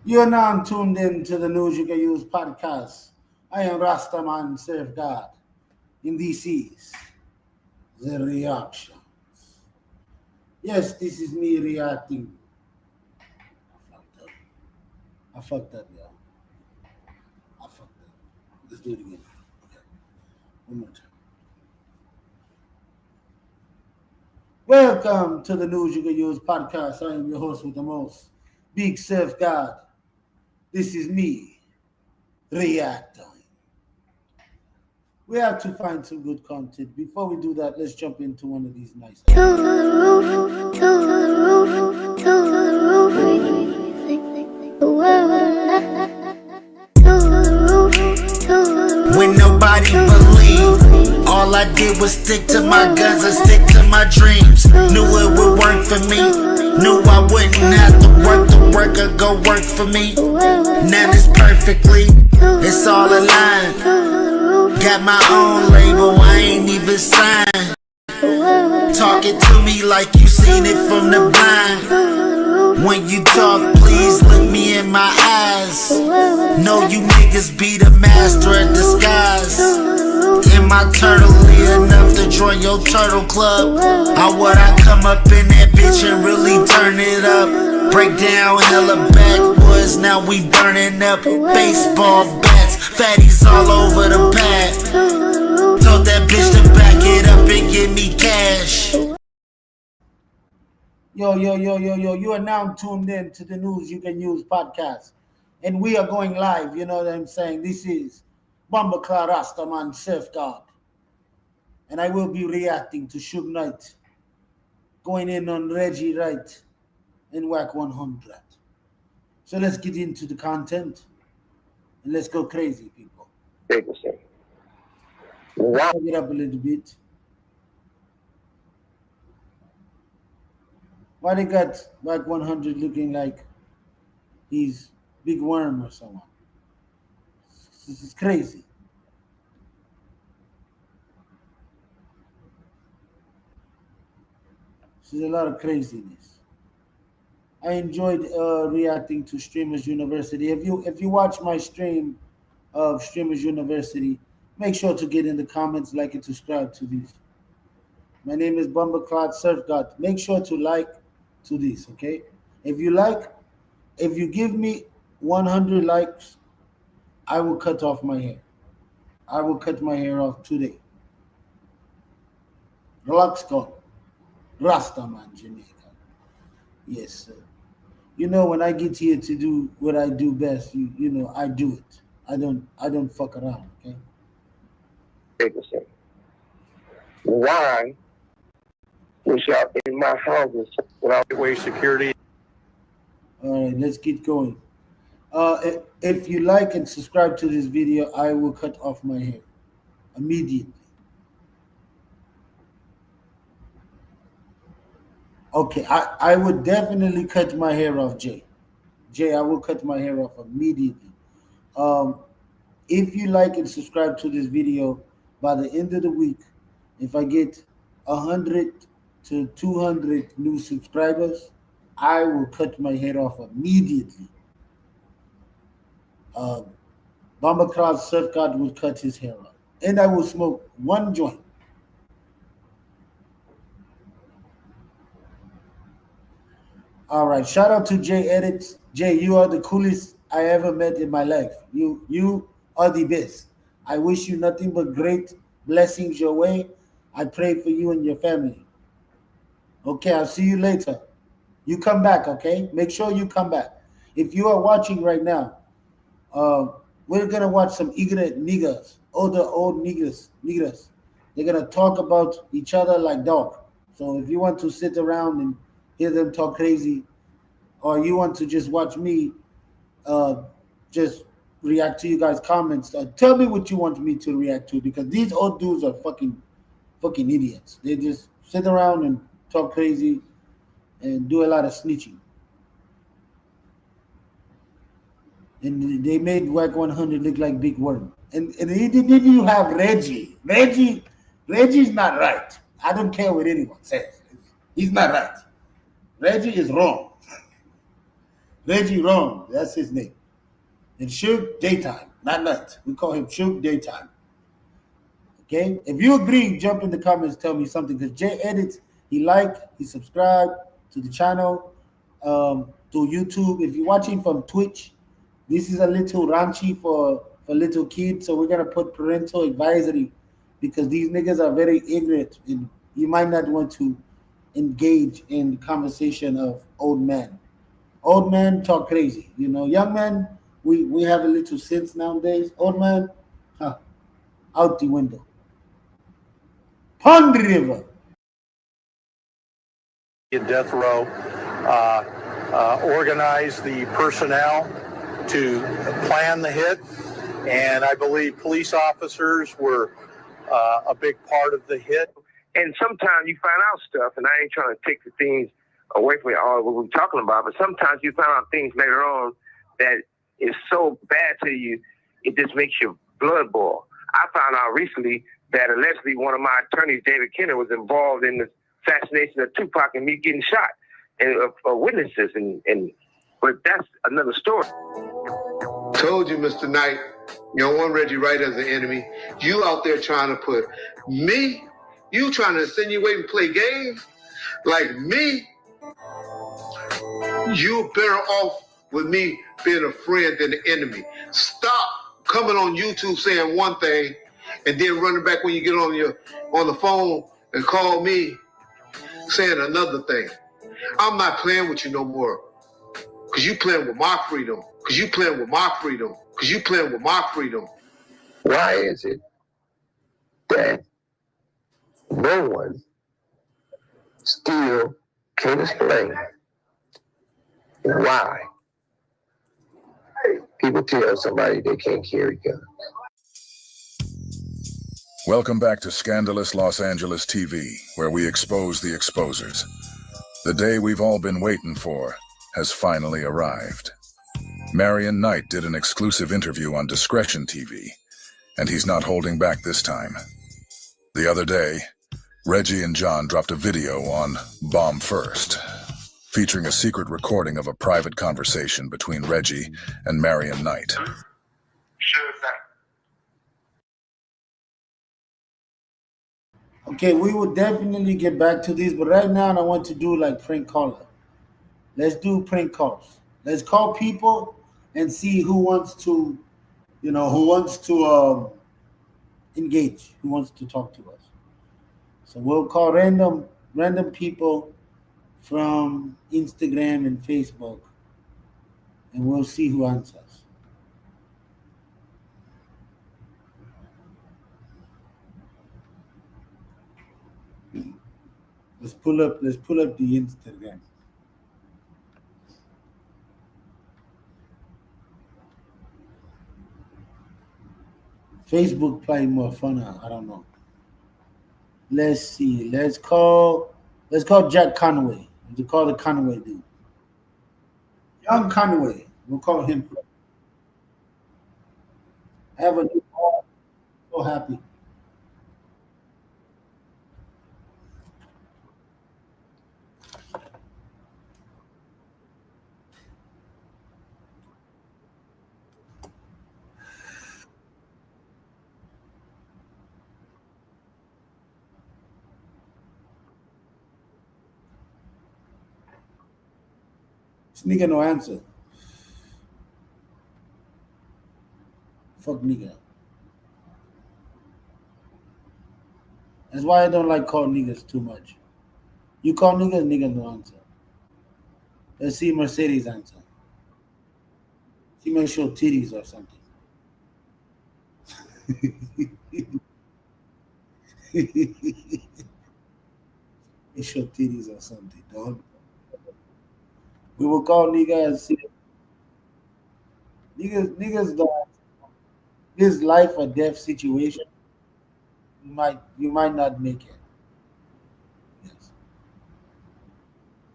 You're now tuned in to the News You Can Use podcast. I am Rastaman Serve God. In this is the reaction. Yes, this is me reacting. I fucked up, y'all. I fucked up. Let's do it again. Okay. One more time. Welcome to the News You Can Use podcast. I am your host with the most, Big Serve God. This is me reacting. We have to find some good content. Before we do that, let's jump into one of these nice. To the roof, to the roof, to the roof. The world. To the roof, to the roof. When nobody believed, all I did was stick to my guns and stick to my dreams. Knew it would work for me. Knew I wouldn't have to work or go work for me. Now it's perfectly, it's all aligned. Got my own label, I ain't even signed. Talking to me like you seen it from the blind. When you talk, please look me in my eyes. Know you niggas be the master of disguise. Am I turtly enough to join your turtle club? How would I come up in that bitch and really turn it up? Break down hella backwoods, now we burning up baseball bats. Fatties all over the pad. Told that bitch to back it up and give me cash. Yo. You are now tuned in to the News You Can Use podcast. And we are going live, you know what I'm saying? This is Bumbleclaw Rastaman Self God. And I will be reacting to Suge Knight going in on Reggie, Wright, and WACK100. So let's get into the content and let's go crazy, people. Wow. Turn it up a little bit. Why they got WACK100 looking like he's Big Worm or someone? This is crazy. This is a lot of craziness. I enjoyed reacting to Streamers University. If you watch my stream of Streamers University, make sure to get in the comments, like and subscribe to these. My name is Bumbleclaw Surf God. Make sure to like to this, okay? If you give me 100 likes, I will cut off my hair. I will cut my hair off today. Relax, God. Rastaman, Jamaica. Yes, sir. You know, when I get here to do what I do best, you know, I do it. I don't fuck around, okay? Why was y'all in my houses without way security? All right, let's get going. If you like and subscribe to this video, I will cut off my hair immediately. Okay, I would definitely cut my hair off, Jay. I will cut my hair off immediately. If you like and subscribe to this video, by the end of the week, if I get 100 to 200 new subscribers, I will cut my hair off immediately. Bumbleclaw Surf God will cut his hair off. And I will smoke one joint. All right, shout out to Jay Edits. Jay, you are the coolest I ever met in my life. You are the best. I wish you nothing but great blessings your way. I pray for you and your family. Okay, I'll see you later. You come back, okay? Make sure you come back. If you are watching right now, we're gonna watch some ignorant niggas, old niggas. They're gonna talk about each other like dog. So if you want to sit around and hear them talk crazy, or you want to just watch me just react to you guys' comments, tell me what you want me to react to, because these old dudes are fucking idiots. They just sit around and talk crazy and do a lot of snitching. And they made WACK100 look like Big Worm. And he didn't even have Reggie. Reggie's not right. I don't care what anyone says. He's not right. Reggie is wrong. Reggie wrong. That's his name. And Suge daytime, not night. We call him Suge daytime. Okay. If you agree, jump in the comments. Tell me something. Because Jay edits. He subscribed to the channel, to YouTube. If you're watching from Twitch, this is a little raunchy for little kids. So we're gonna put parental advisory because these niggas are very ignorant and you might not want to engage in the conversation of old men. Old men talk crazy. Young men, we have a little sense nowadays. Old man, huh, out the window. Pond River. In death row, organize the personnel to plan the hit, and I believe police officers were a big part of the hit. And sometimes you find out stuff, and I ain't trying to take the things away from all what we're talking about, but sometimes you find out things later on that is so bad to you, it just makes your blood boil. I found out recently that allegedly one of my attorneys, David Kenner, was involved in the assassination of Tupac and me getting shot, and witnesses, but that's another story. Told you, Mr. Knight, you don't want Reggie Wright as an enemy. You out there trying to put me, you trying to insinuate and play games like me. You're better off with me being a friend than an enemy. Stop coming on YouTube saying one thing and then running back when you get on the phone and call me saying another thing. I'm not playing with you no more. Cause you playing with my freedom. Cause you playing with my freedom. Cause you playing with my freedom. Why is it that no one still can explain why people tell somebody they can't carry guns? Welcome back to Scandalous Los Angeles TV, where we expose the exposers. The day we've all been waiting for has finally arrived. Marion Knight did an exclusive interview on Discretion TV, and he's not holding back this time. The other day, Reggie and John dropped a video on Bomb First, featuring a secret recording of a private conversation between Reggie and Marion Knight. Sure thing. Okay, we will definitely get back to these, but right now I want to do like prank caller. Let's do prank calls. Let's call people and see who wants to, engage, who wants to talk to us. So we'll call random people from Instagram and Facebook, and we'll see who answers. Let's pull up the Instagram. Facebook probably more fun. I don't know. Let's see. Let's call Jack Conway. We call the Conway dude. Young Conway. We'll call him. Have a new car. So happy. This nigga no answer. Fuck nigga. That's why I don't like calling niggas too much. You call niggas no answer. Let's see Mercedes answer. She may show titties or something. They show titties or something, dog. We will call niggas and see. Niggas don't. This life or death situation, you might not make it. Yes.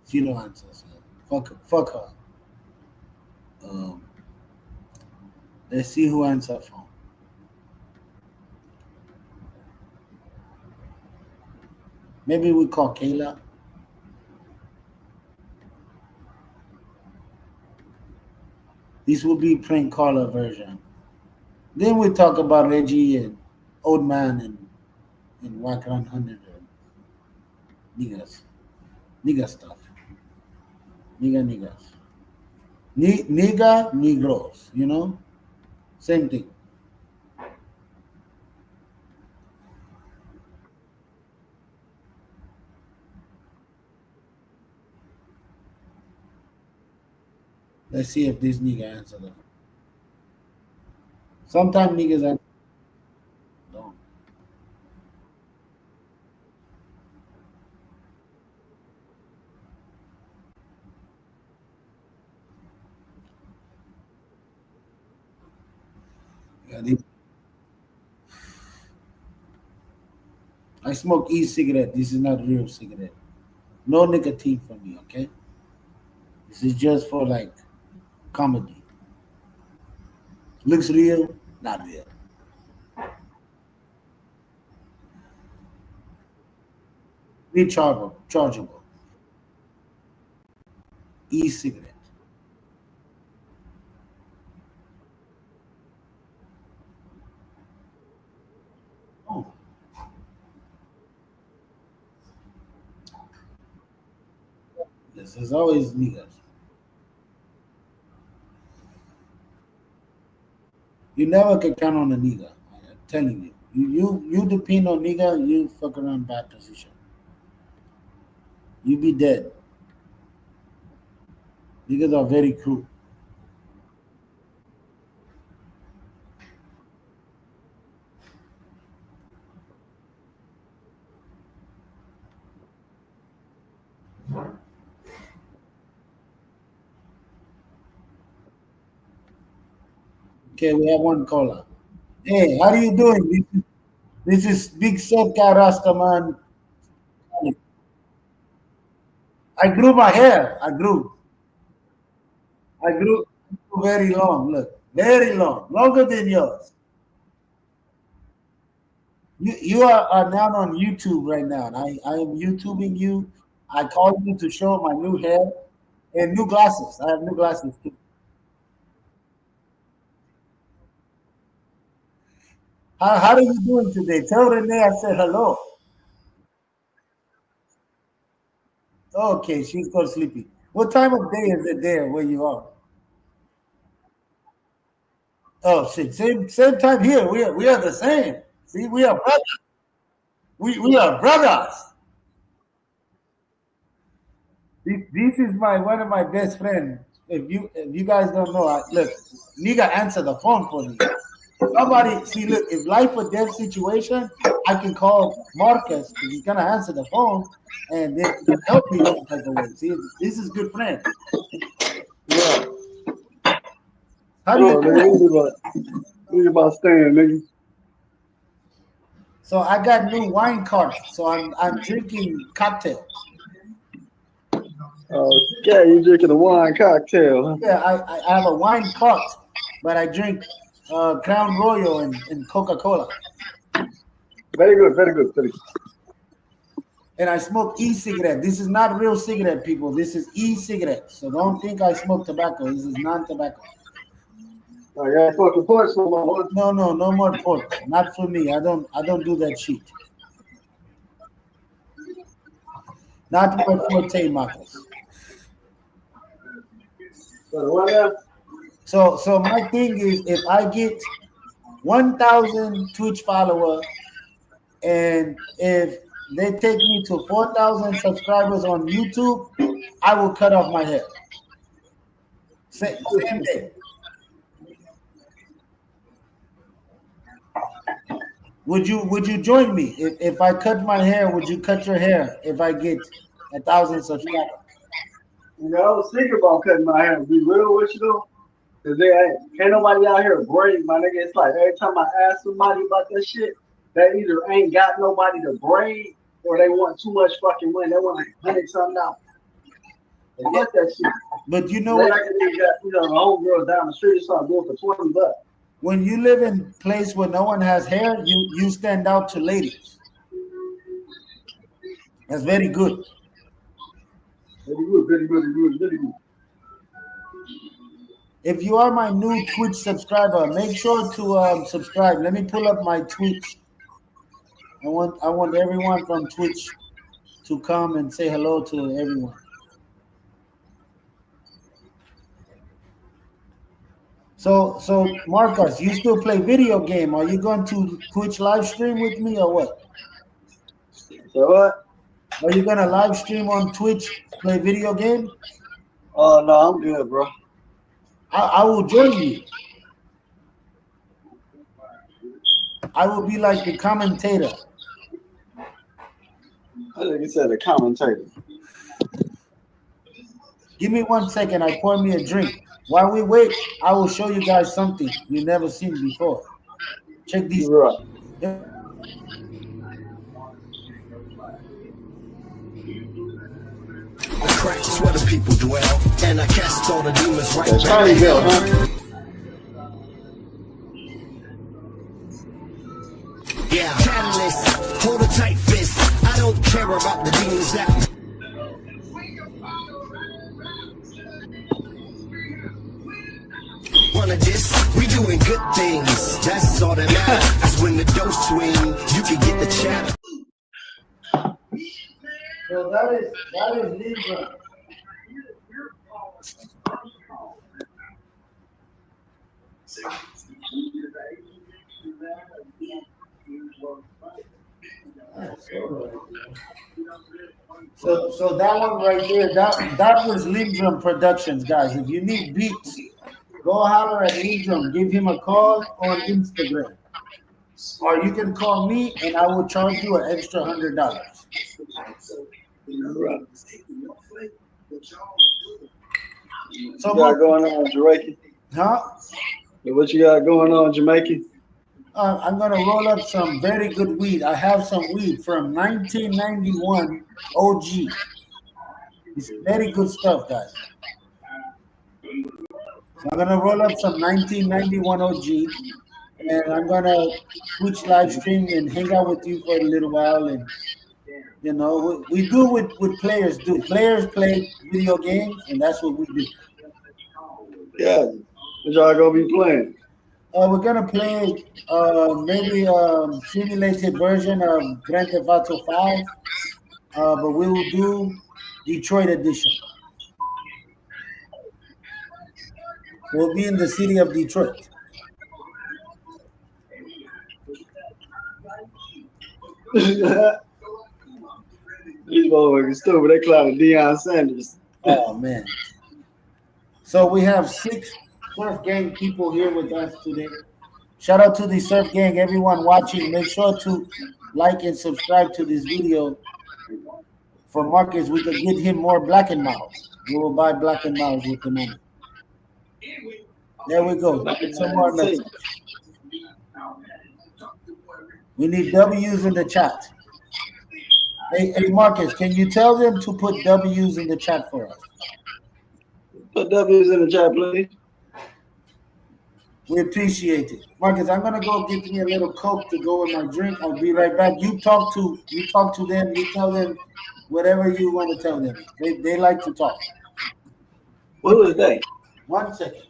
She no answer. So fuck her. Let's see who answers phone. Maybe we call Kayla. This will be prank caller version. Then we talk about Reggie and Old Man and WACK100 and niggas. Nigga stuff. Niggas. Nigga, Negros, you know? Same thing. Let's see if this nigga answer them. Sometimes niggas answer. Don't. Yeah, I smoke e-cigarette. This is not real cigarette. No nicotine for me, okay? This is just for like comedy. Looks real, not real. Rechargeable, chargeable. E-cigarette. Oh, this is always niggas. You never can count on a nigga. I'm telling you. You depend on nigga, you fuck around bad position. You be dead. Niggas are very cruel. Okay, we have one caller. Hey, how are you doing? This is Big Soka Rasta man. I grew my hair. I grew very long. Look, very long, longer than yours. You are now on YouTube right now, and I am YouTubing you. I called you to show my new hair and new glasses. I have new glasses too. How are you doing today? Tell Renee I said hello. Okay, she's got sleepy. What time of day is it there where you are? Oh shit, same time here. We are the same. See, we are brothers. We are brothers. This is my one of my best friends. If you guys don't know, look, nigga answer the phone for me. Somebody see, look, if life or death situation, I can call Marcus because he's gonna answer the phone and then he can help me some type of way. See, this is good friend. Yeah. How do Oh, you nigga, do? think about staying, nigga. So I got new wine carts, so I'm drinking cocktail. Okay, you drinking a wine cocktail, huh? Yeah, I have a wine cart, but I drink Crown Royal and Coca Cola. Very good, very good, very good. And I smoke e-cigarette. This is not real cigarette, people. This is e-cigarette. So don't think I smoke tobacco. This is non-tobacco. I got fucking punch for my one. No more pork. Not for me. I don't do that shit. Not my forte, Marcus. What now? So my thing is, if I get 1,000 Twitch follower, and if they take me to 4,000 subscribers on YouTube, I will cut off my hair. Same day. Would you join me if I cut my hair? Would you cut your hair if I get 1,000 subscribers? You know, I was thinking about cutting my hair. Be real with you though, cause ain't nobody out here braid, my nigga. It's like every time I ask somebody about that shit, they either ain't got nobody to braid or they want too much fucking money. They want like 100 something dollars. They get that shit. But you know They what? like they got the homegirls down the street or something doing for $20. When you live in a place where no one has hair, you stand out to ladies. That's very good. Very good, very good, very good, very good. If you are my new Twitch subscriber, make sure to subscribe. Let me pull up my Twitch. I want everyone from Twitch to come and say hello to everyone. So Marcus, you still play video game? Are you going to Twitch live stream with me or what? So what? Are you gonna live stream on Twitch, play video game? Oh no, I'm good, bro. I will join you. I will be like the commentator. I think you said a commentator. Give me 1 second. I pour me a drink. While we wait, I will show you guys something you never seen before. Check these. You're right. Crack is where the people dwell, and I cast all the demons right That's back how to you go, hell. huh? Yeah, catalyst, hold a tight fist. I don't care about the demons that wanna diss. We doing good things. That's all that matters. Cause when the dough swing, you can get the chatter. So that is Libra. So that one right there, that was Lindrum Productions, guys. If you need beats, go holler at Lindrum. Give him a call on Instagram, or you can call me, and I will charge you an extra $100. Right. So What you got going on, Jamaican? huh? What you got going on, Jamaican? I'm gonna roll up some very good weed. I have some weed from 1991 OG. It's very good stuff, guys. So I'm gonna roll up some 1991 OG, and I'm gonna Twitch live stream and hang out with you for a little while. And you know, we do what players do. Players play video games, and that's what we do. Yeah. What y'all gonna be playing? We're gonna play maybe simulated version of Grand Theft Auto 5, but we will do Detroit edition. We'll be in the city of Detroit. These motherfuckers stupid. They clowning Deion Sanders. Oh man! So we have 6 Surf Gang people here with us today. Shout out to the Surf Gang, everyone watching. Make sure to like and subscribe to this video. For Marcus, we could get him more Black and Miles. We will buy Black and Miles with the money. There we go. Get some more message. We need W's in the chat. Hey, Marcus, can you tell them to put W's in the chat for us? Put W's in the chat, please. We appreciate it. Marcus, I'm gonna go get me a little Coke to go with my drink. I'll be right back. You talk to them, you tell them whatever you want to tell them. They like to talk. Who is they? 1 second.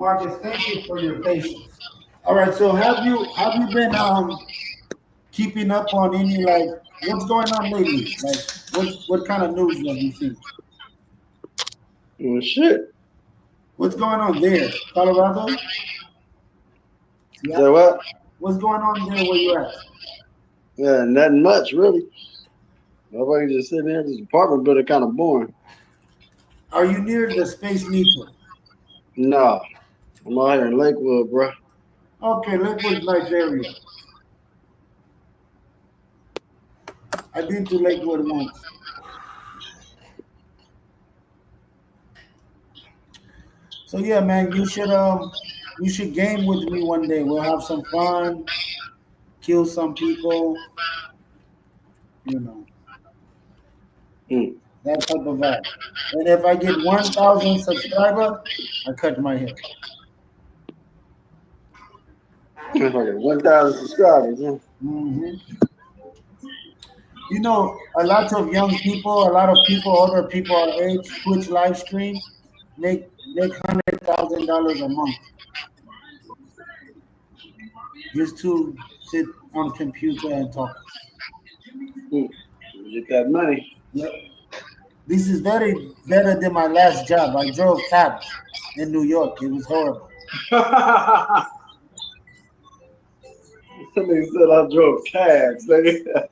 Marcus, thank you for your patience. All right, so have you been keeping up on any like what's going on lately? Like what kind of news have you seen? Well, shit. What's going on there? Colorado? Yeah. So what? What's going on there where you're at? Yeah, nothing much really. Nobody just sitting there. This apartment building kind of boring. Are you near the Space Needle? Nah, I'm out here in Lakewood, bro. Okay, Lakewood's nice area. I've been to Lakewood once. So yeah, man, you should game with me one day. We'll have some fun, kill some people, you know, Hmm. that type of vibe. And if I get 1,000 subscribers, I cut my hair. If I get 1,000 subscribers, huh? hmm You know, a lot of young people, a lot of people, older people our age, Twitch live stream, make $100,000 a month just to sit on a computer and talk. Hmm. Get that money. Yep. This is very better than my last job. I drove cabs in New York. It was horrible. Somebody said I drove cabs, nigga.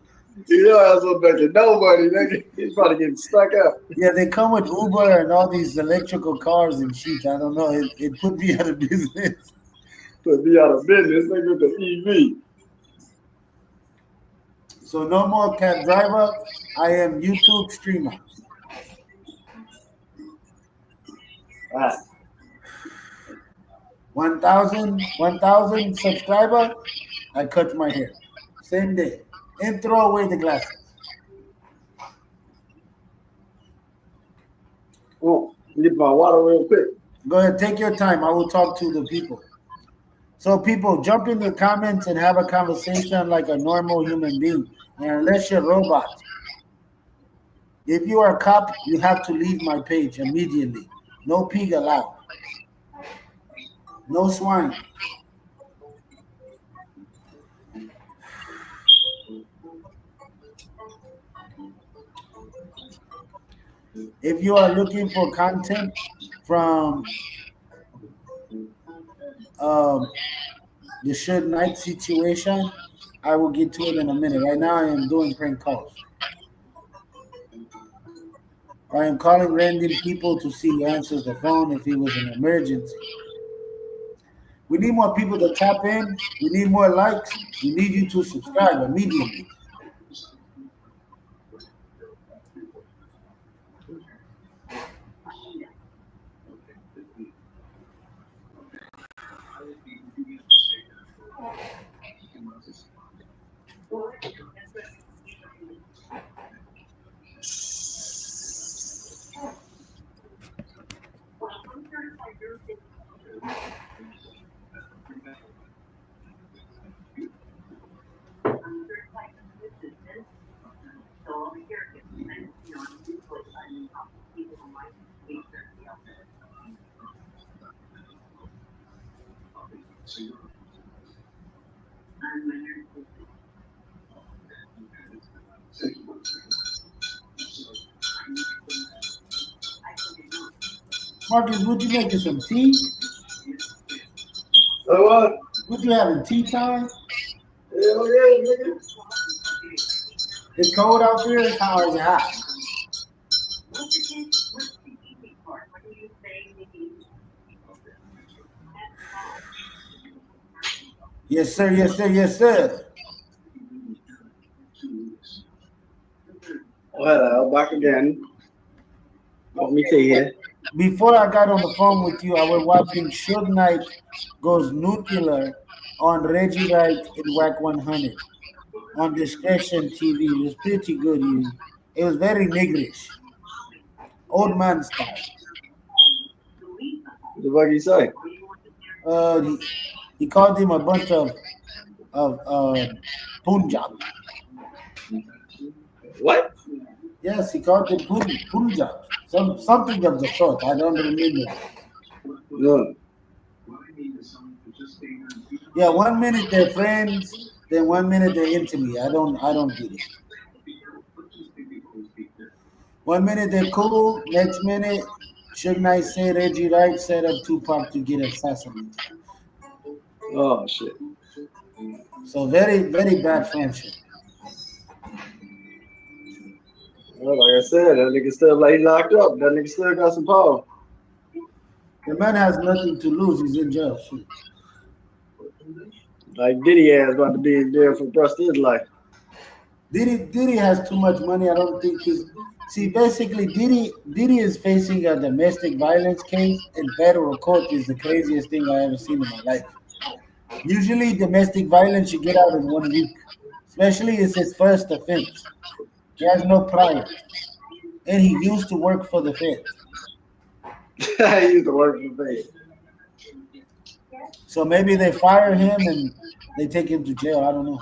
You know I was making nobody, nigga. He's probably getting stuck up. Yeah, they come with Uber and all these electrical cars and shit. I don't know. It put me out of business. To be out of business, nigga, with the EV. So no more cab driver. I am YouTube streamer. Ah, 1,000 subscriber. I cut my hair. Same day. And throw away the glasses. oh, get my water real quick. Go ahead, take your time. I will talk to the people. So people, jump in the comments and have a conversation like a normal human being. And unless you're a robot, if you are a cop, you have to leave my page immediately. No pig allowed. No swine. If you are looking for content from um, the Suge Knight situation, I will get to it in a minute. Right now, I am doing prank calls. I am calling random people to see who answers the phone if it was an emergency. We need more people to tap in. We need more likes. We need you to subscribe immediately. Marcus, would you make us some tea? So what? Would you having tea time? Hell yeah, nigga. It's cold out there. It's hot. Is it hot? Yes, sir. Yes, sir. Yes, sir. Hello, back again. Let me see here. Before I got on the phone with you, I was watching Suge Knight goes nuclear on Reggie Wright and WACK100 on Discretion TV. It was pretty good. It was very niggerish, old man style. What the fuck you say? He called him a bunch of Punjab. What? Yes, he called him Punjab. Something of the sort. I don't remember. No. Yeah, 1 minute they're friends, then 1 minute they're into me. I don't get it. 1 minute they're cool, next minute Suge Knight say Reggie Wright set up Tupac to get assassinated. Oh shit. So very, very bad friendship. Well, like I said, that nigga still like he locked up. That nigga still got some power. The man has nothing to lose. He's in jail. Shit. Like Diddy ass about to be in jail for the rest of his life. Diddy has too much money. I don't think he's. See, basically, Diddy is facing a domestic violence case in federal court. Is the craziest thing I ever seen in my life. Usually, domestic violence you get out in 1 week. Especially, it's his first offense. He has no prior, and he used to work for the feds. He used to work for the So maybe they fire him and they take him to jail. I don't know.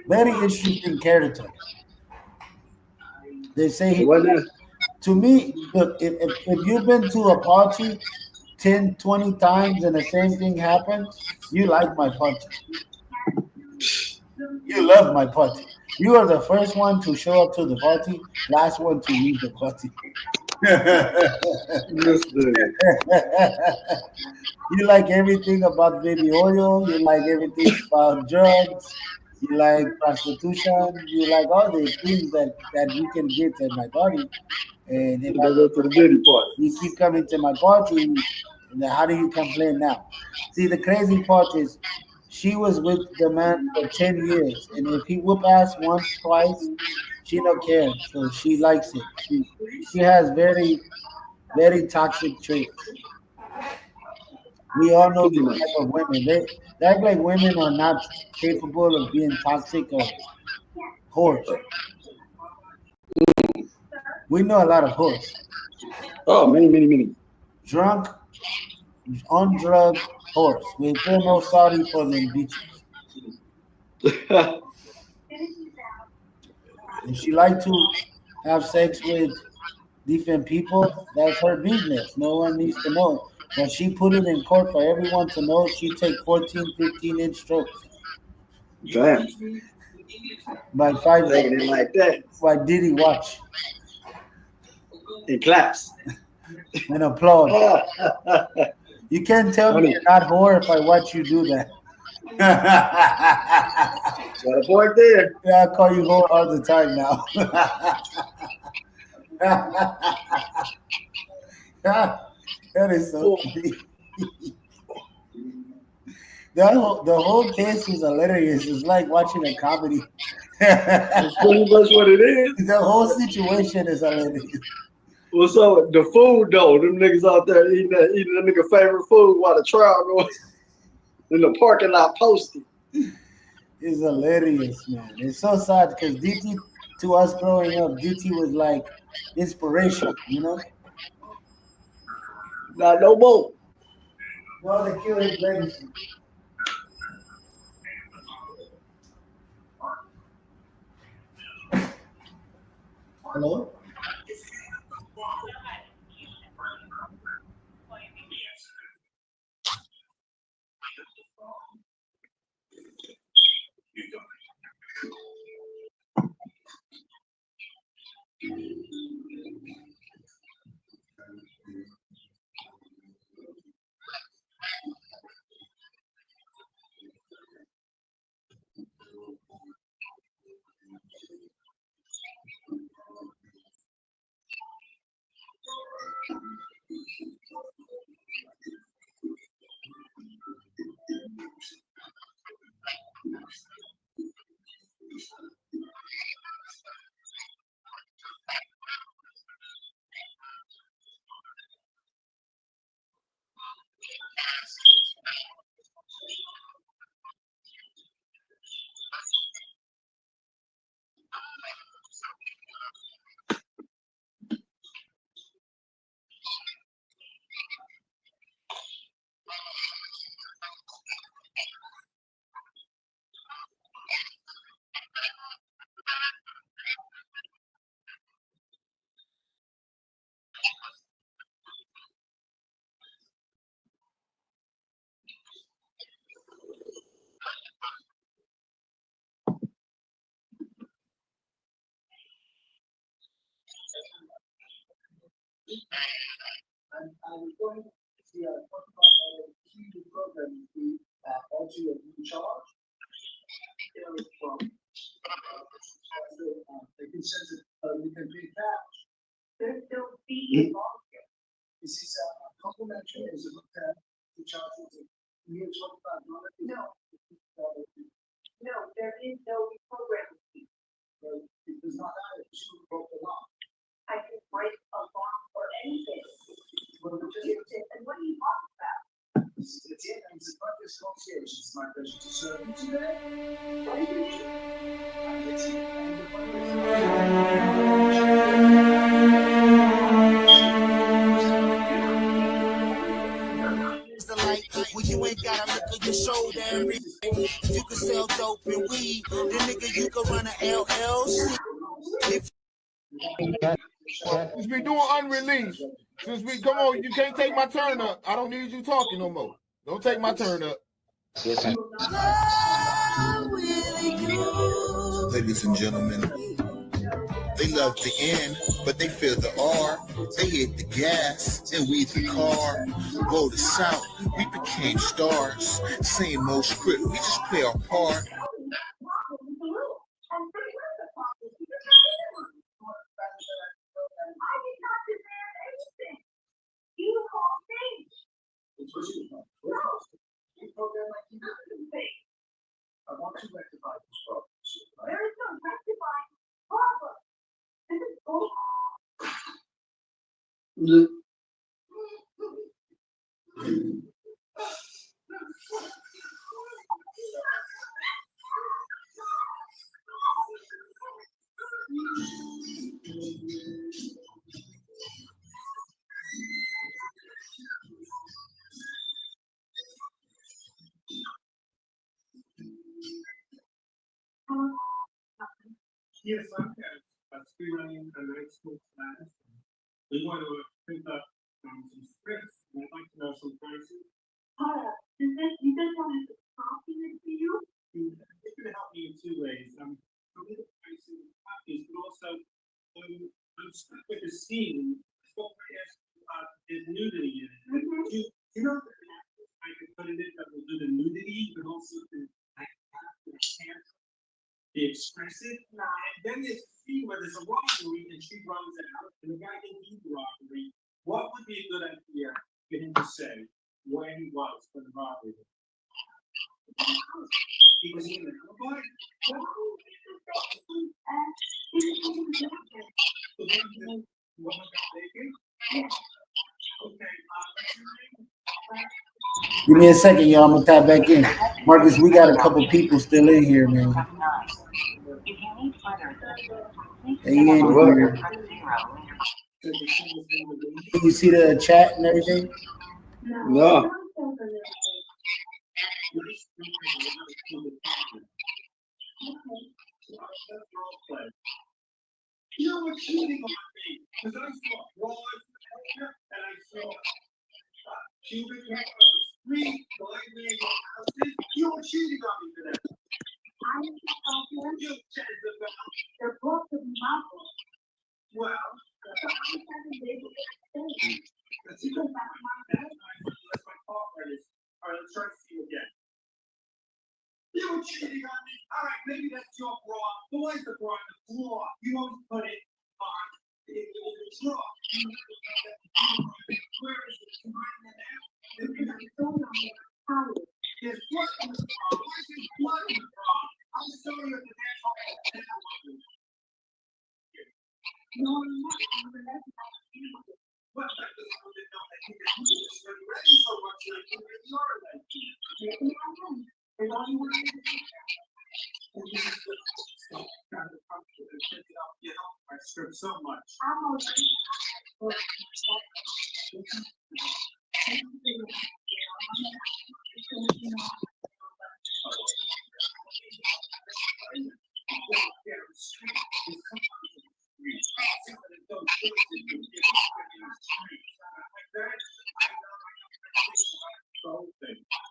Very interesting character. They say So what now? to me, look, if you've been to a party 10, 20 times and the same thing happens, you like my party. You love my party. You are the first one to show up to the party, last one to leave the party. This nigga. You like everything about baby oil. You like everything about drugs. You like prostitution. You like all the things that you can get at my party. And if They go to the Diddy party. you keep coming to my party, then how do you complain now? See, the crazy part is she was with the man for 10 years. And if he whoop ass once, twice, she don't care. So she likes it. She has very, very toxic traits. We all know Pretty these much. type of women. They act like women are not capable of being toxic or whores. We know a lot of whores. Oh, many. Drunk, on drug whores. We feel no sorry for them bitches. If she like to have sex with different people, that's her business. No one needs to know. But she put it in court for everyone to know. She take 14, 15-inch strokes Damn. by five Taking it like that. by Diddy watch It claps. and applaud. You can't tell me Funny. you're not whore if I watch you do that. Got a point there. Yeah, I call you whore all the time now. That is so funny. The whole case is hilarious. It's like watching a comedy. That's pretty much what it is. The whole situation is hilarious. What's up with the food though? Them niggas out there eating the nigga favorite food while the trial going in the parking lot posted. It's hilarious, man. It's so sad because DT, to us growing up, DT was like inspiration, you know? Not no more. No, they kill his legacy. Hello? And I was going to see a TV program also in charge. From they can send it, you can pay cash. There's no fee involved here. This is a complimentary is a hotel to charge you near $25. No, there is no program fee. It does not matter if you broke the law. I can break a law for anything. And what are you talking about? This is it, and it's a practice association. It's my pleasure to serve you today. Thank you. And it's the end of my Well, you ain't gotta look at your shoulder and read. You can sell dope and weed. The nigga, you can run an LLC. Since we doing unreleased, since we come on, you can't take my turn up. I don't need you talking no more. Don't take my turn up. Ladies and gentlemen, they love the N, but they fear the R. They hit the gas and we the car. Go to South, we became stars. Same old script, we just play our part. I want to rectify this problem. There is no rectifying problem. This is bull. Yes, I'm a screenwriting and night school class. We want to print up some scripts, and I'd like to know some prices. You just wanted to copy it to you? It's going to help me in two ways. I'm going to price in copies, but also I'm stuck with the scene. So I asked you about there's nudity in it. Do you know I can put it in that will do the nudity, but also the expressive, and then there's a scene where there's a robbery and she runs out, and the guy didn't do the robbery. What would be a good idea for him to say where he was for the robbery? He was in the alibi. Give me a second, y'all. I'm gonna tap back in. Marcus, we got a couple people still in here, man. They in here. Can you see the chat and everything? No. You know what's cheating on me? Because I saw Ross and I saw Cuban on the street, blind man houses. You were cheating on me today. I didn't talk to them. You Jezebel. They're both of my book. Well, So I'm telling you, that's my fault, Curtis. All right, let's try to see you again. You were cheating on me. All right, maybe that's your bra. But where's the bra? The floor. You always put it on the drawer. Where is it? You hiding it out? There's blood in the bra. Why is there blood in the bra? I'm sorry at the national. no, I'm not. I'm the next one. Well, that doesn't really know that you can do this when you're ready so much like you really are like you. Maybe I am. There's only one way to do that. And you just kind of comfortable and pick it up. You help my script so much. I'm already.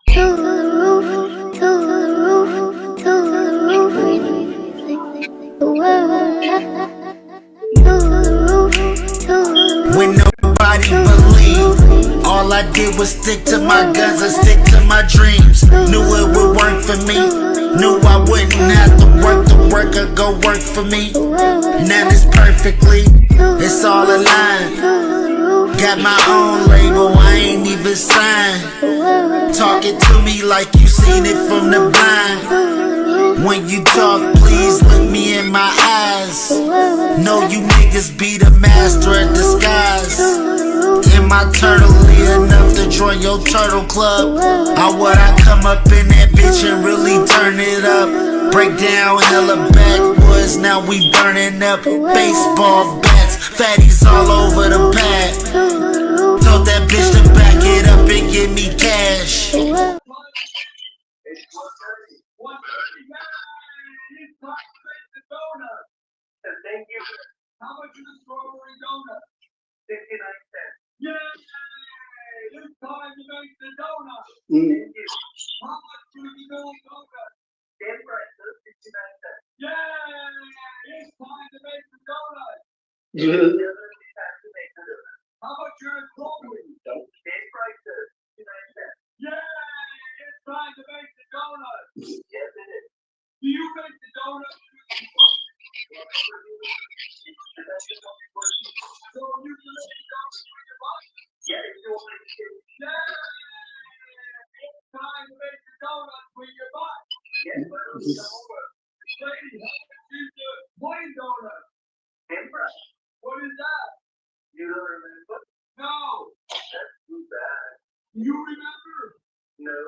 To the roof, to the roof, to the roof. The world. To the roof, to the roof. When did was stick to my guns and stick to my dreams. Knew it would work for me. Knew I wouldn't have to work. The work could go work for me. Now it's perfectly, it's all aligned. Got my own label, I ain't even signed. Talking to me like you seen it from the blind. When you talk, please look me in my eyes. Know you niggas be the master at disguise. Am I turtly enough to join your turtle club? How would I come up in that bitch and really turn it up? Break down hella backwoods, now we burning up baseball bats. Fatties all over the pad. Told that bitch to back it up and give me cash. Thank you. How much is a strawberry donut? 69 cents. Yay! It's time to make the donut. Thank you. How much is a donut? 10 prices, 69 cents. Yay! It's time to make the donut. How much is a strawberry? 10 prices, 69 cents. Yay! It's time to make the donut. Yes, it is. Do you make the donut? So you can make the donut with your body? Yeah, you want to. Yeah! It's time to make the donut with your body. Yes, but it's over. Lady, how much is the plain donut? 10 price. What is that? You don't remember? No. That's too bad. You remember? No.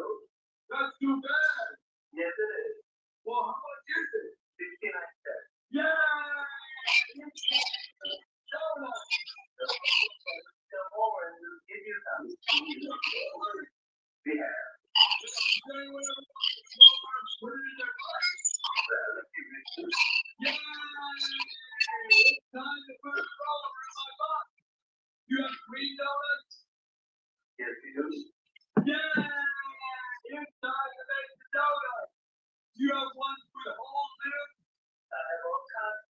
That's too bad. Yes, it is. Well, how much is it? 69 cents. Yeah! Donut. Come over and we'll give you some. Yeah. Put it in their pocket. Yeah! It's time to put a roller in my box. You have green donuts? Yes, we do. Yeah! It's time to make the donut. Do you have ones with holes in them? I have all kinds.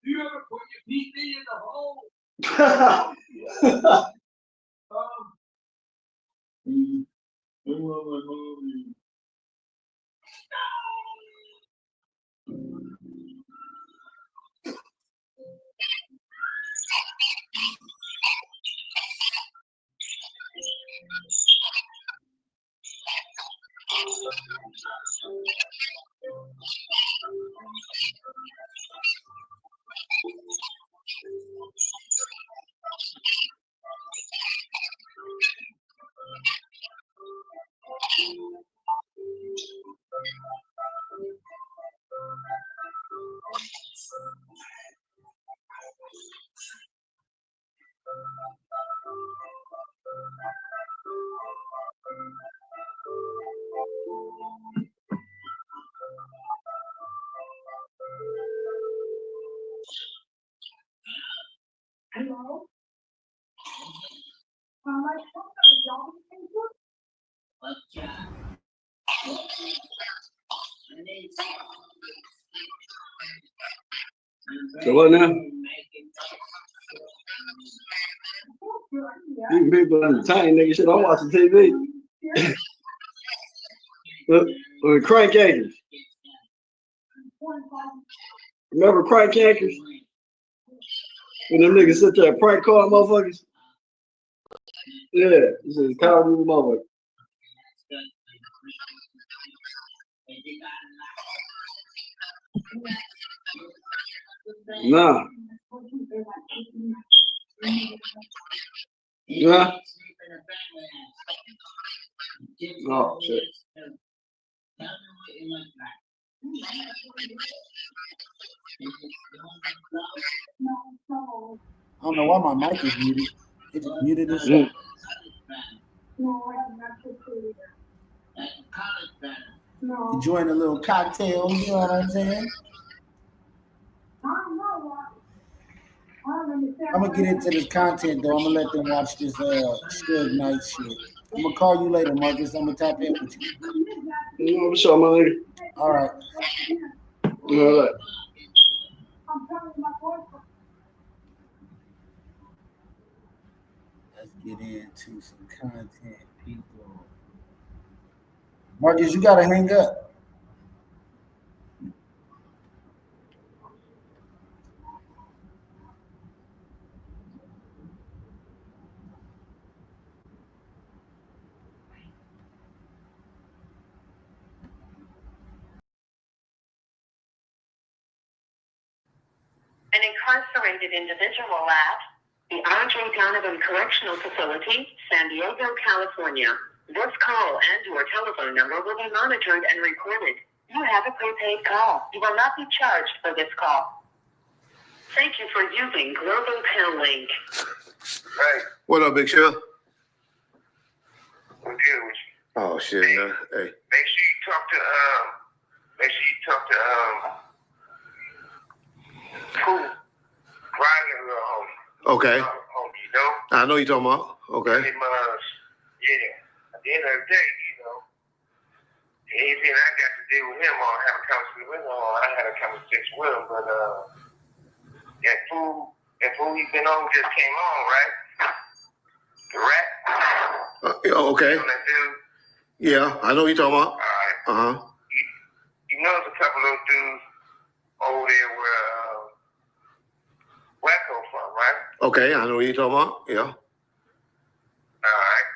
Do you ever put your pee in the hole? Hello? So what now? These people entertain nigga shit. I'm watching TV. Look, crank anchors. Remember crank anchors? When them niggas sit there and prank call motherfuckers? Yeah, this is call me motherfucker. Nah. Yeah. Oh shit. I don't know why my mic is muted. It just muted itself. Enjoying a little cocktail, you know what I'm saying? I'm gonna get into this content though. I'm gonna let them watch this Suge Knight shit. I'm gonna call you later, Marcus. I'm gonna tap in with you. You know, show my lady. All right. All right. Let's get get into some content, people. Marcus, you gotta hang up. An incarcerated individual at the Andre Donovan Correctional Facility, San Diego, California. This call and your telephone number will be monitored and recorded. You have a prepaid call. You will not be charged for this call. Thank you for using Global Tel Link. Hey. What up, Big Sean? We're good with you. Oh shit, hey. Nah. Hey. Make sure you talk to who? Riley, little homie. Okay. Homie, you know? I know you're talking about. Okay. Him, yeah. At the end of the day, you know, anything I got to deal with him or have a conversation with him, or I had a conversation with him, but that fool he's been on just came on, right? The rat. Okay. You know that dude? Yeah, I know what you're talking about. All right. Uh-huh. You know there's a couple of dudes over there where WACK100 from, right? Okay, I know what you're talking about. Yeah. All right.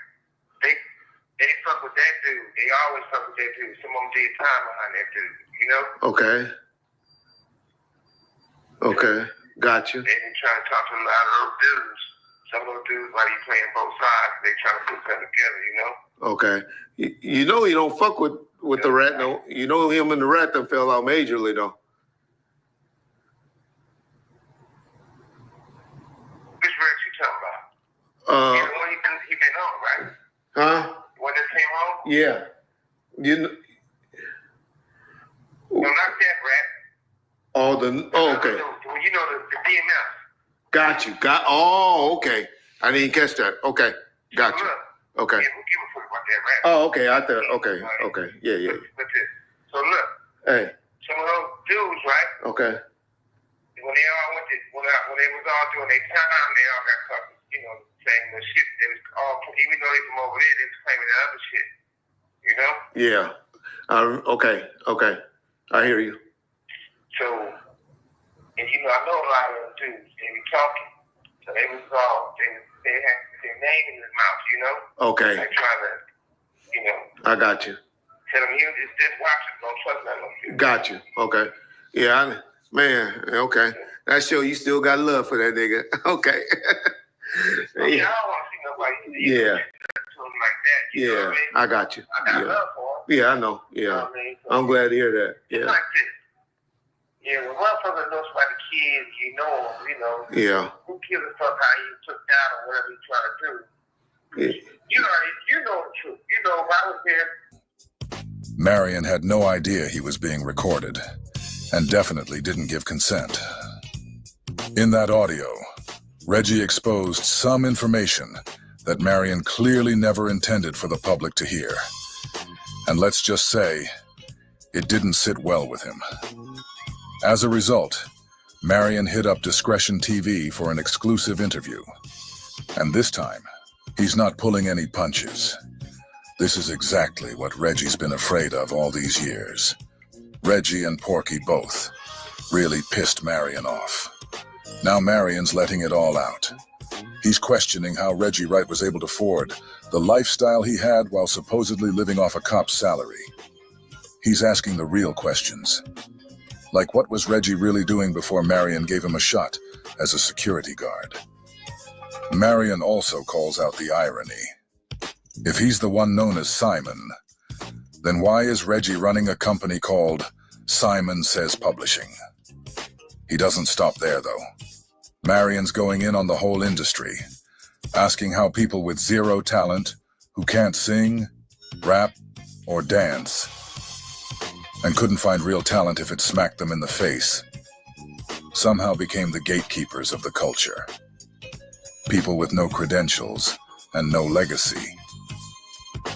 They fuck with that dude. They always fuck with that dude. Some of them did time behind that dude, you know? Okay. Okay. Gotcha. They been trying to talk to a lot of those dudes. Some of those dudes, while you playing both sides, they trying to put something together, you know? Okay. You know he don't fuck with the rat, though. You know him and the rat done fell out majorly, though. Which rat you talking about? Yeah, the one he been on, right? Huh? The one that came on? Yeah. You know. No, not that rat. Okay. You know, the DMS. Got you. Okay. I didn't catch that. Okay. Got you. Okay. Yeah, who give a fuck about that rat? Oh, okay. I thought. Okay. Okay. Yeah. But so look. Hey. Some of those dudes, right? Okay. When they all went to, when they was all doing their time, they all got caught, you know, saying the shit. They was all, even though they from over there, they was claiming the other shit. You know? Yeah. Okay. I hear you. So, and you know, I know a lot of them dudes. They be talking. So they was all, they had their name in his mouth, you know? Okay. Like trying to, you know. I got you. Tell him, just watch it. Don't trust none of them. Got you. Okay. Yeah, man. Okay. That show you still got love for that nigga. Okay. Yeah. I don't want to see nobody. Yeah. Like that, you know what I mean? I got you. I got love for him. Yeah, I know. Yeah. You know what I mean? So I'm glad to hear that. it's Yeah. like this. Yeah, when motherfucker knows about the kids, you know, Yeah. who gives a fuck how you took down or whatever you trying to do. Yeah. You know the truth. You know, if I was there. Marion had no idea he was being recorded, and definitely didn't give consent. In that audio, Reggie exposed some information that Marion clearly never intended for the public to hear. And let's just say, it didn't sit well with him. As a result, Marion hit up Discretion TV for an exclusive interview. And this time, he's not pulling any punches. This is exactly what Reggie's been afraid of all these years. Reggie and Porky both really pissed Marion off. Now Marion's letting it all out. He's questioning how Reggie Wright was able to afford the lifestyle he had while supposedly living off a cop's salary. He's asking the real questions. Like, what was Reggie really doing before Marion gave him a shot as a security guard? Marion also calls out the irony. If he's the one known as Simon, then why is Reggie running a company called Simon Says Publishing? He doesn't stop there, though. Marion's going in on the whole industry, asking how people with zero talent, who can't sing, rap, or dance, and couldn't find real talent if it smacked them in the face, somehow became the gatekeepers of the culture. People with no credentials and no legacy,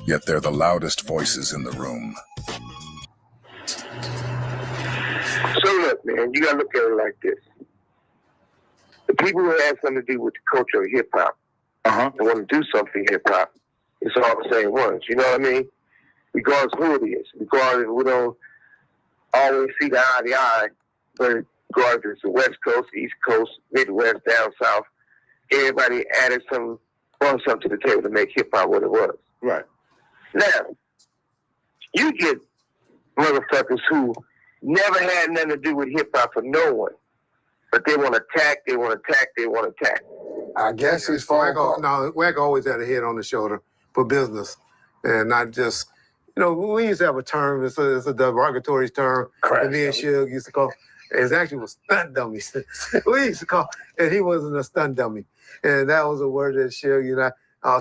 yet they're the loudest voices in the room. So look, man, you gotta look at it like this. The people who have something to do with the culture of hip-hop and want to do something hip-hop. It's all the same ones, you know what I mean? Regardless of who it is, regardless, we don't always see the eye to eye, but regardless if it's the West Coast, East Coast, Midwest, down South, everybody added brought something to the table to make hip-hop what it was. Right. Now, you get motherfuckers who never had nothing to do with hip-hop for no one, but they want to attack, they want to attack, they want to attack. I guess his phone call. No, Wack always had a head on the shoulder for business, and not just, we used to have a term, it's a derogatory term, and me and Suge used to call, it actually was stunt dummies. We used to call, and he wasn't a stunt dummy. And that was a word that Suge,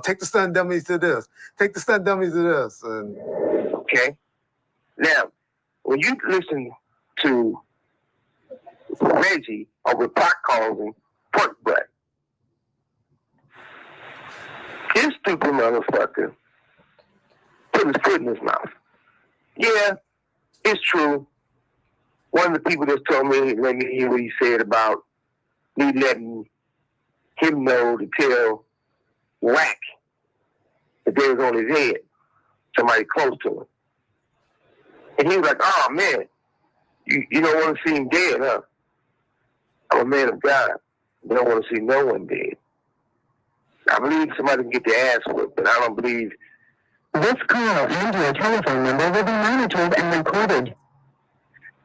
take the stunt dummies to this, take the stunt dummies to this. And okay. Now, when you listen to Reggie, or what Pac calls him, pork butt, this stupid motherfucker put his foot in his mouth. Yeah, it's true. One of the people just told me, let me hear what he said about me letting him know to tell Wack that they was on his head, somebody close to him. And he was like, oh man, you don't want to see him dead, huh? I'm a man of God. I don't want to see no one dead. I believe somebody can get their ass whipped, but I don't believe. This call and your telephone number will be monitored and recorded.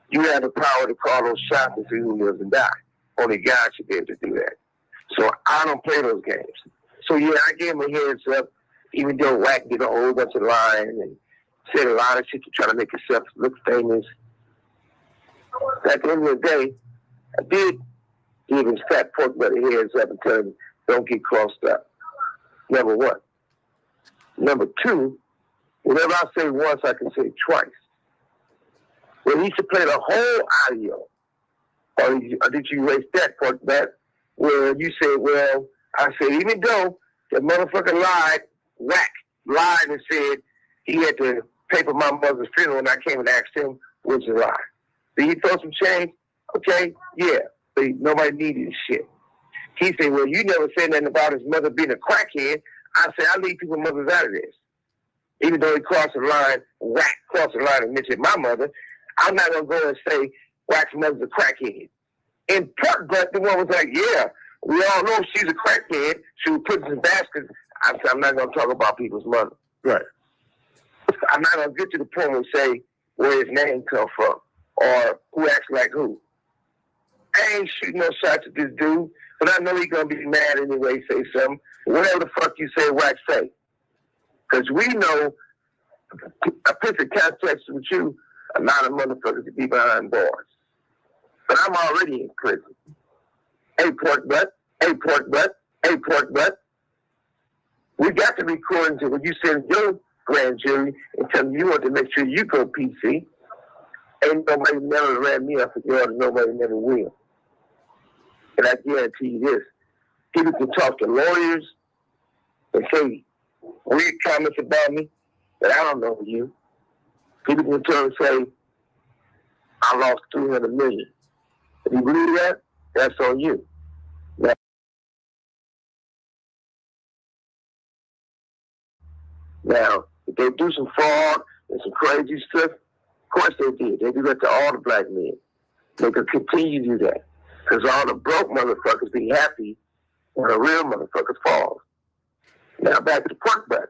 You have the power to call those shots and see who lives and die. Only God should be able to do that. So I don't play those games. So yeah, I gave him a heads up, even though Wack did a whole bunch of lying and said a lot of shit to try to make himself look famous. At the end of the day, I did give his fat pork butt a heads up and tell him, don't get crossed up. Number one. Number two, whatever I say once, I can say twice. When he should play the whole audio, or did you erase that part back, where you said, well, I said, even though that motherfucker lied, Wack lied and said he had to pay for my mother's funeral, and I came and asked him, which is a lie. Did he throw some change? Okay, yeah, but nobody needed his shit. He said, well, you never said nothing about his mother being a crackhead. I said, I leave people's mothers out of this. Even though he crossed the line, Wack crossed the line and mentioned my mother, I'm not going to go and say Wack's mother's a crackhead. And Pork Butt, the one was like, yeah, we all know she's a crackhead. She was put in baskets. I said, I'm not going to talk about people's mother. Right. I'm not going to get to the point and say where his name come from or who acts like who. I ain't shooting no shots at this dude, but I know he's going to be mad anyway, say something. Whatever the fuck you say, Wack say. Because we know, I put the context with you, a lot of motherfuckers to be behind bars. But I'm already in prison. Hey, Pork Butt. Hey, Pork Butt. Hey, Pork Butt. We got the recordings of what you said in your grand jury and tell me you want to make sure you go PC. Ain't nobody never ran me up for yours, nobody never will. And I guarantee you this. People can talk to lawyers and say weird comments about me, but I don't know you. People can turn and say, I lost $300 million. If you believe that, that's on you. Now, if they do some fraud and some crazy stuff, of course they did. They do that to all the black men. They could continue to do that. Because all the broke motherfuckers be happy when the real motherfuckers fall. Now back to the Pork Butt.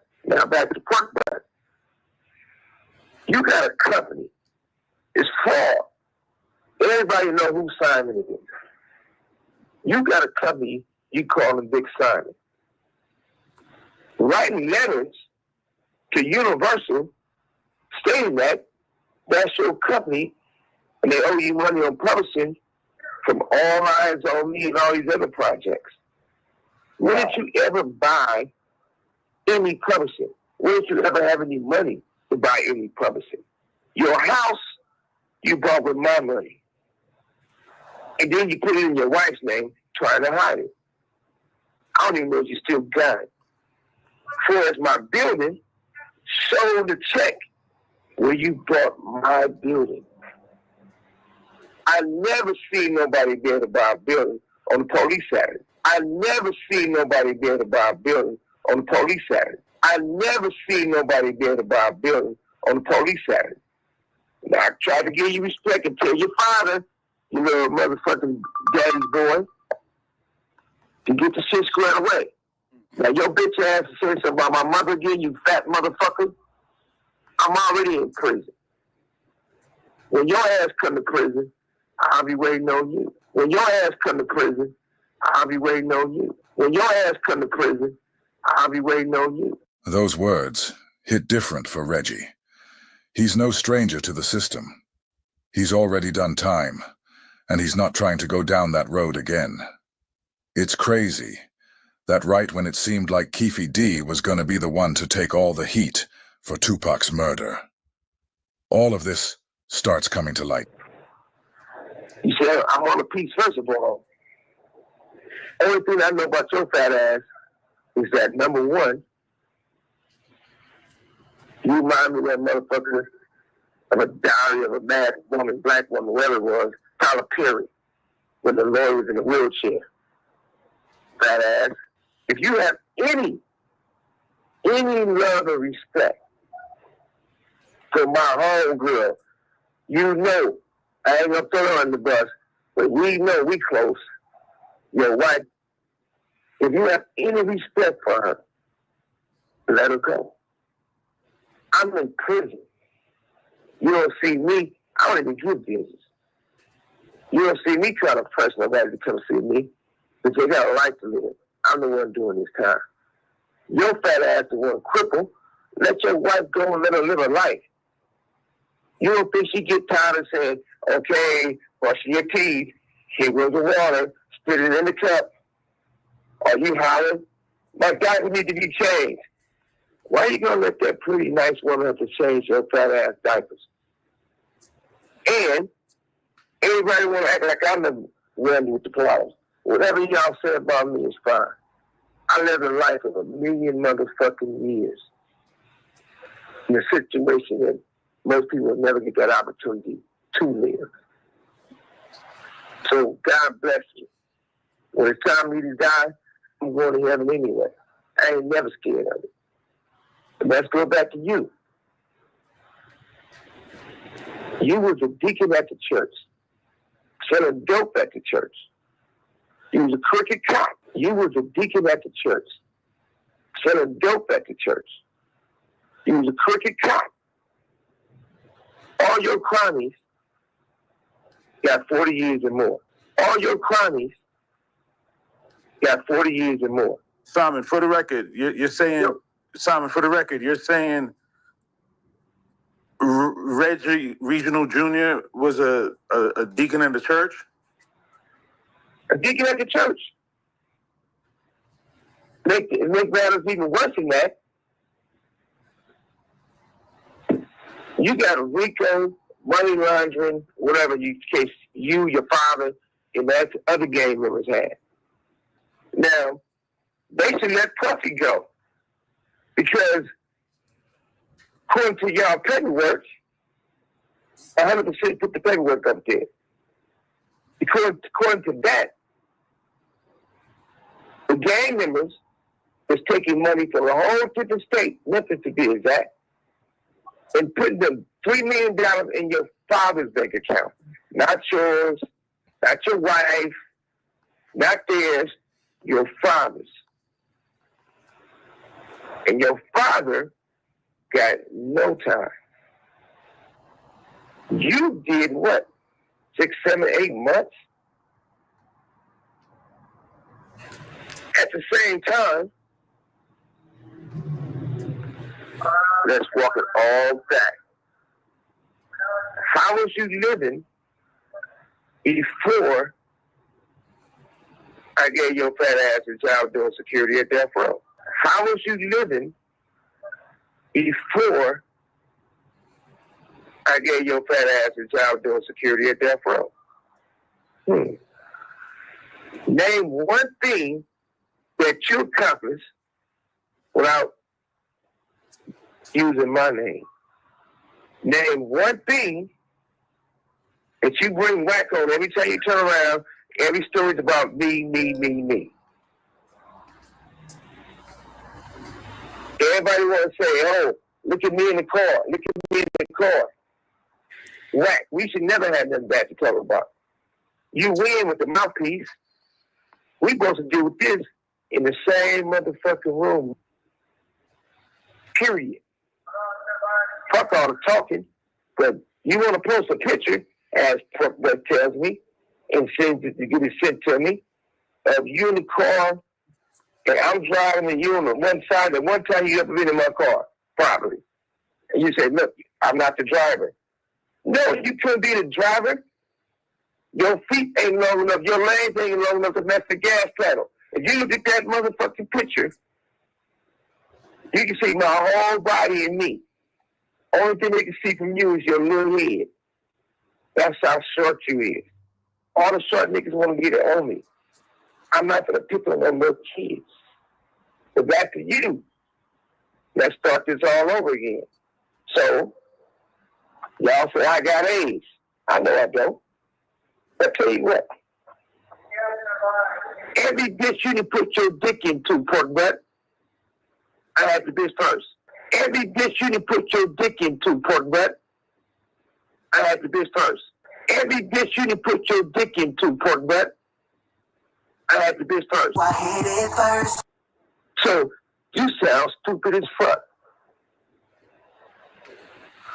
You got a company. It's fraud. Everybody know who Simon is. You got a company, you call him Big Simon. Writing letters to Universal stating that that's your company and they owe you money on publishing from All Eyes on Me and all these other projects. When did you ever buy any publishing? When did you ever have any money to buy any publishing? Your house, you bought with my money. And then you put it in your wife's name, trying to hide it. I don't even know if you still got it. For as my building, show the check where you bought my building. I never see nobody there to buy a building on the police Saturday. I I never seen nobody be able to buy a building on the police Saturday. I never seen nobody be able to buy a building on the police Saturday. Now, I try to give you respect and tell your father, you little motherfucking daddy's boy, to get the shit squared away. Now, your bitch ass is saying something about my mother again, you fat motherfucker. I'm already in prison. When your ass come to prison, I'll be waiting on you. When your ass come to prison, I'll be waiting on you. When your ass come to prison, I'll be waiting on you. Those words hit different for Reggie. He's no stranger to the system. He's already done time, and he's not trying to go down that road again. It's crazy that right when it seemed like Keefe D was going to be the one to take all the heat for Tupac's murder, all of this starts coming to light. You see, I'm on a piece first of all. Only thing I know about your fat ass is that, number one, you remind me of that motherfucker of a diary of a bad woman, black woman, whatever it was, Tyler Perry, when the lawyer was in a wheelchair. Fat ass. If you have any love or respect for my homegirl, you know, I ain't gonna throw her on the bus, but we know we close. Your wife, if you have any respect for her, let her go. I'm in prison. You don't see me, I don't even give business. You don't see me trying to press nobody to come see me, because they got a life to live. I'm the one doing this time. Your fat ass the one crippled. Let your wife go and let her live her life. You don't think she get tired of saying, okay, brushing your teeth, here goes the water, spit it in the cup. Are you hollering? My diaper need to be changed. Why are you going to let that pretty nice woman have to change your fat ass diapers? And everybody want to act like I'm the one with the problem. Whatever y'all say about me is fine. I live a life of 1 million motherfucking years in a situation that most people will never get that opportunity to live. So God bless you. When it's time for me to die, I'm going to heaven anyway. I ain't never scared of it. But let's go back to you. You was a deacon at the church, selling dope at the church. You was a crooked cop. You was a deacon at the church, selling dope at the church. You was a crooked cop. All your cronies got 40 years or more. All your cronies got 40 years or more. Simon, for the record, you're saying, Simon, for the record, you're saying Reggie Regional Jr. was a deacon in the church? A deacon at the church. Make matters even worse than that. You got a RICO, money laundering, whatever case you, your father, and that other gang members had. Now, they should let Puffy go. Because according to y'all paperwork, 100% put the paperwork up there. According to that, the gang members is taking money from a whole different state, Memphis to be exact, and putting the $3 million in your father's bank account. Not yours, not your wife, not theirs, your father's. And your father got no time. You did what? 6, 7, 8 months? At the same time, let's walk it all back. How was you living before I gave your fat ass a job doing security at death row? How was you living before I gave your fat ass a job doing security at death row? Name one thing that you accomplished without using my name. Name one thing that you bring whack on every time you turn around. Every story's about me, me, me, me. Everybody want to say, oh, look at me in the car. Look at me in the car. Wack, we should never have nothing bad to talk about. You win with the mouthpiece. We supposed to deal with this in the same motherfucking room. Period. Fuck all the talking. But you want to post a picture, as Crip Mac tells me, and send it to get it sent to me, of you in the car, and I'm driving and you on the one side, and one time you ever been in my car, probably. And you say, look, I'm not the driver. No, you couldn't be the driver. Your feet ain't long enough, your legs ain't long enough to match the gas pedal. If you look at that motherfucking picture, you can see my whole body and me. Only thing they can see from you is your little head. That's how short you is. All the short niggas want to get it on me. I'm not going to pick on them little kids. But back to you. Let's start this all over again. So, y'all say I got AIDS. I know I don't. But tell you what. Every bitch you can put your dick into, pork butt, I had the bitch first. Every bitch you can put your dick into, pork butt, I had the bitch first. Every bitch you can put your dick into, pork butt, I had the bitch first. I hit it first. So, you sound stupid as fuck.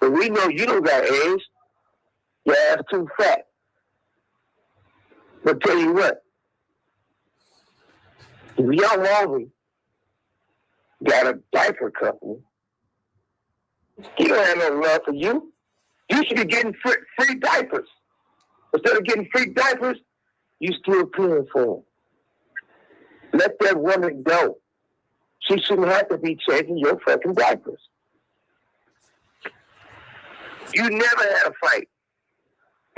But we know you don't got AIDS. Your ass too fat. But tell you what, if Young Walden got a diaper company, he don't have no love for you. You should be getting free diapers. Instead of getting free diapers, you still paying for them. Let that woman go. She shouldn't have to be changing your fucking diapers. You never had a fight.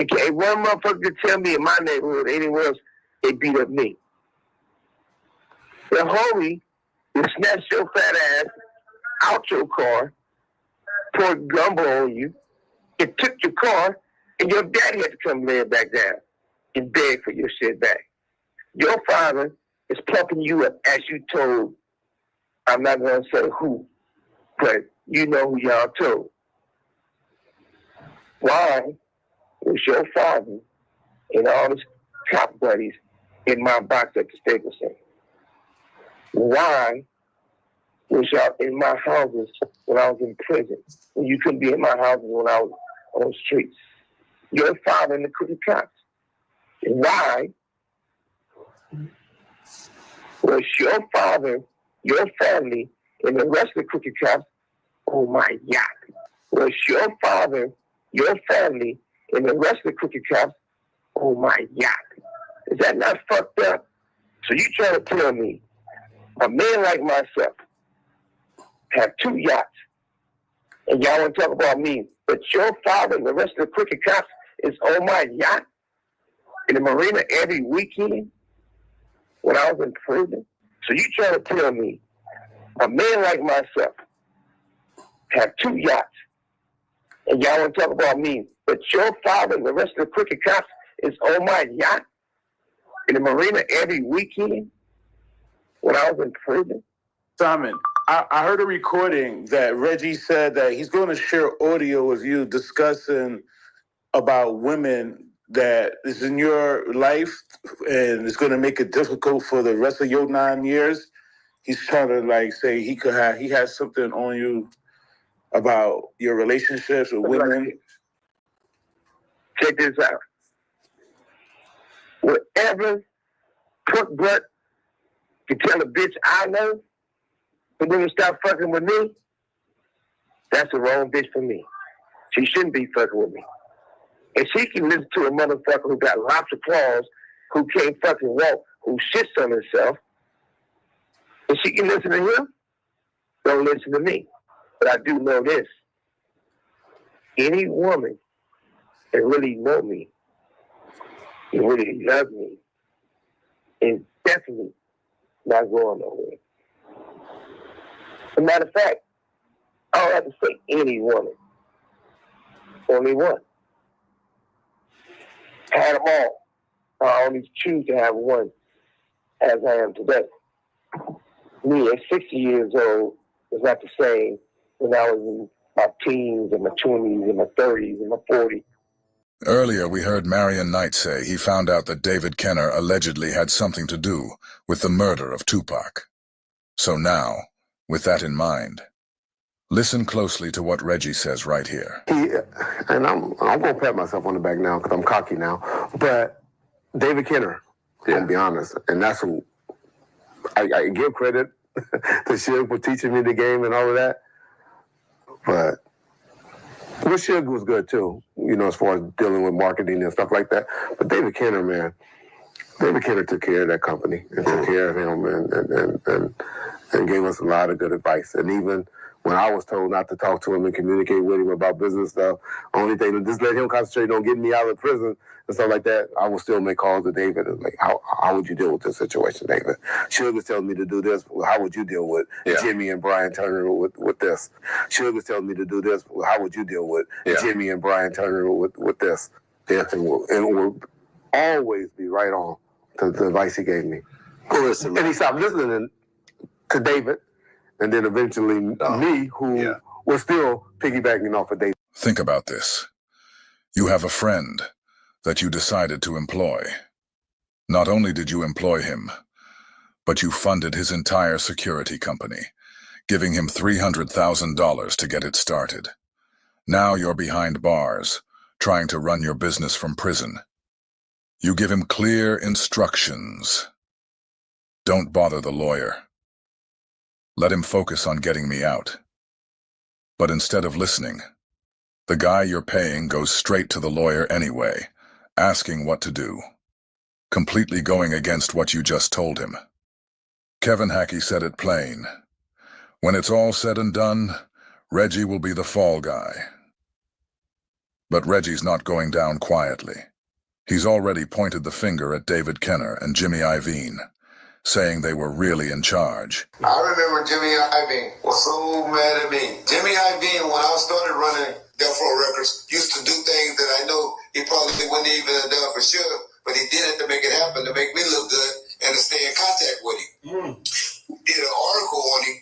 Okay, one motherfucker could tell me in my neighborhood, anywhere else, they beat up me. The homie will snatch your fat ass out your car, poured gumbo on you, and took your car, and your daddy had to come lay it back down and beg for your shit back. Your father is pumping you up as you told, I'm not going to say who, but you know who y'all told. Why was your father and all his cop buddies in my box at the Staples Center? Why was y'all in my houses when I was in prison? When you couldn't be in my houses when I was on the streets? Your father and the crooked cops. Why was your father, your family, and the rest of the crooked cops on my yacht? Was your father, your family, and the rest of the crooked cops on my yacht? Is that not fucked up? So you trying to tell me a man like myself have 2 yachts, and y'all want to talk about me, but your father and the rest of the crooked cops is on my yacht in the marina every weekend when I was in prison? So you trying to tell me a man like myself have 2 yachts, and y'all want to talk about me, but your father and the rest of the crooked cops is on my yacht in the marina every weekend when I was in prison? Simon, I heard a recording that Reggie said that he's going to share audio with you discussing about women that is in your life and it's going to make it difficult for the rest of your 9 years. He's trying to like say he has something on you about your relationships with women. Check this out. Whatever crook butt can tell a bitch I know and then stop fucking with me, that's the wrong bitch for me. She shouldn't be fucking with me. And she can listen to a motherfucker who got lots of claws, who can't fucking walk, who shits on herself, and she can listen to him, don't listen to me. But I do know this. Any woman that really know me, and really love me, is definitely not going nowhere. As a matter of fact, I don't have to say any woman. Only one. I had them all. I only choose to have one as I am today. Me at 60 years old, was not the same when I was in my teens and my 20s and my 30s and my 40s. Earlier, we heard Marion Knight say he found out that David Kenner allegedly had something to do with the murder of Tupac. So now, with that in mind, listen closely to what Reggie says right here. And I'm going to pat myself on the back now because I'm cocky now, but David Kenner, to be honest, and that's who I give credit to Suge for teaching me the game and all of that, but Suge was good too, you know, as far as dealing with marketing and stuff like that. But David Kenner, man, David Kenner took care of that company and took care of him and gave us a lot of good advice. And even when I was told not to talk to him and communicate with him about business stuff, only thing, just let him concentrate on getting me out of prison and stuff like that, I will still make calls to David and like, how would you deal with this situation, David? Suge was telling me to do this. How would you deal with Jimmy and Brian Turner with this? Suge was telling me to do this. How would you deal with Jimmy and Brian Turner with this? And we'll always be right on to the advice he gave me. Well, listen, and he stopped listening to David, and then eventually me, who was still piggybacking off of David. Think about this. You have a friend that you decided to employ. Not only did you employ him, but you funded his entire security company, giving him $300,000 to get it started. Now you're behind bars, trying to run your business from prison. You give him clear instructions. Don't bother the lawyer. Let him focus on getting me out. But instead of listening, the guy you're paying goes straight to the lawyer anyway, asking what to do, completely going against what you just told him. Kevin Hackey said it plain. When it's all said and done, Reggie will be the fall guy. But Reggie's not going down quietly. He's already pointed the finger at David Kenner and Jimmy Iovine, saying they were really in charge. I remember Jimmy Iovine was so mad at me. Jimmy Iovine, when I started running Death Row Records, used to do things that I know he probably wouldn't even have done for sure, but he did it to make it happen, to make me look good and to stay in contact with him. We did an article on him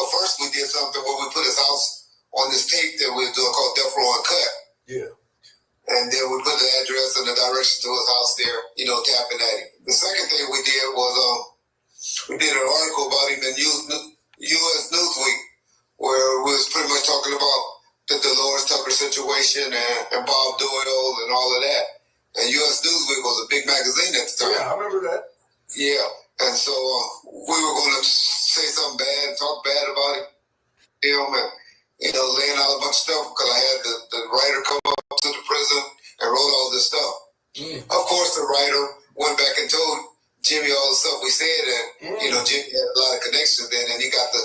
first we did something where we put his house on this tape that we were doing called Death Row Uncut. Yeah. And then we put the address and the direction to his house there, you know, tapping at him. The second thing we did was we did an article about him in U.S. Newsweek, where we was pretty much talking about the Dolores Tucker situation and Bob Doyle and all of that. And U.S. Newsweek was a big magazine at the time. Yeah, I remember that. Yeah, and so we were going to say something bad, talk bad about him, and laying out a bunch of stuff because I had the writer come up to the prison and wrote all this stuff. Of course, the writer went back and told Jimmy all the stuff we said, and Jimmy had a lot of connections then, and he got the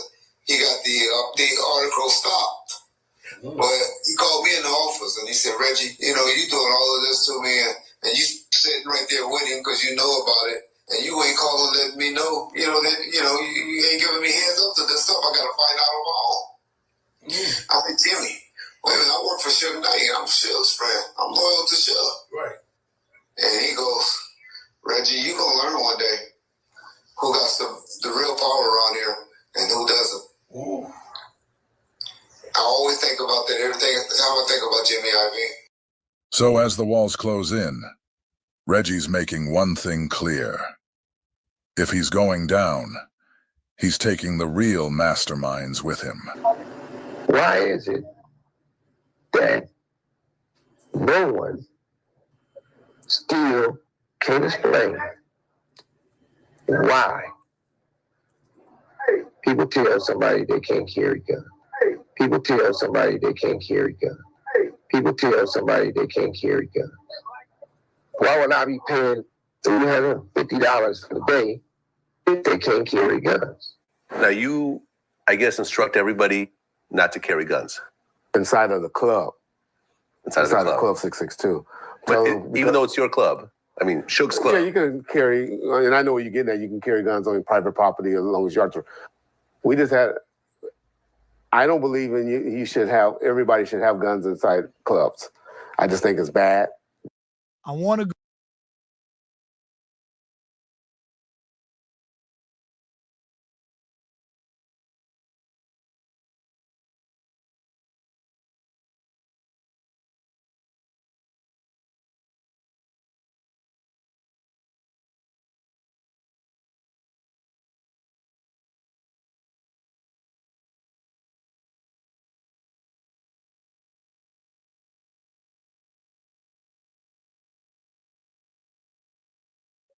article stopped. But he called me in the office and he said, Reggie, you doing all of this to me, and you sitting right there with him because you know about it, and you ain't calling letting me know, you ain't giving me heads up to this stuff. I got to find out on my own. I said, Jimmy, wait a minute, I work for Suge Knight. I'm Suge's friend. I'm loyal to Suge. Right. And he goes, Reggie, you going to learn one day who got the real power around here and who doesn't. Ooh. I always think about that every time I think about Jimmy Iovine. So as the walls close in, Reggie's making one thing clear. If he's going down, he's taking the real masterminds with him. Why is it that no one still can explain why people tell somebody they can't carry a gun? People tell somebody they can't carry a gun. People tell somebody they can't carry a gun. Why would I be paying $350 for the day if they can't carry guns? Now you, I guess, instruct everybody not to carry guns. Inside of the club. Inside of the club 662. But even though it's your club, I mean, Suge's club. Yeah, you can carry, and I know where you're getting at, you can carry guns on your private property as long as you're... We just had... I don't believe everybody should have guns inside clubs. I just think it's bad. I want to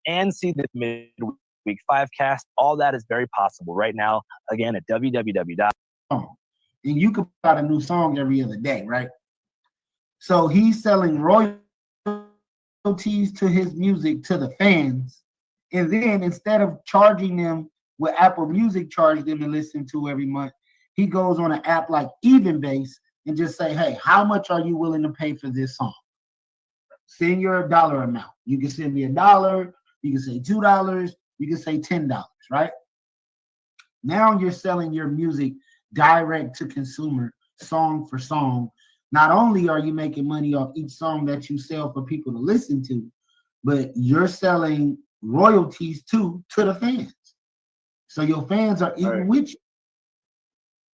and see the midweek 5 cast, all that is very possible right now. Again, at www. And you can put out a new song every other day, right? So he's selling royalties to his music to the fans. And then instead of charging them what Apple Music charged them to listen to every month, he goes on an app like Evenbase and just say, hey, how much are you willing to pay for this song? Send your dollar amount. You can send me $1, you can say $2, you can say $10, right? Now you're selling your music direct to consumer, song for song. Not only are you making money off each song that you sell for people to listen to, but you're selling royalties to the fans. So your fans are eating with you.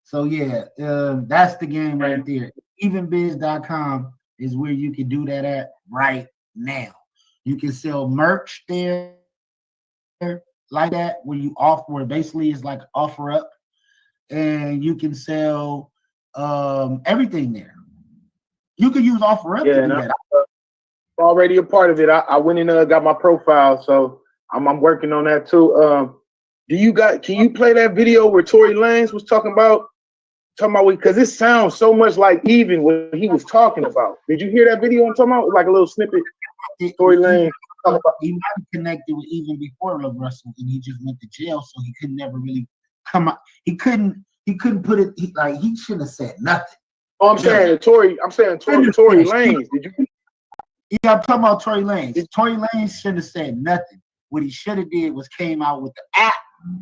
So yeah, that's the game right there. Evenbiz.com is where you can do that at right now. You can sell merch there like that, where you offer, where basically it's like offer up, and you can sell everything there. You can use offer up to do that. I'm already a part of it. I went in and got my profile, so I'm working on that too. Can you play that video where Tory Lanez was talking about because it sounds so much like Even what he was talking about. Did you hear that video I'm talking about? Like a little snippet. Tory Lanez. He might have connected with Even before Lil Russell, and he just went to jail, so he could never really come out. He couldn't put it like he shouldn't have said nothing. Oh, I'm saying Tory Lanez. Did you? Yeah, I'm talking about Tory Lanez. Tory Lanez shouldn't have said nothing. What he should have did was came out with the app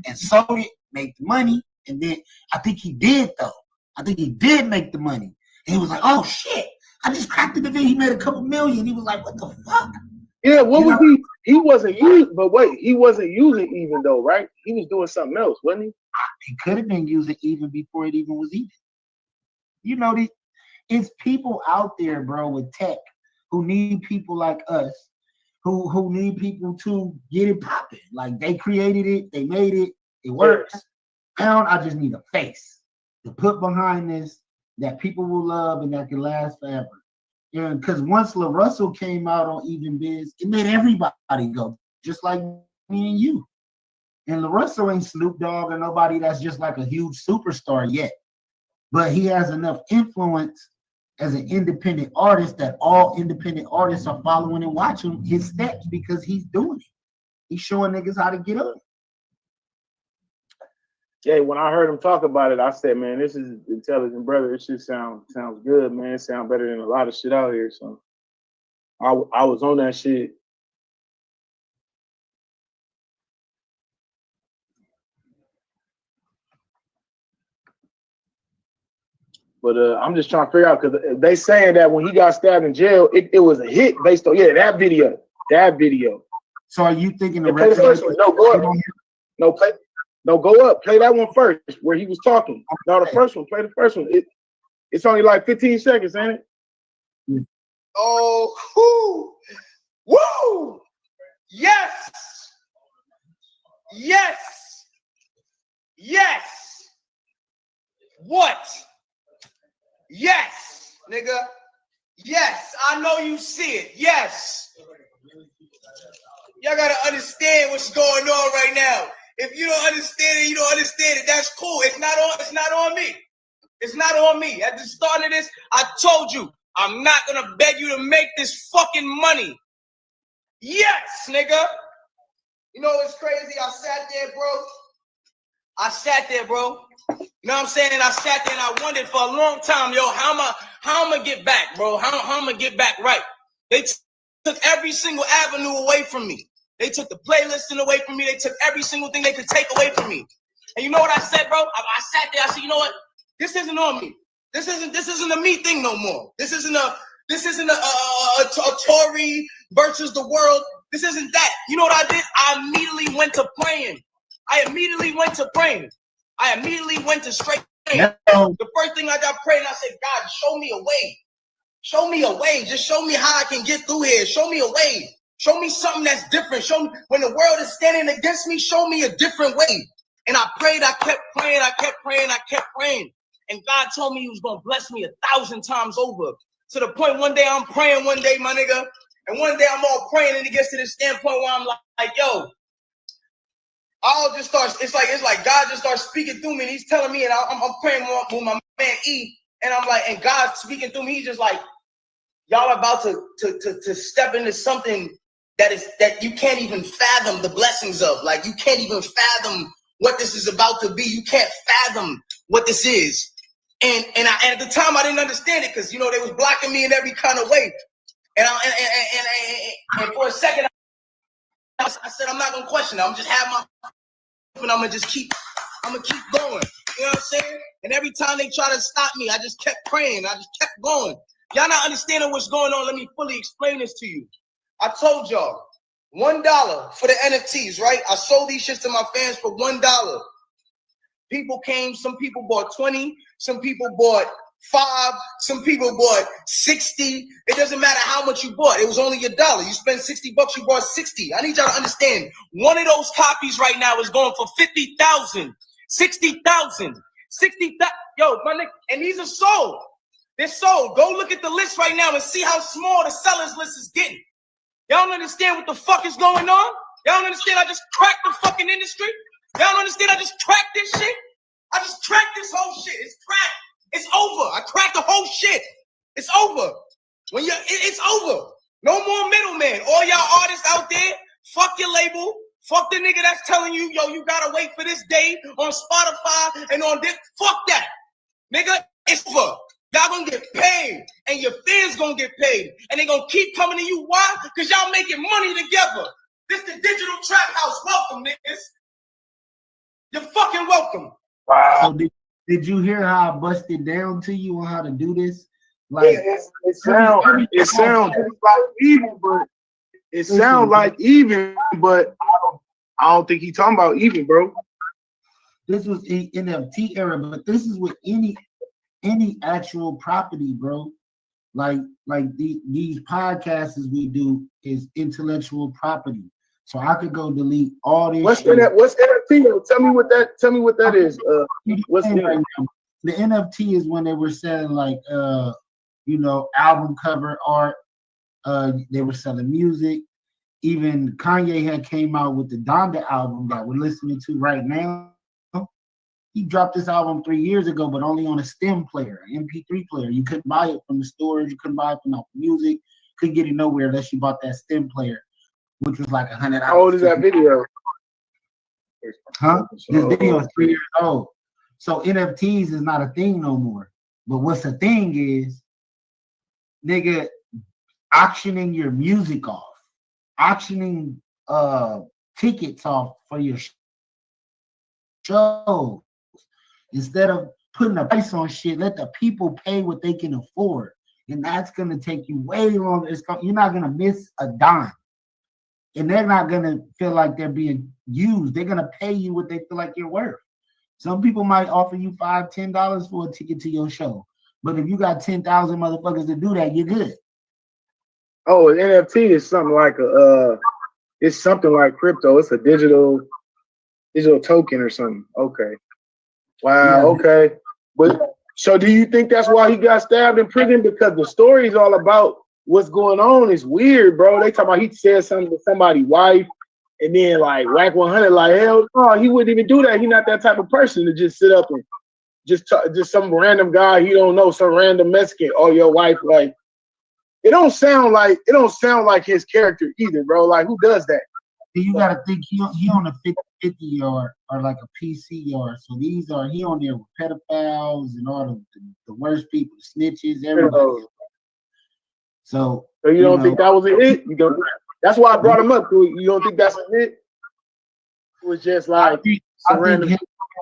and sold it, made the money, and then I think he did though. I think he did make the money. And he was like, "Oh shit! I just cracked the video. He made a couple million." He was like, "What the fuck?" Yeah, what was he? He wasn't using, but wait, he wasn't using Even though, right? He was doing something else, wasn't he? He could have been using Even before it even was Even. You know, it's people out there, bro, with tech who need people like us, who need people to get it popping. Like they created it, they made it, it works. Now I just need a face to put behind this that people will love and that can last forever. And because once Lil Russell came out on Evenbiz, it made everybody go, just like me and you. And Lil Russell ain't Snoop Dogg or nobody that's just like a huge superstar yet. But he has enough influence as an independent artist that all independent artists are following and watching his steps because he's doing it. He's showing niggas how to get up. Yeah, when I heard him talk about it, I said, man, this is intelligent, brother. It shit sounds good, man. It sounds better than a lot of shit out here. So I was on that shit. But I'm just trying to figure out, because they saying that when he got stabbed in jail, it was a hit based on that video. So are you thinking the play the first one? No, go up. No, go up. Play that one first, where he was talking. No, the first one. Play the first one. It's only like 15 seconds, ain't it? Oh, woo! Yes! What? Yes, nigga. Yes, I know you see it. Yes. Y'all gotta understand what's going on right now. If you don't understand it, you don't understand it. That's cool. It's not on me. It's not on me. At the start of this, I told you, I'm not gonna beg you to make this fucking money. Yes, nigga. You know what's crazy? I sat there, bro. You know what I'm saying? I sat there and I wondered for a long time, yo, how am I gonna get back, bro? How am I gonna get back right? They took every single avenue away from me. They took the playlisting away from me. They took every single thing they could take away from me. And you know what I said, bro? I sat there. I said, you know what? This isn't on me. This isn't a me thing no more. This isn't a Tory versus the world. This isn't that. You know what I did? I immediately went to praying. I immediately went to straight praying. The first thing I got praying, I said, God, show me a way. Show me a way. Just show me how I can get through here. Show me a way. Show me something that's different. Show me when the world is standing against me, show me a different way. And I prayed, I kept praying. And God told me he was going to bless me 1,000 times over. To the point one day I'm praying my nigga, And one day I'm all praying, and it gets to this standpoint where I'm like, yo, I'll just start. It's like God just starts speaking through me, and He's telling me, and I'm praying with my man E, and I'm like, and God's speaking through me. He's just like, y'all are about to step into something that you can't even fathom the blessings of. Like, you can't even fathom what this is about to be. You can't fathom what this is. And at the time I didn't understand it because, you know, they was blocking me in every kind of way. And for a second I said, I'm not gonna question it. I'm just have my, and I'm gonna keep going. You know what I'm saying? And every time they try to stop me, I just kept praying. I just kept going. Y'all not understanding what's going on. Let me fully explain this to you. I told y'all, $1 for the NFTs, right? I sold these shits to my fans for $1. People came, some people bought 20, some people bought 5, some people bought 60. It doesn't matter how much you bought. It was only $1. You spend $60, you bought 60. I need y'all to understand. One of those copies right now is going for 50,000, 60,000, 60,000. Yo, my nigga, and these are sold. They're sold. Go look at the list right now and see how small the sellers list is getting. Y'all don't understand what the fuck is going on? Y'all don't understand I just cracked the fucking industry? Y'all don't understand I just cracked this shit? I just cracked this whole shit. It's cracked. It's over. I cracked the whole shit. It's over. It's over. No more middleman. All y'all artists out there, fuck your label. Fuck the nigga that's telling you, yo, you gotta wait for this day on Spotify and on this. Fuck that. Nigga, it's over. Y'all gonna get paid, and your fans gonna get paid, and they gonna keep coming to you. Why? Because y'all making money together. This the digital trap house. Welcome, niggas. You're fucking welcome. Wow. So did you hear how I busted down to you on how to do this? Like it sounds like even, but it sounds like even, but I don't think he's talking about even, bro. This was NFT era, but this is with any actual property, bro. Like these podcasts we do is intellectual property. So I could go delete all this. What's NFT? Tell me what that is. What's right now? The NFT is when they were selling like album cover art. They were selling music. Even Kanye had came out with the Donda album that we're listening to right now. He dropped this album 3 years ago, but only on a stem player, an MP3 player. You couldn't buy it from the stores. You couldn't buy it from Apple Music. Couldn't get it nowhere unless you bought that stem player, which was like $100. How old is that video? Huh? This video is 3 years old. So NFTs is not a thing no more. But what's a thing is, nigga, auctioning your music off, auctioning tickets off for your show. Instead of putting a price on shit, let the people pay what they can afford. And that's going to take you way longer. You're not going to miss a dime. And they're not going to feel like they're being used. They're going to pay you what they feel like you're worth. Some people might offer you $5, $10 for a ticket to your show. But if you got 10,000 motherfuckers to do that, you're good. Oh, an NFT is something like it's something like crypto. It's a digital token or something. Okay. Wow. Yeah. Okay. But so do you think that's why he got stabbed in prison? Because the story is all about what's going on. It's weird, bro. They talk about he said something to somebody's wife, and then like WACK100, like hell no, he wouldn't even do that. He's not that type of person to just sit up and just some random guy he don't know, some random Mexican. Oh, your wife, like it don't sound like his character either, bro. Like who does that? You gotta think he on a 50 yard or like a PC yard. So he on there with pedophiles and all the worst people, snitches, everybody. So you don't think that was a hit? You don't. That's why I brought him up. You don't think that's a hit? It was just like I think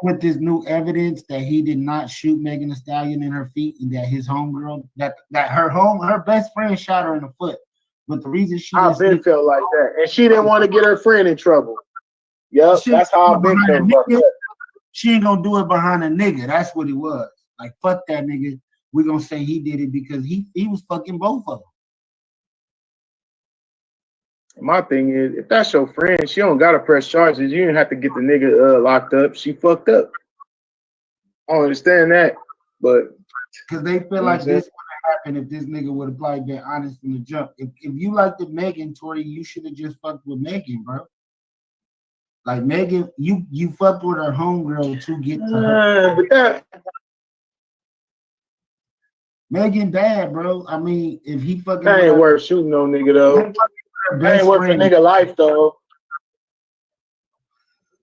with this new evidence that he did not shoot Megan Thee Stallion in her feet, and that his homegirl, that her best friend shot her in the foot. But the reason I've been felt like that, and she didn't want to get her friend in trouble. Yep, that's how I've been felt about that. She ain't gonna do it behind a nigga. That's what it was. Like fuck that nigga. We're gonna say he did it because he was fucking both of them. My thing is, if that's your friend, she don't gotta press charges. You didn't have to get the nigga locked up. She fucked up. I don't understand that, but because they feel like this would have happened if this nigga would have probably been honest from the jump. If you liked the Megan, Tory, you should have just fucked with Megan, bro. Like Megan, you fucked with her homegirl to get to her. But that Megan bad, bro. I mean, if he fucking that ain't worth shooting no nigga though. That ain't worth a nigga life though.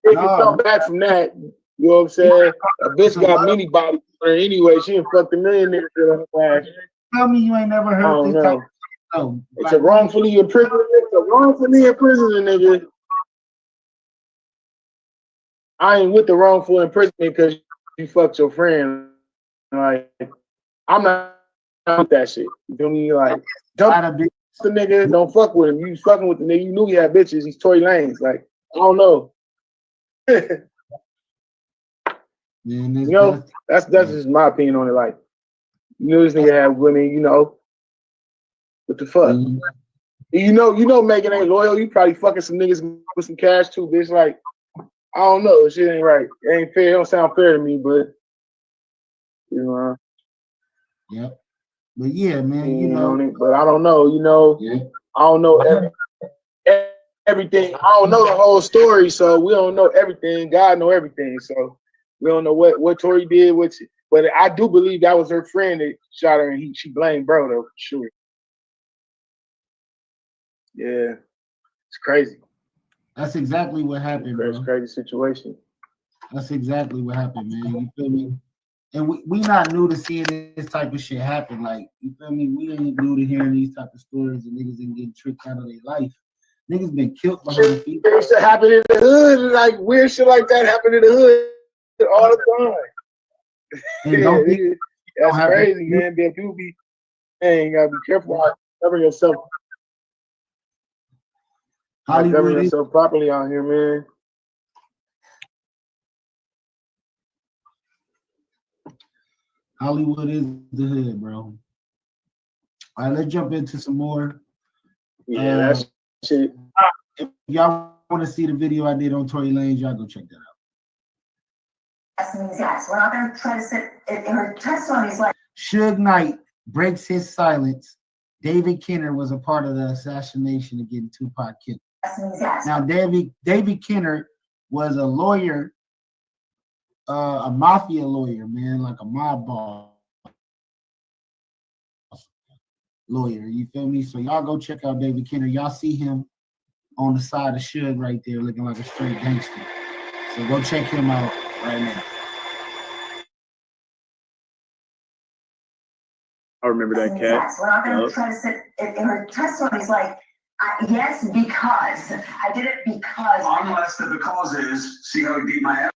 If you come back from that, you know what I'm saying? A bitch got many bodies anyway. She done fucked a million niggas. Tell me you ain't never heard this type of shit, though. It's a wrongfully imprisonment. It's a wrongfully imprisonment, nigga. I ain't with the wrongful imprisonment because you fucked your friend. Like, I'm not with that shit. You feel me? Like, dump the nigga, don't fuck with him. You fucking with the nigga. You knew he had bitches. He's Tory Lanez. Like, I don't know. Man, you know, that's just my opinion on it. Like, you know, this nigga had women, you know. What the fuck? Mm-hmm. You know Megan ain't loyal. You probably fucking some niggas with some cash too, bitch. Like, I don't know. Shit ain't right. It ain't fair. It don't sound fair to me, but you know. Yep. But yeah, man, you know. But I don't know, you know. Yeah. I don't know everything. I don't know the whole story, so we don't know everything. God know everything, so we don't know what Tory did. But I do believe that was her friend that shot her, and she blamed bro though, for sure. Yeah, it's crazy. That's exactly what happened, bro. It's a crazy situation. That's exactly what happened, man. You feel me? And we not new to seeing this type of shit happen. Like, you feel me? We ain't new to hearing these type of stories and niggas ain't getting tricked out of their life. Niggas been killed behind the feet. It used to happen in the hood. Like, weird shit like that happen in the hood all the time. And don't think that's crazy, man. But people be, man, you gotta be careful. Cover yourself. Cover yourself properly out here, man. Hollywood is the hood, bro. All right, let's jump into some more. Yeah, that's shit. If y'all want to see the video I did on Tory Lanez, y'all go check that out. Yes, we're not going to try to sit in her testimonies like Suge Knight breaks his silence. David Kenner was a part of the assassination of getting Tupac killed. Yes. Now, David Kenner was a lawyer, a mafia lawyer, man, like a mob boss lawyer. You feel me? So y'all go check out David Kenner. Y'all see him on the side of Suge right there, looking like a straight gangster. So go check him out right now. I remember that cat. Yes, we're not going to try to sit in her testimonies like, yes, because I did it because. Unless the because is, see how he beat my ass.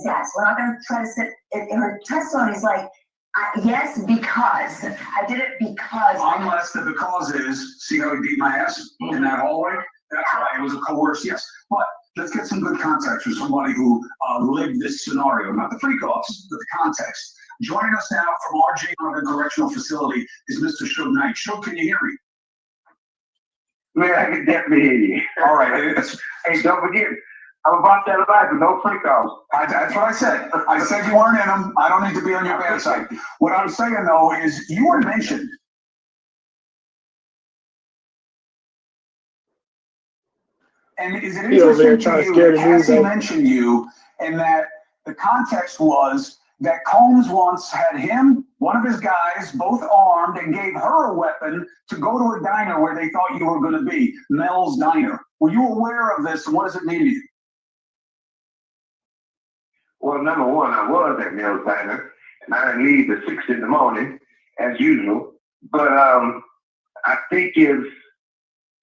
Yes, we're not going to try to sit in her testimonies like, yes, because I did it because. Unless the because is, see how he beat my ass in that hallway. That's right. It was a coerced, yes. But let's get some good context for somebody who lived this scenario, not the freak offs, but the context. Joining us now from our J100 Correctional Facility is Mr. Suge Knight. Suge, can you hear me? Man, I can definitely hear you. All right. Hey, don't forget, I'm about that life with no freak offs. That's what I said. I said you weren't in them. I don't need to be on your bad side. What I'm saying, though, is you were mentioned. And is it interesting to you that Cassie mentioned you and that the context was that Combs once had him, one of his guys, both armed, and gave her a weapon to go to a diner where they thought you were going to be, Mel's Diner. Were you aware of this, and what does it mean to you? Well, number one, I was at Mel's Diner, and I didn't leave at 6 in the morning, as usual. But I think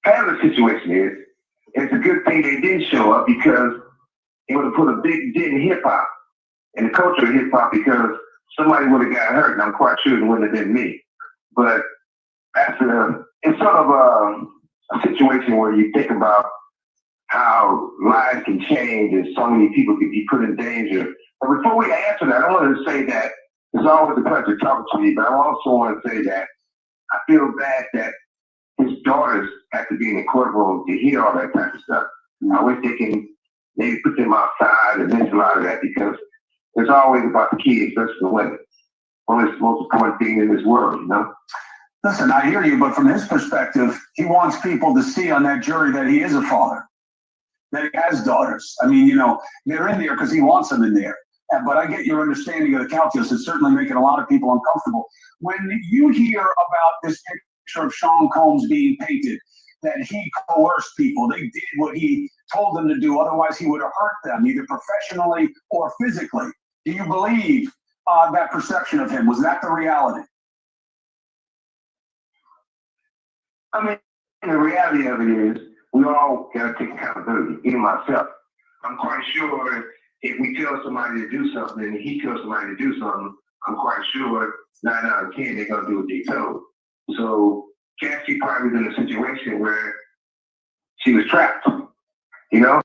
part of the situation is, it's a good thing they didn't show up because it would have put a big dent in hip-hop, in the culture of hip-hop, because somebody would have got hurt, and I'm quite sure it wouldn't have been me. But it's sort of a situation where you think about how lives can change and so many people can be put in danger. But before we answer that, I wanted to say that it's always a pleasure talking to you, but I also want to say that I feel bad that his daughters have to be in the courtroom to hear all that type of stuff. I wish they can maybe put them outside and mention a lot of that, because it's always about the kids versus the women. most important thing in this world, you know? Listen, I hear you, but from his perspective, he wants people to see on that jury that he is a father, that he has daughters. I mean, you know, they're in there because he wants them in there. But I get your understanding of the calculus. It's certainly making a lot of people uncomfortable. When you hear about this picture of Sean Combs being painted, that he coerced people, they did what he told them to do, otherwise he would have hurt them, either professionally or physically. Do you believe that perception of him? Was that the reality? I mean, the reality of it is, we all got to take accountability, even myself. I'm quite sure if we tell somebody to do something and he tells somebody to do something, I'm quite sure 9 out of 10 they're going to do what they told. So Cassie probably was in a situation where she was trapped, you know?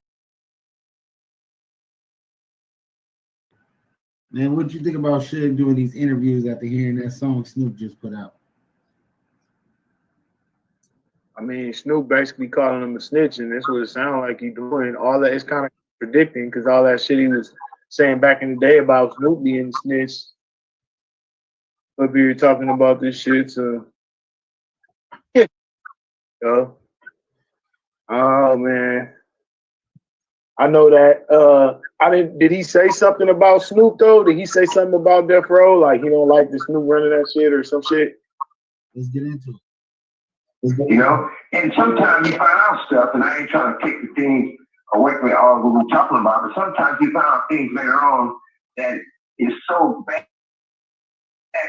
Man, what do you think about Suge doing these interviews after hearing that song Snoop just put out? I mean, Snoop basically calling him a snitch, and that's what it sounds like he's doing. All that is kind of predicting because all that shit he was saying back in the day about Snoop being a snitch. But we were talking about this shit, so oh man. I know that did he say something about Snoop though? Did he say something about Death Row? Like he don't like the Snoop running that shit or some shit? Let's get into it. You know, and sometimes you find out stuff, and I ain't trying to take the things away from all what we're talking about, but sometimes you find out things later on that is so bad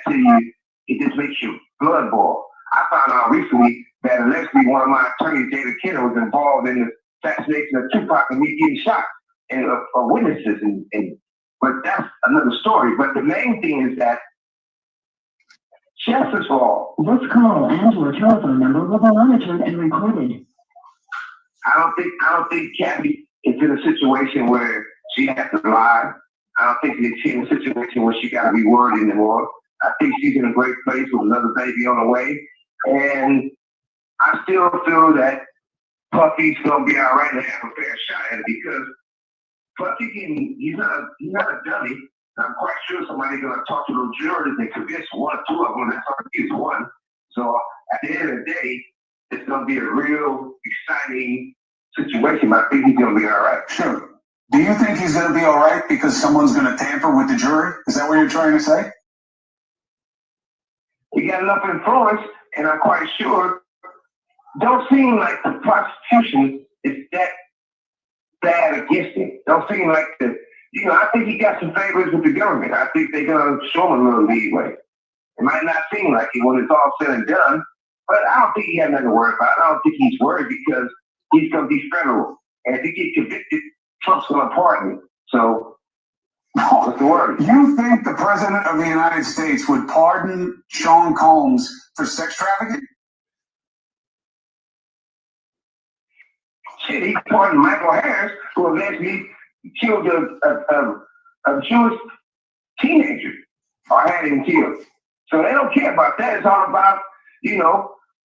to you, it just makes your blood boil. I found out recently that allegedly one of my attorneys, David Kenner, was involved in the assassination of Tupac and me getting shot, and witnesses, but that's another story. But the main thing is that chances are, This call and your telephone number will be monitored and recorded. I don't think Kathy is in a situation where she has to lie. I don't think she's in a situation where she got to be worried anymore. I think she's in a great place with another baby on the way. And I still feel that Puffy's going to be all right and have a fair shot at it because Puffy he's not a dummy. I'm quite sure somebody's going to talk to those jurors and convince one or two of them. That's all it is, one. So at the end of the day, it's going to be a real exciting situation. I think he's going to be all right. Sure. Do you think he's going to be all right because someone's going to tamper with the jury? Is that what you're trying to say? He got enough influence, and I'm quite sure. Don't seem like the prosecution is that bad against him. Don't seem like I think he got some favors with the government. I think they're going to show him a little leeway. It might not seem like it when it's all said and done, but I don't think he has nothing to worry about. I don't think he's worried because he's going to be federal. And if he gets convicted, Trump's going to pardon him. So, what's the word? You think the President of the United States would pardon Sean Combs for sex trafficking? Shit, he pardoned Michael Harris, who allegedly killed a Jewish teenager or had him killed. So they don't care about that. It's all about,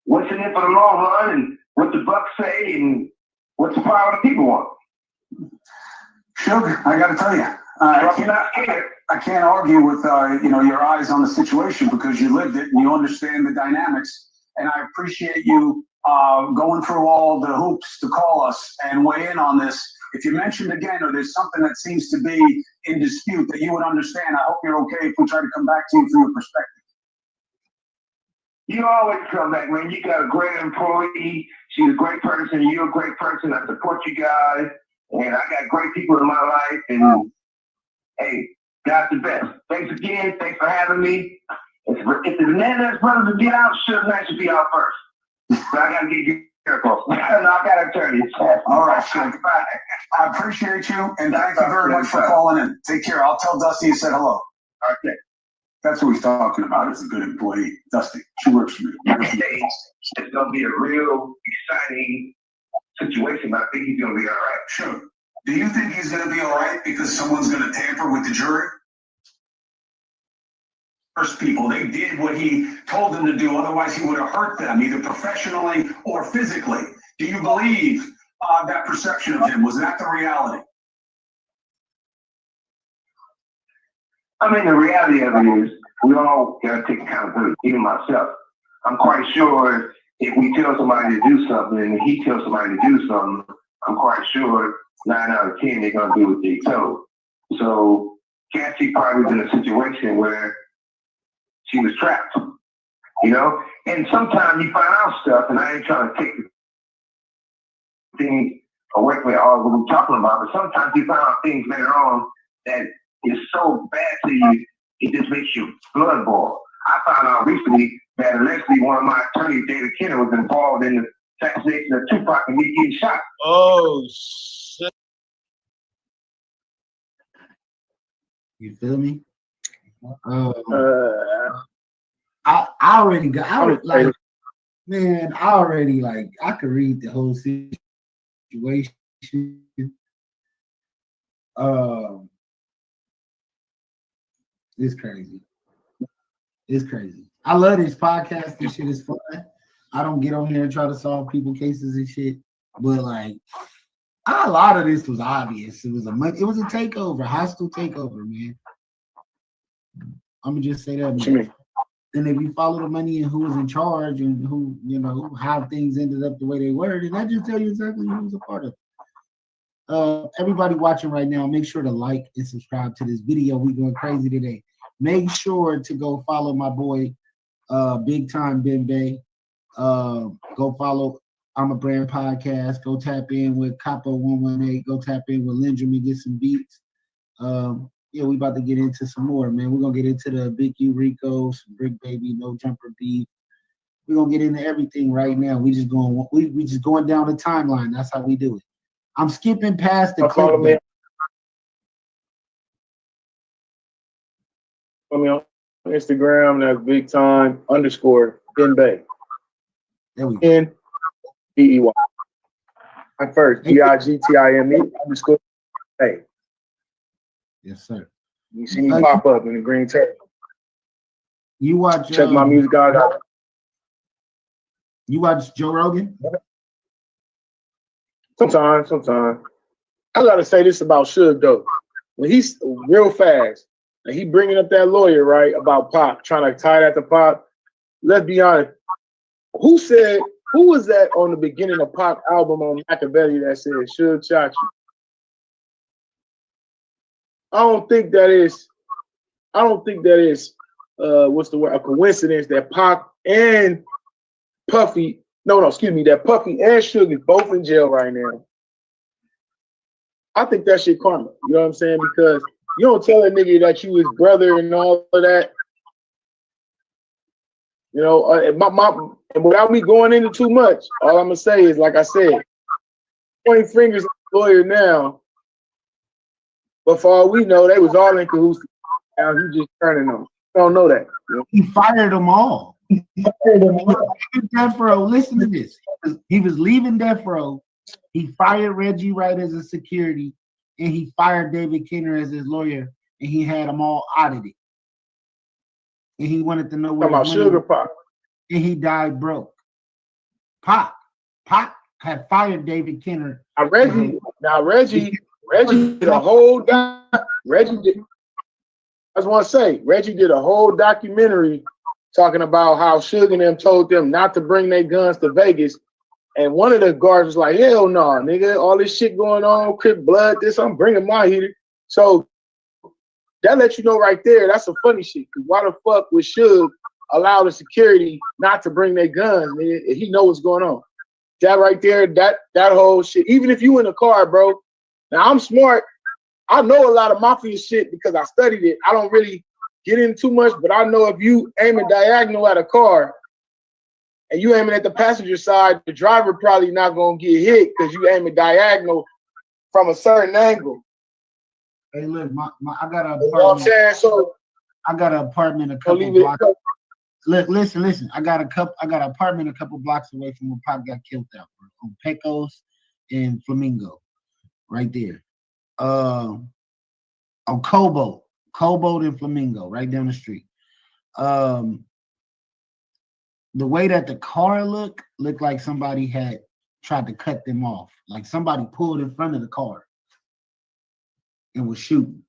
what's in it for the long run and what the bucks say and what the power of the people want. Suge, I got to tell you, I can't argue with your eyes on the situation because you lived it and you understand the dynamics. And I appreciate you going through all the hoops to call us and weigh in on this. If you mentioned again or there's something that seems to be in dispute that you would understand, I hope you're okay if we try to come back to you from your perspective. You always come back, man. You got a great employee. She's a great person. You're a great person. I support you guys. And I got great people in my life. And, hey, God's the best. Thanks again. Thanks for having me. If the Hernandez brothers get out, Suge Knight should be out first. But I got to get you careful. I got to turn it. All right, Suge. I appreciate you. And thank you very much for calling in. Take care. I'll tell Dusty you said hello. Okay. That's what he's talking about is a good employee. Dusty, she works for me. It's going to be a real exciting situation, but I think he's going to be all right. Sure. Do you think he's going to be all right because someone's going to tamper with the jury? First people, they did what he told them to do, otherwise he would have hurt them, either professionally or physically. Do you believe that perception of him? Was that the reality? I mean, the reality of it is, We all gotta take accountability, even myself. I'm quite sure if we tell somebody to do something and he tells somebody to do something, I'm quite sure 9 out of 10 they're gonna do what they told. So Cassie probably was in a situation where she was trapped, you know? And sometimes you find out stuff, and I ain't trying to take things away from all what we're talking about, but sometimes you find out things later on that is so bad to you, it just makes your blood boil. I found out recently that allegedly one of my attorneys, David Kenner, was involved in the assassination of Tupac and he getting shot. Oh, shit. You feel me? I already got, I was like, man, I already like, I could read the whole situation. It's crazy. It's crazy. I love this podcast. This shit is fun. I don't get on here and try to solve people cases and shit, but like, a lot of this was obvious. It was a takeover, hostile takeover, man. I'm gonna just say that, man. And if you follow the money and who was in charge and who, you know, how things ended up the way they were, then that just tell you exactly who was a part of it. Everybody watching right now, make sure to like and subscribe to this video. We going crazy today. Make sure to go follow my boy, Big Time Ben Bay. Go follow I'm a Brand Podcast. Go tap in with Capo 118. Go tap in with Lindrum and get some beats. Yeah, we about to get into some more, man. We're gonna get into the Big U Rico, some Brick Baby, No Jumper beat. We're gonna get into everything right now. We just going down the timeline. That's how we do it. I'm skipping past the clip. Follow me on Instagram. That's Big Time _ Ben Bay. There we go. NBEY. My first BIGTIME _ Hey. Yes, sir. You see me pop up in the green tag. You watch? Check my music out. You watch Joe Rogan? Sometimes. I gotta say this about Suge though. When he's real fast and he bringing up that lawyer right about Pop, trying to tie that to Pop. Let's be honest. Who was that on the beginning of Pop album on Machiavelli that said Suge shot you? I don't think that is what's the word, a coincidence that Pac and Puffy, that Puffy and Suge is both in jail right now. I think that shit karma. You know what I'm saying? Because you don't tell a nigga that you his brother and all of that. You know, and without me going into too much, all I'm gonna say is, like I said, pointing fingers at the lawyer now. But for all we know, they was all in cahoots. Now he just turning them. Don't know that. You know? He fired them all. Death Row. Listen to this. He was leaving Death Row. He fired Reggie Wright as a security, and he fired David Kenner as his lawyer, and he had them all audited. And he wanted to know where about Sugar Pop. And he died broke. Pop had fired David Kenner. Reggie did a whole Reggie did a whole documentary talking about how Suge and them told them not to bring their guns to Vegas. And one of the guards was like, hell no, nigga, all this shit going on, Crip blood, I'm bringing my heater. So that lets you know right there, that's some funny shit. Because why the fuck would Suge allow the security not to bring their guns, nigga, if he know what's going on? That right there, that whole shit, even if you in the car, bro. Now, I'm smart. I know a lot of mafia shit because I studied it. I don't really get in too much, but I know if you aiming diagonal at a car and you aiming at the passenger side, the driver probably not going to get hit because you aiming diagonal from a certain angle. Hey, look, I got an apartment. You know what I'm saying? So I got an apartment a couple blocks. Look, listen. I got an apartment a couple blocks away from where Pop got killed out, bro, on Pecos and Flamingo. Right there. On Cobalt and Flamingo, right down the street. The way that the car looked like somebody had tried to cut them off. Like somebody pulled in front of the car and was shooting.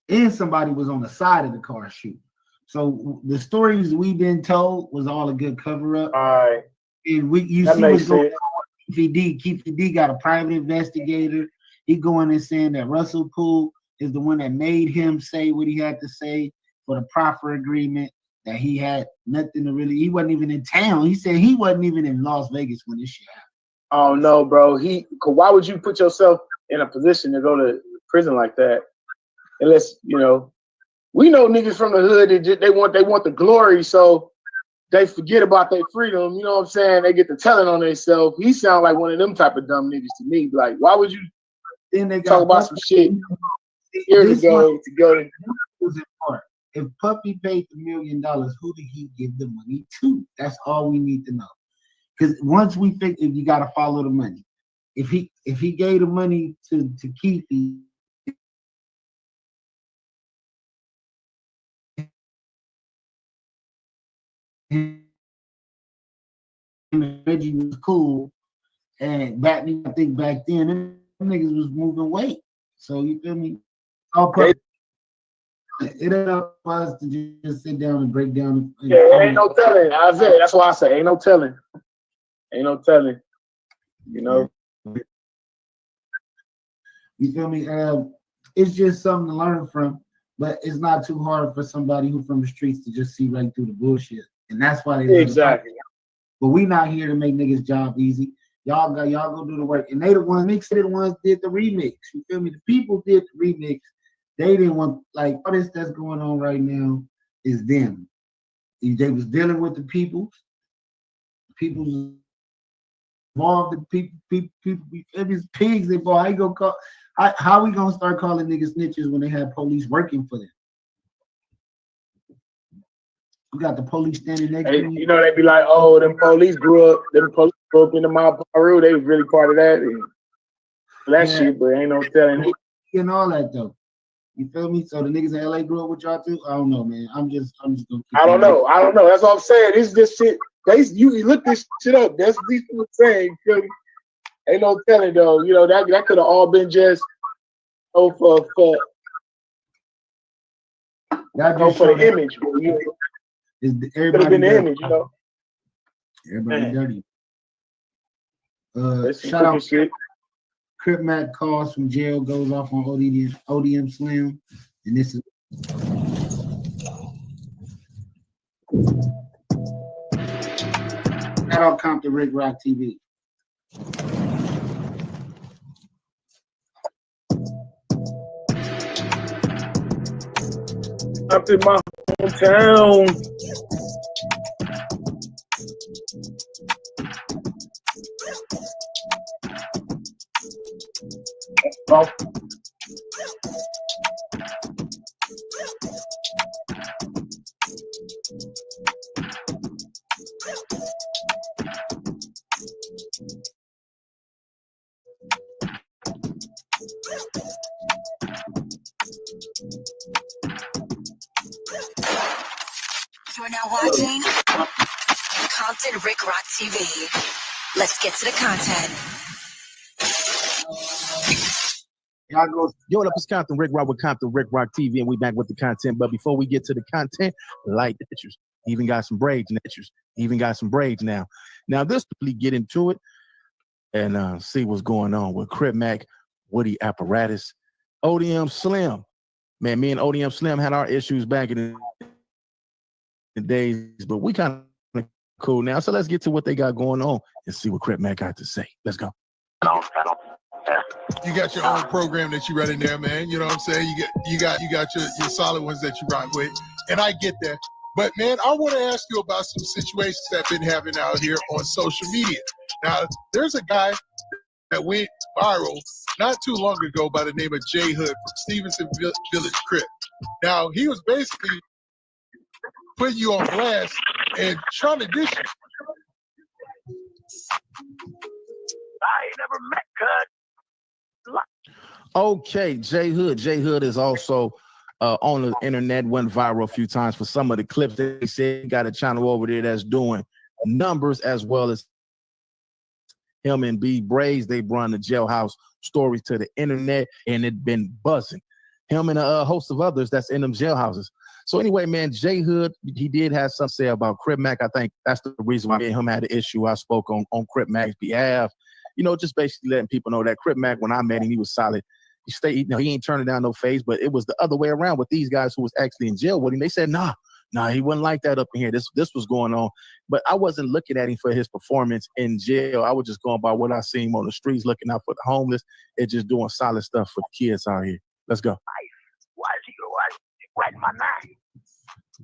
And somebody was on the side of the car shooting. So the stories we've been told was all a good cover up. All right. And you That see makes what's going sense. on with Keefy D. Keefy D got a private investigator. He going and saying that Russell Poole is the one that made him say what he had to say for the proffer agreement, that he had nothing to really, he wasn't even in town. He said he wasn't even in Las Vegas when this shit happened. Oh no, bro. Why would you put yourself in a position to go to prison like that? Unless, you know, we know niggas from the hood that they want the glory, so they forget about their freedom. You know what I'm saying? They get to telling on themselves. He sound like one of them type of dumb niggas to me. Like, why would you then they talk about some shit years ago to go to? If Puffy paid the $1 million, who did he give the money to? That's all we need to know. Because once we think, if you got to follow the money, if he gave the money to Keefy, Reggie was cool, and I think back then them niggas was moving weight. So you feel me? It ain't up for us to just sit down and break down. Ain't no telling. I said that's why I say ain't no telling. Ain't no telling. You know. You feel me? It's just something to learn from, but it's not too hard for somebody who from the streets to just see right through the bullshit, and that's why they exactly. But we not here to make niggas' job easy. Y'all go do the work, and they the ones did the remix. You feel me? The people did the remix. They didn't want, like, all this that's going on right now is them. They was dealing with the people. People involved, the people, if it's pigs involved, how we gonna start calling niggas snitches when they have police working for them? We got the police standing next to you. You know, they be like, oh, them police grew up in the Mount Peru. They was really part of that shit, but ain't no telling. And all that though. You feel me? So the niggas in LA grew up with y'all too? I don't know, man. I'm just gonna keep I don't know. That's what I'm saying. It's this shit. You look this shit up. That's what these people saying. You feel me? Ain't no telling though. You know, that could have all been just for the image. Could have been the image, you know. Everybody dirty. Shout out Crip Mac calls from jail, goes off on ODM Slim, and this is shout out Compton Rick Rock TV. Up in my hometown. Oh. You're now watching Compton Rick Rock TV. Let's get to the content. Yo, what up? It's Compton Rick Rock with Compton Rick Rock TV, and we back with the content. But before we get to the content, like pictures, even got some braids now. Now this, we get into it and see what's going on with Crip Mac, Woody Apparatus, ODM Slim. Man, me and ODM Slim had our issues back in the days, but we kind of cool now. So let's get to what they got going on and see what Crip Mac got to say. Let's go. You got your own program that you run in there, man. You know what I'm saying? You got your solid ones that you rock with, and I get that. But man, I want to ask you about some situations that have been happening out here on social media. Now, there's a guy that went viral not too long ago by the name of J Hood from Stevenson Village Crip. Now, he was basically putting you on blast and trying to dish you. I ain't never met Cut. Okay, J Hood is also on the internet, went viral a few times for some of the clips. They said he got a channel over there that's doing numbers, as well as him and B Braves. They run the jailhouse stories to the internet, and it been buzzing. Him and a host of others that's in them jailhouses. So anyway, man, J Hood, he did have something to say about Crip Mac. I think that's the reason why me and him had an issue. I spoke on Crip Mac's behalf. You know, just basically letting people know that Crip Mac, when I met him, he was solid. He stayed, you know, he ain't turning down no face, but it was the other way around with these guys who was actually in jail with him. They said, nah, he wasn't like that up in here. This was going on. But I wasn't looking at him for his performance in jail. I was just going by what I seen him on the streets, looking out for the homeless and just doing solid stuff for the kids out here. Let's go. Why is he right in my name?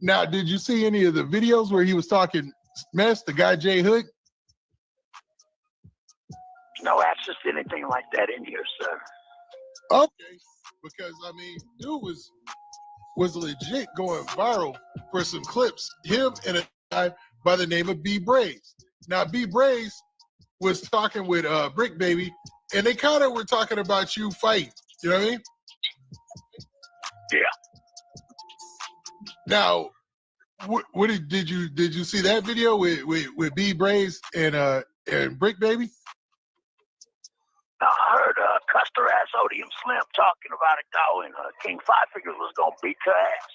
Now, did you see any of the videos where he was talking mess, the guy J Hood? No access to anything like that in here, sir. Okay, because I mean, dude was legit going viral for some clips. Him and a guy by the name of B Braze. Now, B Braze was talking with Brick Baby, and they kind of were talking about you fighting. You know what I mean? Yeah. Now, what did you see that video with B Braze and Brick Baby? I heard Custer ass Odium Slim talking about it though, and King Five Figures was gonna beat your ass.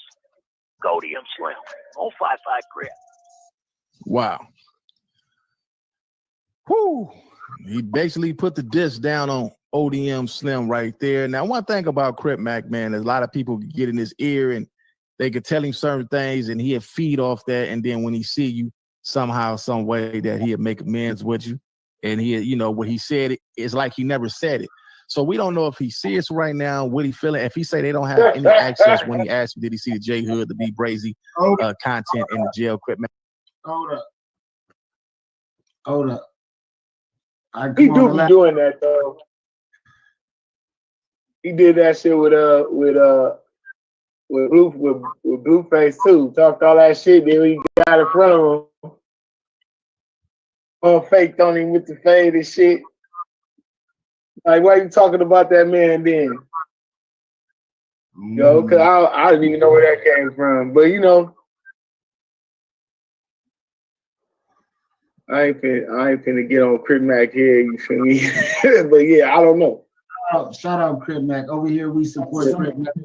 Odium Slim on 5-5 Crip. Wow. Whoo. He basically put the disc down on ODM Slim right there. Now, one thing about Crip Mac, man, is a lot of people get in his ear and they could tell him certain things and he'll feed off that. And then when he see you somehow, some way that he'll make amends with you. And he, you know, what he said, it's like he never said it. So we don't know if he's serious right now, what he feeling. If he say they don't have any access when he asked him, did he see the J Hood, the B Brazy content in the jail, Crip Mac? Hold up. He do be doing that though. He did that shit with Blueface too. Talked all that shit. Then he got in front of him. Faked on him with the fade and shit. Like, why you talking about that man then? Yo, cause I didn't even know where that came from. But you know, I ain't finna get on Crip Mac here, you feel me? But yeah, I don't know. Shout out Crip Mac. Over here we support Crip Mac.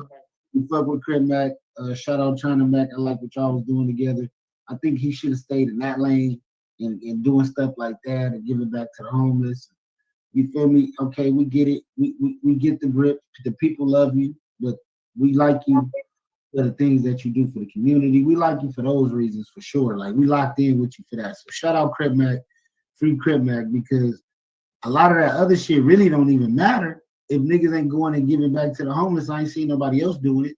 We fuck with Crip Mac. Shout out China Mac. I like what y'all was doing together. I think he should have stayed in that lane and doing stuff like that and giving back to the homeless. You feel me? Okay, we get it. We get the grip. The people love you, but we like you for the things that you do for the community. We like you for those reasons for sure. Like, we locked in with you for that. So shout out Crip Mac, free Crip Mac, because a lot of that other shit really don't even matter if niggas ain't going and giving back to the homeless. I ain't seen nobody else doing it.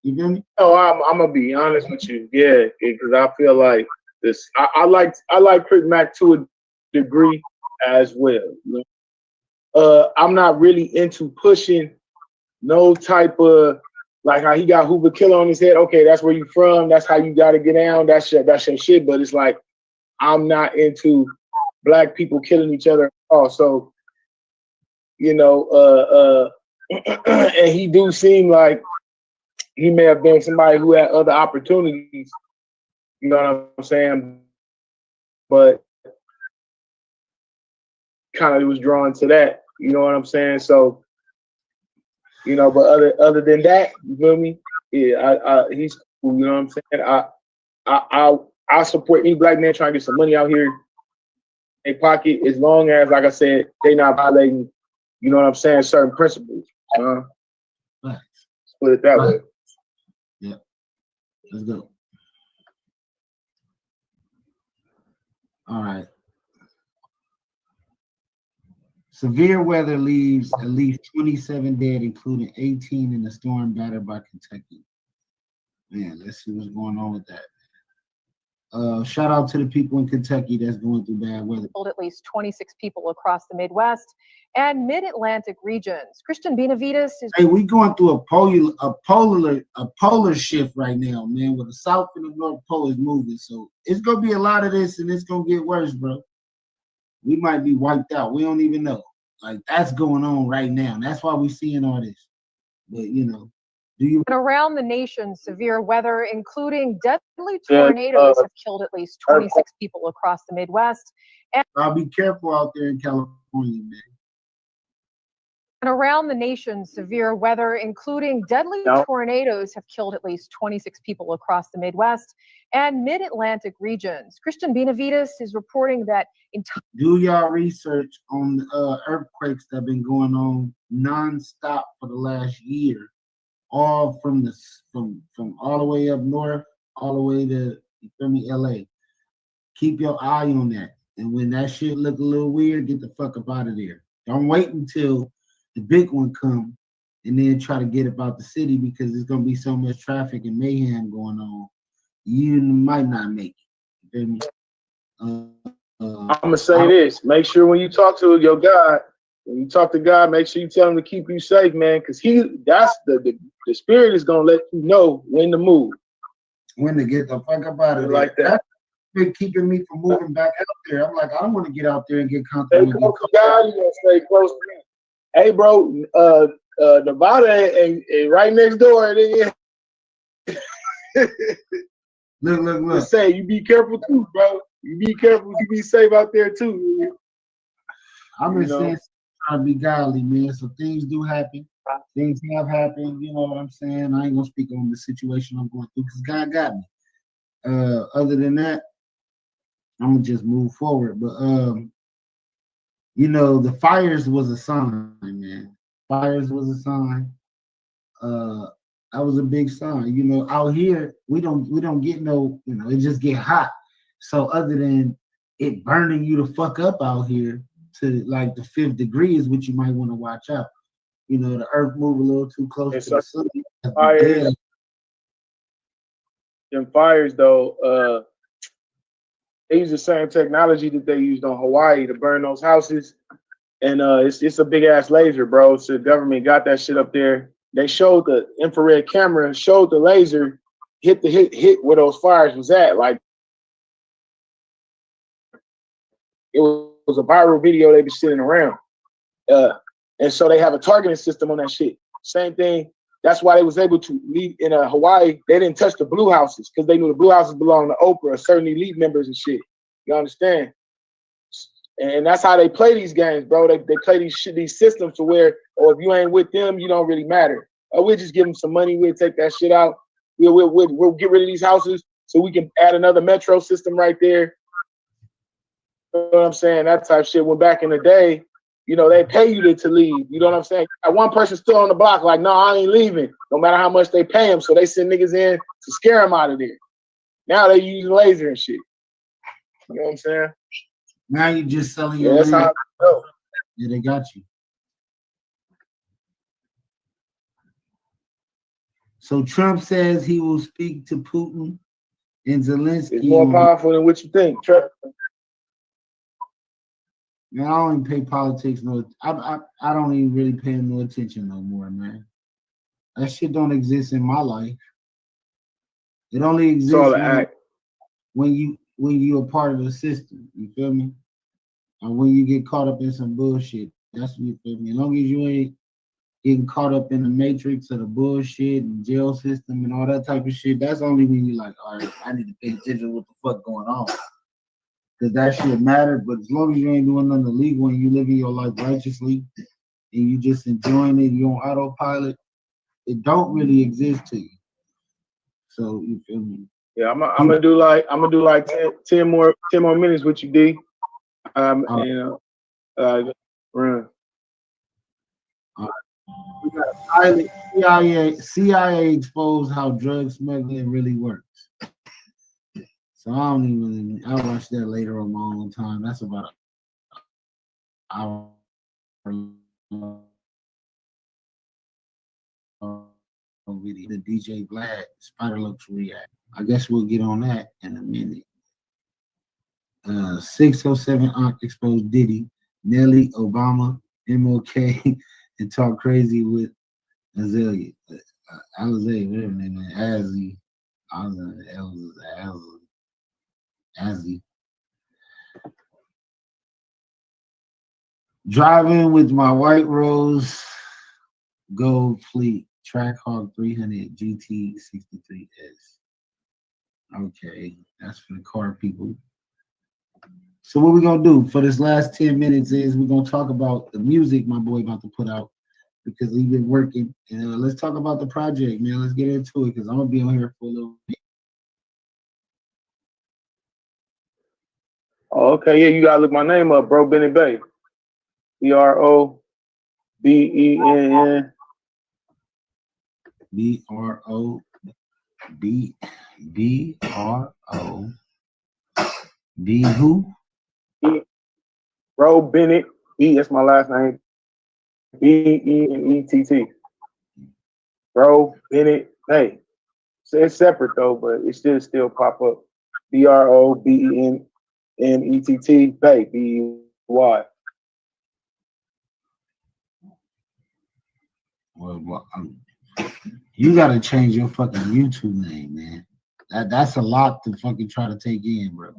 You feel me? Oh, I'm gonna be honest with you. Yeah, because I feel like this. I like Crip Mac to a degree as well. You know? I'm not really into pushing no type of, like how he got Hoover Killer on his head. Okay, that's where you from. That's how you got to get down. That's your shit. But it's like, I'm not into black people killing each other. Also, you know, and he do seem like he may have been somebody who had other opportunities. You know what I'm saying? But kind of was drawn to that. You know what I'm saying? So, you know, but other than that, you feel me? Yeah, he's cool. You know what I'm saying? I support any black man trying to get some money out here in their pocket, as long as, like I said, they not violating, you know what I'm saying, certain principles. Let's put it that way. Yeah. Let's go. All right. Severe weather leaves at least 27 dead, including 18 in the storm battered by Kentucky. Man, let's see what's going on with that. Shout out to the people in Kentucky that's going through bad weather. At least 26 people across the Midwest and Mid-Atlantic regions. Christian Benavides is. Hey, we going through a polar shift right now, man, where the South and the North Pole is moving. So it's gonna be a lot of this, and it's gonna get worse, bro. We might be wiped out. We don't even know. Like, that's going on right now. That's why we're seeing all this. But, you know, around the nation, severe weather, including deadly tornadoes, have killed at least 26 people across the Midwest. And I'll be careful out there in California, man. And around the nation, severe weather, including deadly tornadoes, have killed at least 26 people across the Midwest and mid-Atlantic regions. Christian Benavides is reporting that do y'all research on earthquakes that have been going on nonstop for the last year, all from all the way up north, all the way to LA. Keep your eye on that, and when that shit look a little weird, get the fuck up out of there. Don't wait until the big one come and then try to get about the city, because there's gonna be so much traffic and mayhem going on. You might not make it. You feel me? I'm gonna say this: make sure when you talk to your God, when you talk to God, make sure you tell him to keep you safe, man, because that's the spirit is gonna let you know when to move, when to get the fuck up out of there. Like that. That's been keeping me from moving back out there. I'm like, I don't want to get out there and get comfortable. Stay close to God, you gotta stay close to me. Hey, bro, Nevada and right next door. Look. Just say you be careful too, bro. You be careful. You be safe out there too. I'm just saying, trying to be godly, man. So things do happen. Things have happened. You know what I'm saying? I ain't gonna speak on the situation I'm going through because God got me. Other than that, I'm gonna just move forward. But you know, the fires was a sign, man. Fires was a sign. That was a big sign. You know, out here we don't get no, you know, it just get hot. So other than it burning you the fuck up out here to like the 5th degree is what you might want to watch out. You know, the earth move a little too close to the sun. Fires, them fires though, they use the same technology that they used on Hawaii to burn those houses. And it's a big ass laser, bro. So the government got that shit up there. They showed the infrared camera, showed the laser hit where those fires was at. Like it was a viral video they be sitting around. And so they have a targeting system on that shit. Same thing. That's why they was able to leave in Hawaii. They didn't touch the blue houses because they knew the blue houses belonged to Oprah, certain elite members and shit. You understand? And that's how they play these games, bro. They play these systems to where, or if you ain't with them, you don't really matter. Or we'll just give them some money. We'll take that shit out. We'll get rid of these houses so we can add another metro system right there. You know what I'm saying? That type of shit. When back in the day, you know, they pay you to leave. You know what I'm saying? One person still on the block, like, no, I ain't leaving, no matter how much they pay them. So they send niggas in to scare them out of there. Now they use laser and shit. You know what I'm saying? Now you just selling your that's how yeah, they got you. So Trump says he will speak to Putin and Zelensky. It's more powerful than what you think, Trump. Man, I don't even pay politics no. I don't even really pay no attention no more, man. That shit don't exist in my life. It only exists when you're a part of the system. You feel me? And when you get caught up in some bullshit, that's what you feel me. As long as you ain't getting caught up in the matrix of the bullshit and jail system and all that type of shit, that's only when you're like, all right, I need to pay attention to what the fuck going on. Because that shit matter. But as long as you ain't doing nothing illegal and you living your life righteously and you just enjoying it, you on autopilot, it don't really exist to you. So you feel me? Yeah, I'm gonna do like 10 more minutes with you, D. Run. We got a pilot. CIA exposed how drug smuggling really works. So I'll watch that later on my own time. That's about an hour video. The DJ Vlad Spider Looks React. I guess we'll get on that in a minute. 607 Ankh exposed Diddy, Nelly, Obama, MLK, and talk crazy with Azalea. Azalea, whatever her name is, Azzy. Driving with my White Rose Gold Fleet Trackhawk 300 GT 63S. Okay, that's for the car people. So what we're gonna do for this last 10 minutes is we're gonna talk about the music my boy about to put out. because we've been working. And let's talk about the project, man. Let's get into it because I'm gonna be on here for a little bit. Oh, okay, yeah, you gotta look my name up, bro. Bennett Bay. BROBENN. B who? Bro Bennett. That's my last name. BENETT. Bro Bennett Bay. So it's separate though, but it should still pop up. BROBENNETT Bay. BEY. Well, you gotta change your fucking YouTube name, man. That's a lot to fucking try to take in, bro.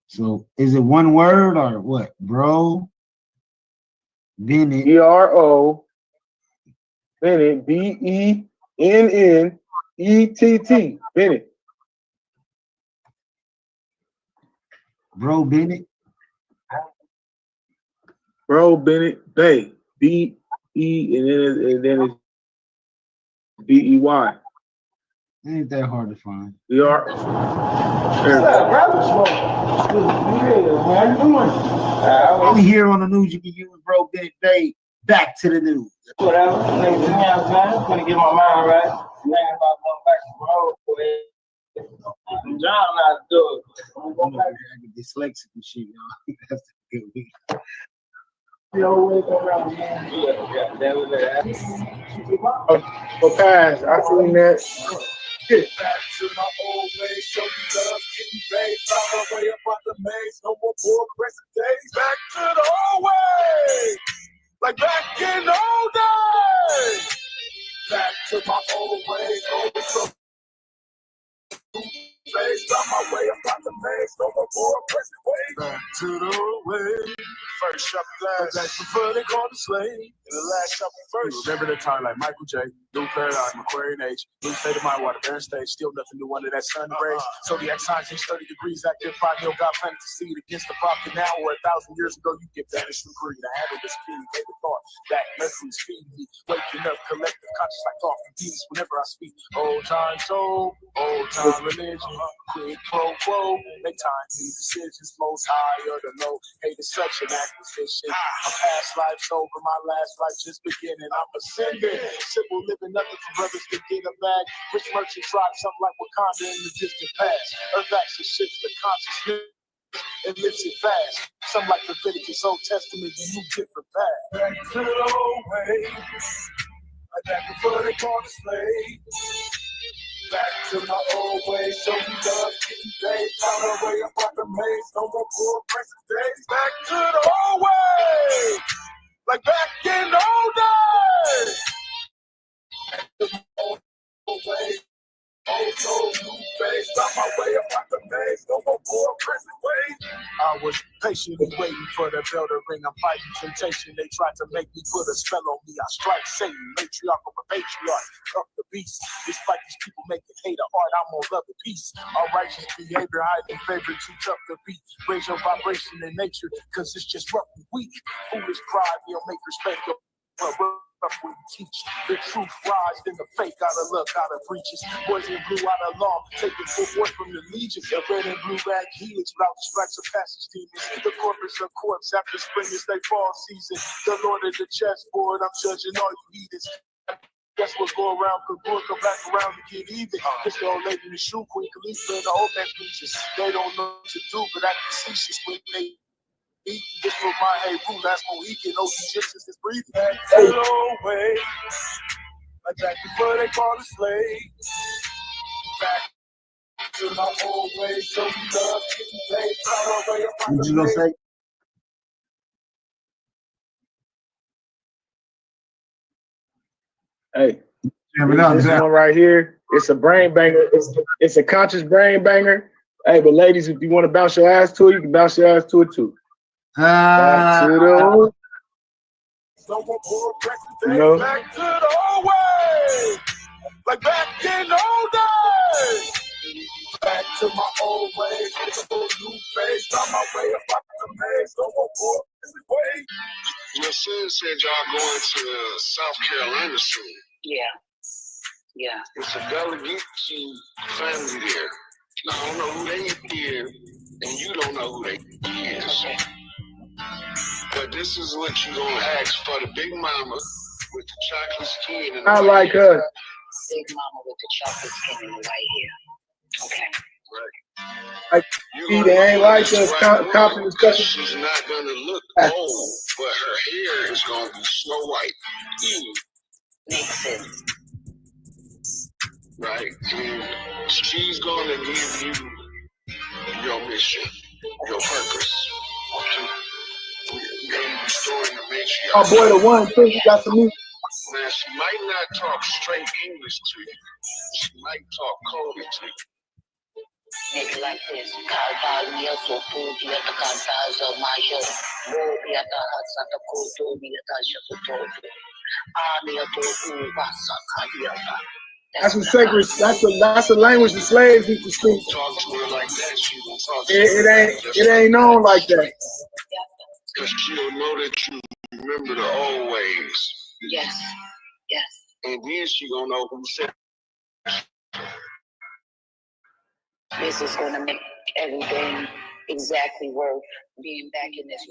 So is it one word or what, bro? Bennett. BRO Bennett. BENNETT. Bennett. Bro Bennett. Bro Bennett Bay. BE and then it's BEY. Ain't that hard to find. We are. We here on the news. You can use Bro Bennett Bay. Back to the news. Whatever. Man, gonna get my mind right. Man, about going back to the road. I'm trying not to do it. I'm get dyslexic and shit, y'all. That's a good week. For pass, I seen that. Get back to my old ways, show me love, getting paid, found my way up out the maze, no more poor present days, back to the old way, like back in the old days, back to my old ways, old so found my way up out the maze, no more poor present ways, back to the old way. First shot glass, that's before they call the slave. In the last shot first. Remember the time like Michael J. New paradigm, Aquarian age. New state of mind, water, barren stage. Still nothing new under that sun rays. Zodiac signs, 30 degrees, active 5 mil, got planted to seed against the prophet now. Or 1,000 years ago, you get vanished from greed. I handle the speed, gave the thought. That mercury's feeding me. Waking up, collective conscious like thought from peace whenever I speak. Old time soul, old time religion. Quid pro quo, make time need decisions. Most high or the low. Hate is such an acquisition. My past life's over, my last life just beginning. I'm ascending. Simple living, nothing for brothers to get a bag. Rich merchant tribe, something like Wakanda in the distant past. Earth actually shifts the consciousness and lifts it fast. Some like Leviticus, Old Testament, you move different paths. Back to the old way, like back before they called the slave. Back to my old way, show me love, getting paid, found our way up out the maze, no more poor present days. Back to the old way, like back in the old days. Back to the old way, old soul, new face, found my way up out the maze, no more poor present ways. I was patiently waiting for the bell to ring. I'm fighting temptation. They tried to make me put a spell on me. I strike Satan, matriarch of a patriarch, up the beast. Despite these people making hate of art, I'm on love and peace. Our righteous behavior, hiding favor, too tough to beat. Raise your vibration in nature, cause it's just rough and weak. Foolish pride, they'll make respect your rough when you teach. The truth rise, then the fake gotta look out of breaches. Boys in blue out of law, taking full force from the legion. The red and blue rag helix, without the stripes of passage demons. The corpus of corpse after spring is their fall season. The lord of the chessboard, I'm judging all you heathens. Guess what's going around, could come back around to get even. This the old lady in the shoe, Queen Khalifa and the old man preachers. They don't know what to do, but act facetious when they eat. This for my hey rule, that's Mohican, no Egyptians is breathing. Back to the old way, like back before they called the slave. Back to my old way, show me love, getting paid, found our way up. What you gonna say? Hey, this one right here, it's a brain banger. It's a conscious brain banger. Hey, but ladies, if you want to bounce your ass to it, you can bounce your ass to it too. Back to the old, Back to the old way, like back in the old days. Back to my old ways, with a whole new face, found my way up out the maze, no more poor Your son said y'all going to South Carolina soon. Yeah. Yeah. It's a delegate family there. I don't know who they is, and you don't know who they is. But this is what you gonna ask for the big mama with the chocolate skin and the I white like hair. her. Big mama with the chocolate skin and the white hair. Okay. Like, see, they ain't like us. Compton is cutting. She's not gonna look old, but her hair is gonna be snow white. Makes sense. Right? And she's gonna give you your mission, your purpose. You're gonna be restoring the matriarch. Oh boy, the one thing you got some music. Now, she might not talk straight English to you. She might talk coded to you. Make it like this. Kalbalia so pudia the kantazo mayo. Mobia the Hatsata Kotobia the Shakoto. Amia to Uvasa Kadiata. That's a sacred. That's a language the slaves used to speak. Talk to her like that, she will talk to you. It ain't known like that. Because she'll know that you remember the old ways. Yes. Yes. And then she gonna know who said. This is gonna make everything exactly worth being back in this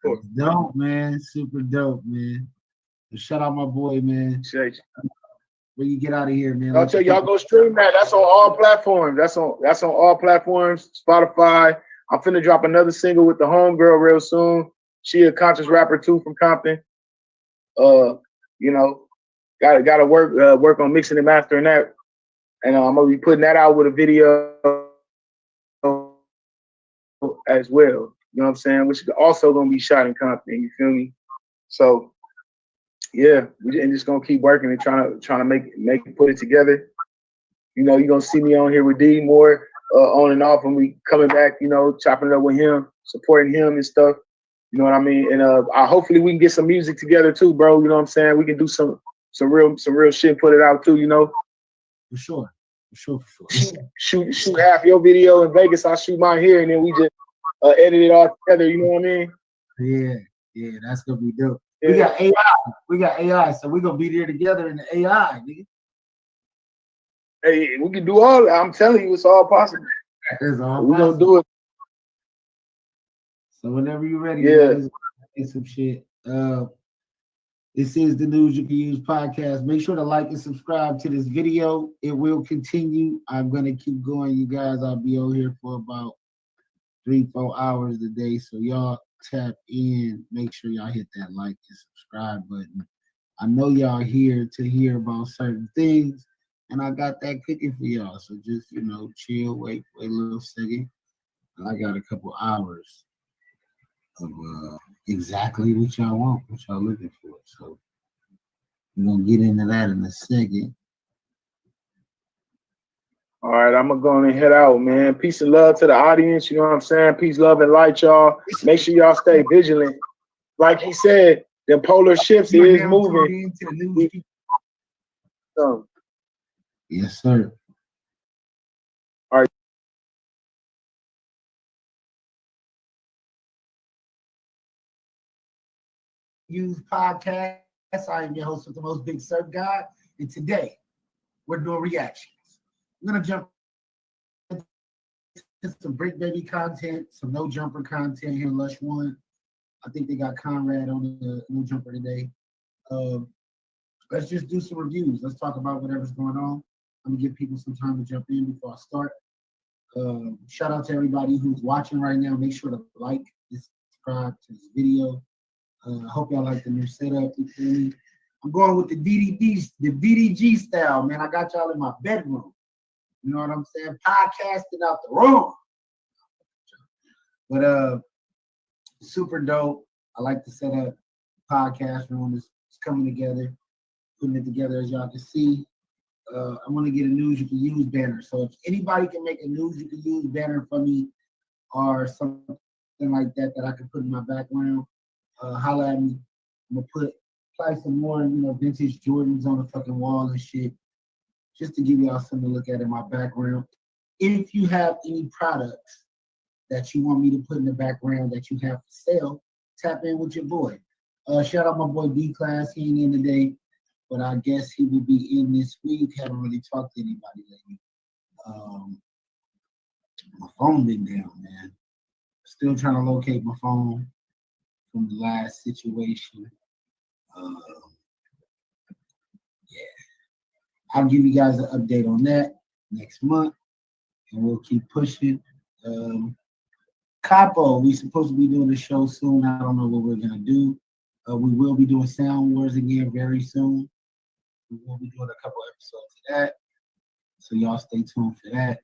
round. Dope, man. Super dope, man. Shout out my boy, man. When you get out of here, man. I'll tell y'all go stream that. That's on all platforms. That's on all platforms. Spotify. I'm finna drop another single with the homegirl real soon. She a conscious rapper too from Compton. You know, gotta work on mixing and mastering that. And I'm gonna be putting that out with a video as well. You know what I'm saying? Which is also gonna be shot in Compton. You feel me? So yeah, we're just gonna keep working and trying to make it, put it together. You know, you're gonna see me on here with D more on and off, and we coming back. You know, chopping it up with him, supporting him and stuff. You know what I mean? And hopefully we can get some music together too, bro. You know what I'm saying? We can do some real shit, and put it out too. You know. For sure. Shoot half your video in Vegas. I'll shoot mine here, and then we just edit it all together. You know what I mean? Yeah, that's gonna be dope. Yeah. We got AI, so we're gonna be there together in the AI, nigga. Hey, we can do all that. I'm telling you, it's all possible. It's all We're possible. gonna do it. So whenever you're ready, Yeah. man, let's get some shit. This is the News You Can Use podcast. Make sure to like and subscribe to this video. It will continue. I'm gonna keep going, you guys. I'll be over here for about 3-4 hours a day. So y'all tap in. Make sure y'all hit that like and subscribe button. I know y'all here to hear about certain things, and I got that cooking for y'all. So just, you know, chill, wait a little second. I got a couple hours of exactly what y'all want, what y'all looking for. So we're gonna get into that in a second. All right, I'm gonna go and head out, man. Peace and love to the audience. You know what I'm saying? Peace, love, and light, y'all. Make sure y'all stay vigilant. Like he said, the polar shifts is moving. Yes, sir. All right. Use podcast. I am your host with the most big surf guy, and today we're doing reactions. I'm gonna jump into some Brick Baby content, some No Jumper content here in Lush One. I think they got Conrad on the No Jumper today. Let's just do some reviews. Let's talk about whatever's going on. I'm gonna give people some time to jump in before I start. Shout out to everybody who's watching right now. Make sure to like and subscribe to this video. I hope y'all like the new setup. You feel me? I'm going with the DDG style, man. I got y'all in my bedroom. You know what I'm saying? Podcasting out the room. But super dope. I like the setup. Podcast room is coming together, putting it together as y'all can see. I want to get a News You Can Use banner. So if anybody can make a News You Can Use banner for me or something like that I can put in my background, holla at me. I'm gonna apply some more, vintage Jordans on the fucking wall and shit, just to give y'all something to look at in my background. If you have any products that you want me to put in the background that you have for sale, tap in with your boy. Shout out my boy D-Class. He ain't in today, but I guess he will be in this week. Haven't really talked to anybody lately. My phone been down, man. Still trying to locate my phone from the last situation. I'll give you guys an update on that next month, and we'll keep pushing. Capo, we supposed to be doing the show soon. I don't know what we're gonna do. We will be doing Sound Wars again very soon. We will be doing a couple episodes of that, so y'all stay tuned for that.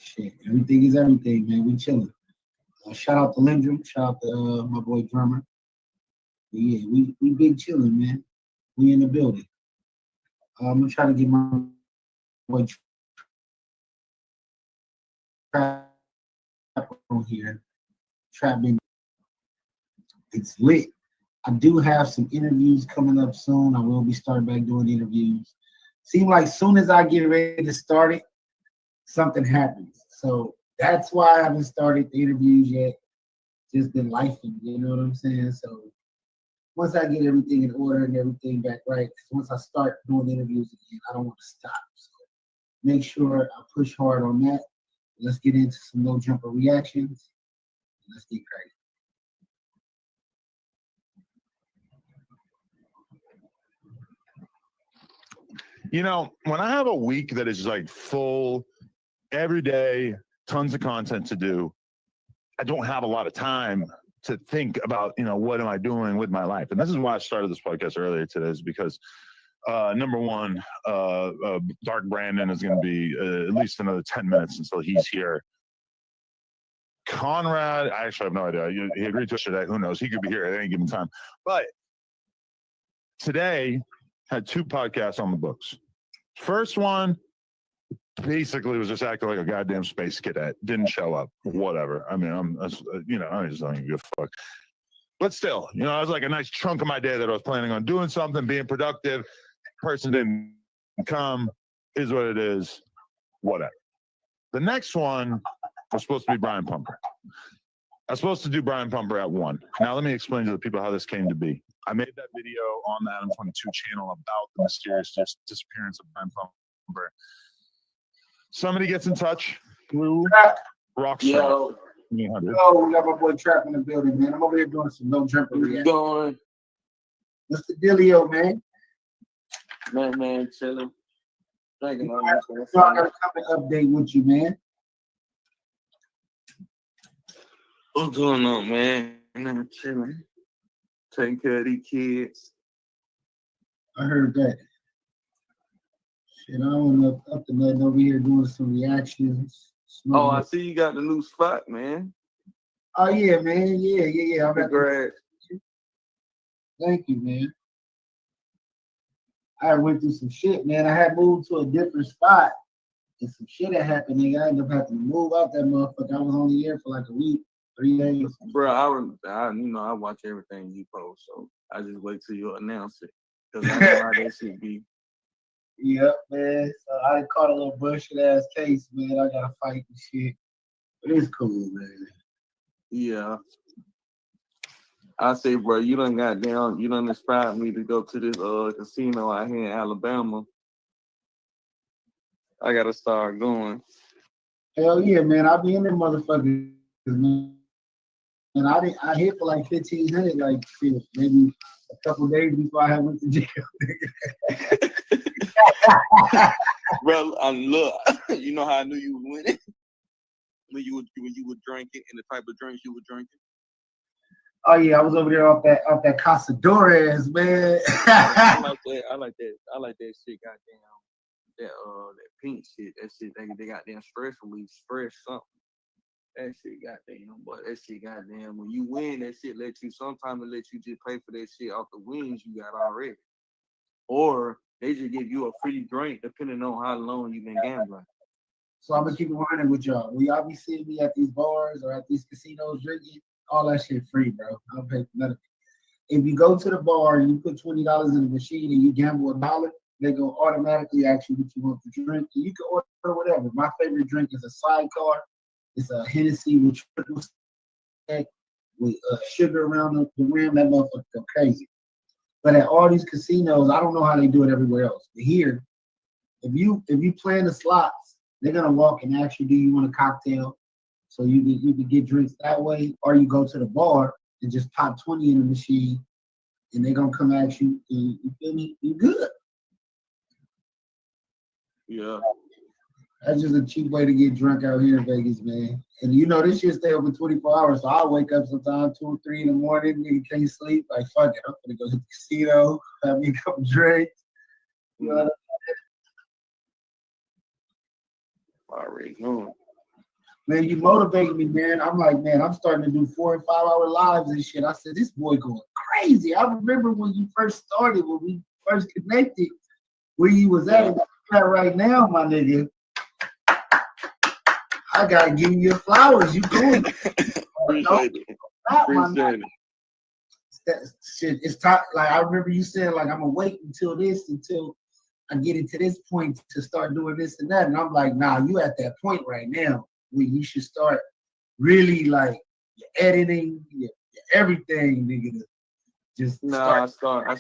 Shit, everything is everything, man. We chilling. Shout out to Lindrum. Shout out to my boy Drummer. But yeah, we big chilling, man. We in the building. I'm gonna try to get my boy Trap on here. Trap been, it's lit. I do have some interviews coming up soon. I will be starting back doing interviews. Seems like soon as I get ready to start it, something happens. So that's why I haven't started the interviews yet. Just been lifing, you know what I'm saying? So once I get everything in order and everything back right, once I start doing interviews again, I don't want to stop. So make sure I push hard on that. Let's get into some no jumper reactions. Let's get crazy. You know, when I have a week that is like full, every day, tons of content to do, I don't have a lot of time to think about, you know, what am I doing with my life? And this is why I started this podcast earlier today, is because number one, Dark Brandon is going to be at least another 10 minutes until he's here. Conrad, I actually have no idea. He agreed to yesterday. Who knows? He could be here at any given time. But today, had 2 podcasts on the books. First one basically was just acting like a goddamn space cadet. Didn't show up. Whatever. I mean, I just don't even give a fuck. But still, you know, it was like a nice chunk of my day that I was planning on doing something, being productive. Person didn't come. Is what it is. Whatever. The next one was supposed to be Brian Pumper. I was supposed to do Brian Pumper at 1. Now let me explain to the people how this came to be. I made that video on the Adam 22 channel about the mysterious disappearance of Brian Pumper. Somebody gets in touch through Rockstar. Yo, we got my boy Trap in the building, man. I'm over here doing some no jumper reaction. Going, What's the dealio, man? man, chilling. Drinking on this. So I gotta come and update with you, man. What's going on, man? I'm chilling. Taking care of these kids. I heard that. Shit, I don't know up to nothing over here doing some reactions. Oh, I see you got the new spot, man. Oh yeah, man. Yeah. I'm Congrats. Thank you, man. I went through some shit, man. I had moved to a different spot, and some shit had happened, nigga. I ended up having to move out that motherfucker. I was only here for like a week, 3 days. Bro, I watch everything you post, so I just wait till you announce it, because I know how that shit be. Yep, man. So I caught a little bullshit ass case, man. I gotta fight and shit, but it's cool, man. Yeah. I say, bro, you done inspired me to go to this casino out here in Alabama. I gotta start going. Hell yeah, man. I'll be in them motherfuckers, man. And I hit for like 1,500, like shit, maybe a couple days before I went to jail. Bro, look, you know how I knew you was winning? When you were drinking and the type of drinks you were drinking. Oh yeah, I was over there off that Casadores, man. I like that shit, goddamn. That pink shit, that shit they got damn stress relief, stress something. That shit goddamn, but that shit goddamn. When you win, that shit sometimes it let you just pay for that shit off the wins you got already. Or they just give you a free drink depending on how long you've been gambling. So I'm gonna keep it running with y'all. Will y'all be seeing me at these bars or at these casinos drinking? All that shit free, bro. I don't pay for none of it. If you go to the bar and you put $20 in the machine and you gamble $1, they go automatically ask you what you want to drink. And you can order whatever. My favorite drink is a sidecar. It's a Hennessy with triple sec with sugar around the rim. That motherfucker go crazy. But at all these casinos, I don't know how they do it everywhere else. But here, if you play in the slots, they're gonna walk and ask you, do you want a cocktail? So you can get drinks that way, or you go to the bar and just pop 20 in the machine, and they're gonna come ask you, you feel me? You good. Yeah. That's just a cheap way to get drunk out here in Vegas, man. And you know, this shit stay open 24 hours, so I'll wake up sometime 2 or 3 in the morning, nigga can't sleep. Like, fuck it, I'm gonna go to the casino, have me a couple drinks. You know what I mean? Already know. Man, you motivate me, man. I'm like, man, I'm starting to do 4 and 5 hour lives and shit. I said, this boy going crazy. I remember when you first started, when we first connected, where you was at right now, my nigga. I gotta give you your flowers. You doing it. Appreciate it. Appreciate it. Shit, it's time. Like, I remember you saying, like, I'm gonna wait until I get into this point to start doing this and that. And I'm like, nah, you at that point right now where you should start really like your editing, your everything, nigga. Just I started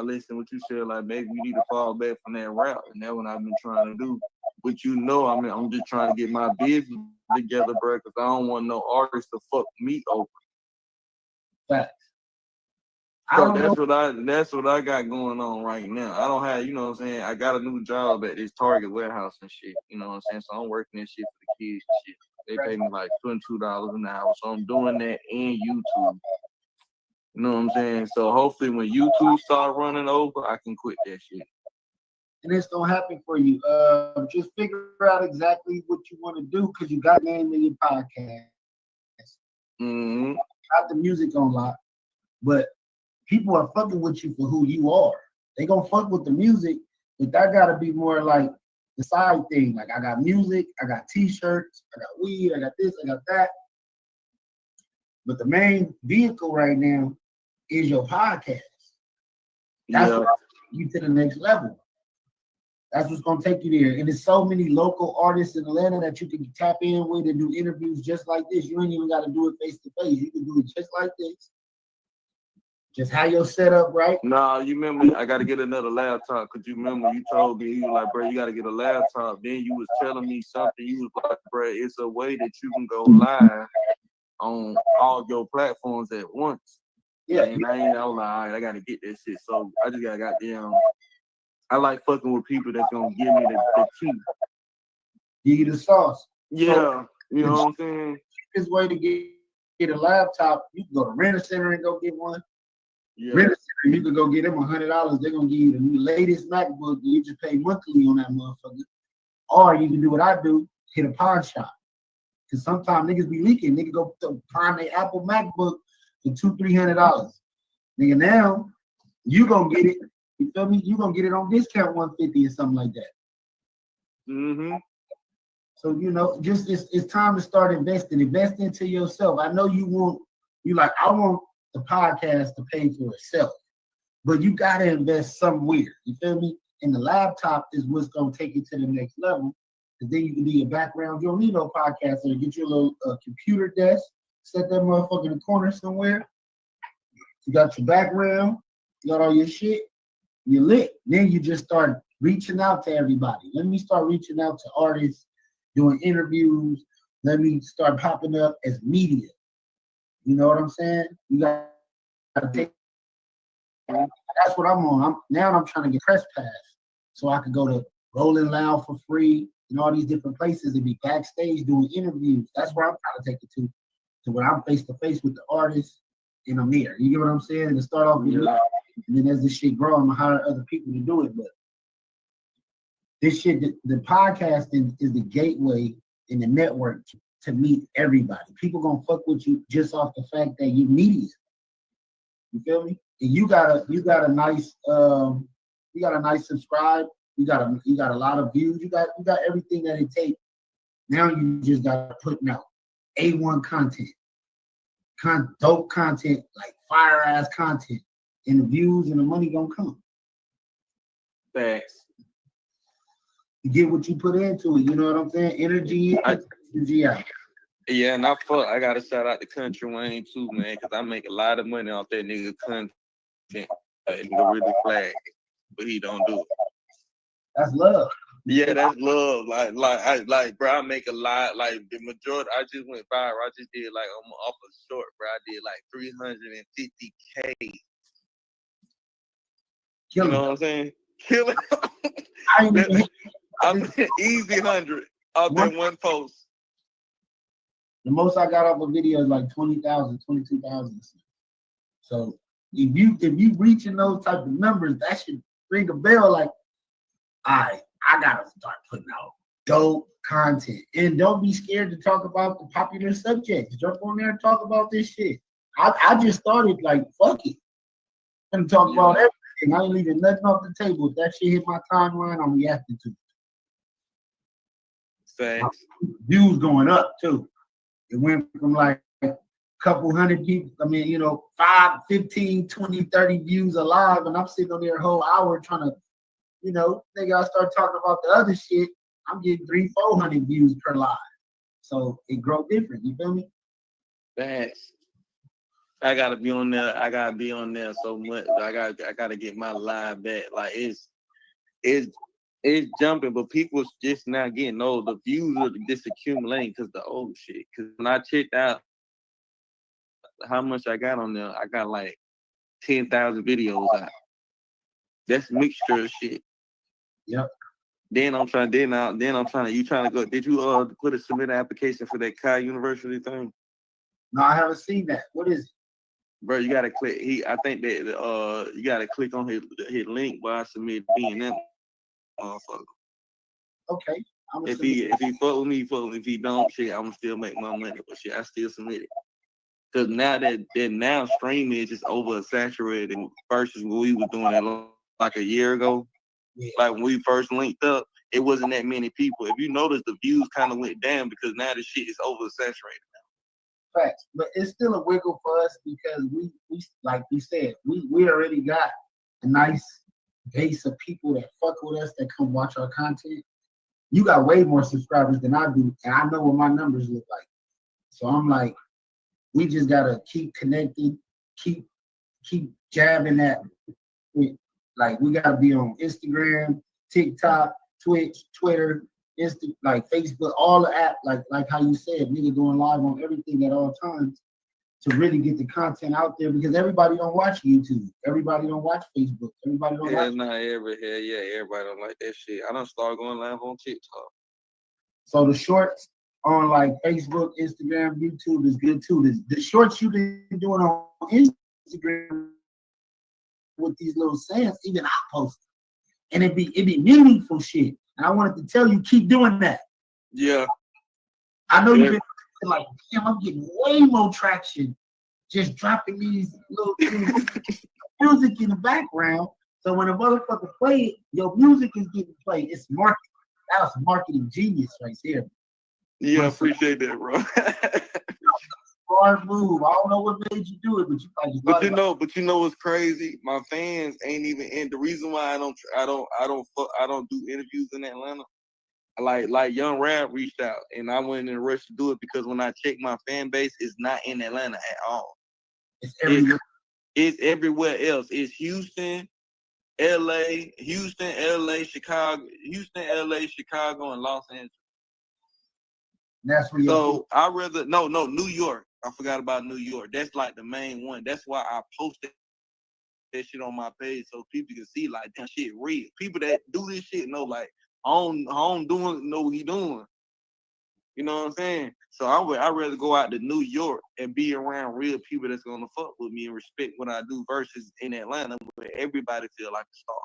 listening what you said, like maybe you need to fall back from that rap, and that's what I've been trying to do. But you know, I mean, I'm just trying to get my business together, bro, because I don't want no artist to fuck me over. Facts. So that's what I got going on right now. I don't have, you know what I'm saying, I got a new job at this Target warehouse and shit. You know what I'm saying? So I'm working this shit for the kids and shit. They pay me like $22 an hour. So I'm doing that in YouTube. You know what I'm saying? So hopefully when YouTube start running over, I can quit that shit. And it's gonna happen for you. Just figure out exactly what you want to do, because you got name in your podcast. Mm-hmm. Got the music on lock, but people are fucking with you for who you are. They gonna fuck with the music, but that gotta be more like the side thing. Like, I got music, I got t-shirts, I got weed, I got this, I got that. But the main vehicle right now is your podcast. That's what will take you to the next level. That's what's gonna take you there. And there's so many local artists in Atlanta that you can tap in with and do interviews just like this. You ain't even gotta do it face to face. You can do it just like this. Just have your setup right. Nah, you remember I gotta get another laptop, because you remember you told me, you was like, bro, you gotta get a laptop. Then you was telling me something. You was like, bro, it's a way that you can go live on all your platforms at once. Yeah. And I was like, all right, I gotta get that shit. So I just gotta goddamn. I like fucking with people that's gonna give me the key. Give you the sauce. Yeah, so, you know what I'm saying? This way to get a laptop, you can go to Rent-A-Center and go get one. Yeah. Rent-A-Center, you can go get them $100. They're gonna give you the latest MacBook. You just pay monthly on that motherfucker. Or you can do what I do, hit a pawn shop. Because sometimes niggas be leaking. Niggas go pawn their Apple MacBook for $200-300. Nigga, now you gonna get it. You feel me? You gonna get it on discount $150 or something like that. Mm-hmm. So, you know, just it's time to start investing. Invest into yourself. I know you I want the podcast to pay for itself, but you gotta invest somewhere. You feel me? And the laptop is what's gonna take you to the next level. Because then you can do your background. You don't need no podcast. So get your little computer desk, set that motherfucker in the corner somewhere. You got your background, you got all your shit. You're lit. Then you just start reaching out to everybody. Let me start reaching out to artists, doing interviews. Let me start popping up as media. You know what I'm saying? You got to take. That's what I'm on. I'm trying to get press pass so I could go to Rolling Loud for free and all these different places and be backstage doing interviews. That's where I'm trying to take it to where I'm face to face with the artist and I'm there. You get what I'm saying? And to start off with me. And then as this shit grow, I'm gonna hire other people to do it. But this shit, the podcasting is the gateway in the network to meet everybody. People gonna fuck with you just off the fact that you're media. You feel me? And you got a nice subscribe. You got a lot of views. You got everything that it takes. Now you just got putting out A1 content, dope content, like fire ass content. And the views and the money gonna come. Facts. You get what you put into it. You know what I'm saying? Energy in, energy out. Yeah, and I gotta shout out to Country Wayne too, man, because I make a lot of money off that nigga content. And the really flag, but he don't do it. That's love. Yeah, that's love. Like, bro, I make a lot. Like the majority, I just went viral. I just did like I'm off a short, bro. I did like 350K. You know what I'm saying? Kill it. I'm easy 100 off that one post. The most I got off a video is like 20,000, 22,000. So if you reaching those type of numbers, that should ring a bell. Like, I gotta start putting out dope content, and don't be scared to talk about the popular subjects. Jump on there and talk about this shit. I just started like, fuck it, and talk about everything. I ain't leaving nothing off the table. If that shit hit my timeline, I'm reacting to it. Thanks. Views going up too. It went from like a couple hundred people. I mean, 5, 15, 20, 30 views alive, and I'm sitting on there a whole hour trying to, nigga, I start talking about the other shit. I'm getting 300-400 views per live. So it grow different. You feel me? Thanks. I gotta be on there. I gotta be on there so much. I gotta get my live back. Like it's jumping, but people's just now getting old. The views are just accumulating because the old shit. Because when I checked out how much I got on there, I got like 10,000 videos out. That's mixture of shit. Yep. Then I'm trying. You trying to go? Did you submit an application for that Kai University thing? No, I haven't seen that. What is it? Bro, you gotta click. I think that you gotta click on his link while I submit being that motherfucker. Okay. If he fuck with me, he fuck with me. If he don't, shit, I'm still make my money. But shit, I still submit it. Cause now that streaming is just oversaturated versus what we was doing that like a year ago. Yeah. Like when we first linked up, it wasn't that many people. If you notice, the views kind of went down because now the shit is oversaturated. Facts, but it's still a wiggle for us because we like we said, we already got a nice base of people that fuck with us that come watch our content. You got way more subscribers than I do, and I know what my numbers look like. So I'm like, we just gotta keep connecting, keep jabbing that. Like we gotta be on Instagram, TikTok, Twitch, Twitter, like Facebook, all the app, like how you said, nigga going live on everything at all times to really get the content out there because everybody don't watch YouTube, everybody don't watch Facebook, everybody don't watch. Everybody don't like that shit. I don't start going live on TikTok. So the shorts on like Facebook, Instagram, YouTube is good too. The shorts you've been doing on Instagram with these little sayings, even I post, and it be meaningful shit. And I wanted to tell you, keep doing that. Yeah. I know you've been like, damn, I'm getting way more traction just dropping these little music in the background. So when a motherfucker play it, your music is getting played. It's marketing. That was marketing genius right there. Yeah, I appreciate that, bro. Hard move. I don't know what made you do it, but you know what's crazy? My fans ain't even in. The reason why I don't do interviews in Atlanta. Like Young Rap reached out, and I went in a rush to do it because when I check my fan base, it's not in Atlanta at all. It's everywhere. It's everywhere else. It's Houston, LA, Chicago, and Los Angeles. That's where so I rather New York. I forgot about New York. That's like the main one. That's why I posted that shit on my page so people can see like that shit real. People that do this shit know like I don't know what he doing. You know what I'm saying? So I'd rather go out to New York and be around real people that's gonna fuck with me and respect what I do versus in Atlanta where everybody feel like a star.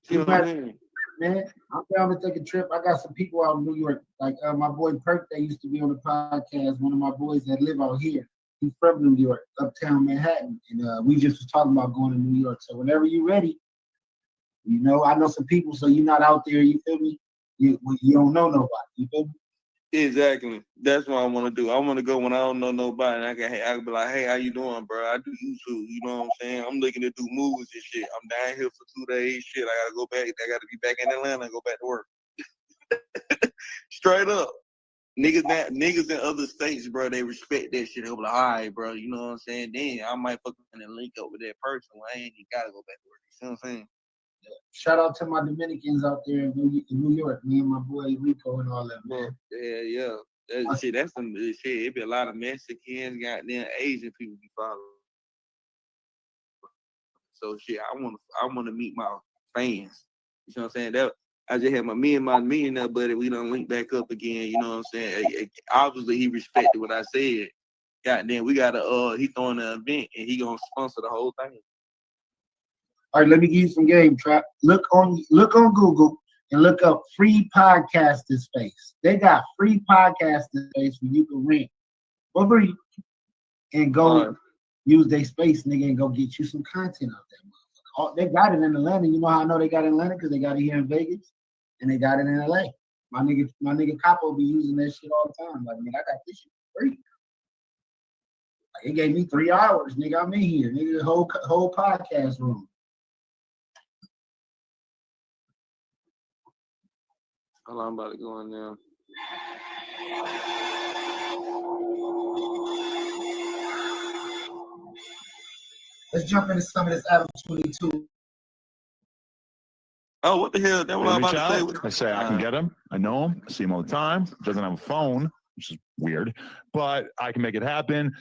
You know what I mean? Man, I'm down to take a trip. I got some people out in New York, like my boy Perk that used to be on the podcast. One of my boys that live out here. He's from New York, uptown Manhattan, and we just was talking about going to New York. So whenever you're ready, I know some people, so you're not out there. You feel me? You don't know nobody. You feel me? Exactly. That's what I want to do. I want to go when I don't know nobody. And I can be like, hey, how you doing, bro? I do YouTube. You know what I'm saying? I'm looking to do movies and shit. I'm down here for 2 days. Shit, I gotta go back. I gotta be back in Atlanta and go back to work. Straight up. Niggas in other states, bro, they respect that shit. They'll be like, all right, bro, you know what I'm saying? Then I might fucking link up with that person when I ain't even gotta go back to work. You see what I'm saying? Shout out to my Dominicans out there in New York, me and my boy Rico and all that, man. Yeah. That's some shit. It be a lot of Mexicans, goddamn Asian people be following. So shit, I wanna meet my fans. You know what I'm saying? That I just had me and my millionaire buddy, we done link back up again, you know what I'm saying? Obviously he respected what I said. Goddamn, we got he throwing an event and he gonna sponsor the whole thing. All right, let me give you some game. Look on Google and look up free podcasting space. They got free podcasting space where you can rent for free and go use their space, nigga, and go get you some content out there. They got it in Atlanta. You know how I know they got it in Atlanta? Because they got it here in Vegas and they got it in LA. My nigga Capo be using that shit all the time. Like, nigga, I got this shit for free. Like, it gave me 3 hours, nigga. I'm in here, nigga. The whole podcast room. Hold on, I'm about to go in there. Let's jump into some of this Adam 22. Oh, what the hell? That's what I'm about to say. I say I can get him. I know him. I see him all the time. Doesn't have a phone, which is weird, but I can make it happen.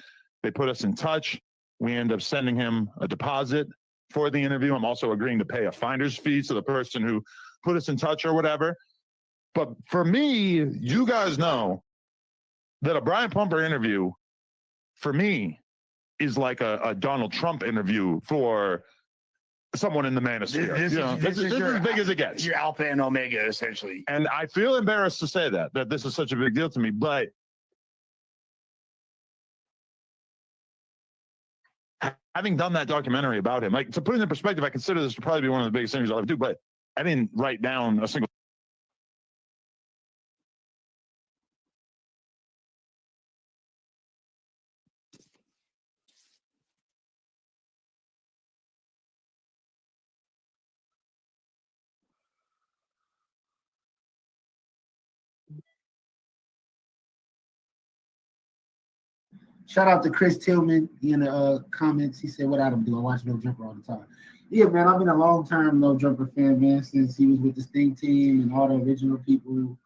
They put us in touch. We end up sending him a deposit for the interview. I'm also agreeing to pay a finder's fee to the person who put us in touch or whatever. But for me, you guys know that a Brian Pumper interview, for me, is like a Donald Trump interview for someone in the manosphere. This is as big as it gets. Your alpha and omega, essentially. And I feel embarrassed to say that this is such a big deal to me, but having done that documentary about him, like, to put it in perspective, I consider this to probably be one of the biggest interviews I'll ever do, but I didn't write down a single. Shout out to Chris Tillman in the comments. He said, what Adam do? I watch No Jumper all the time. Yeah, man, I've been a long-term No Jumper fan, man, since he was with the Sting team and all the original people,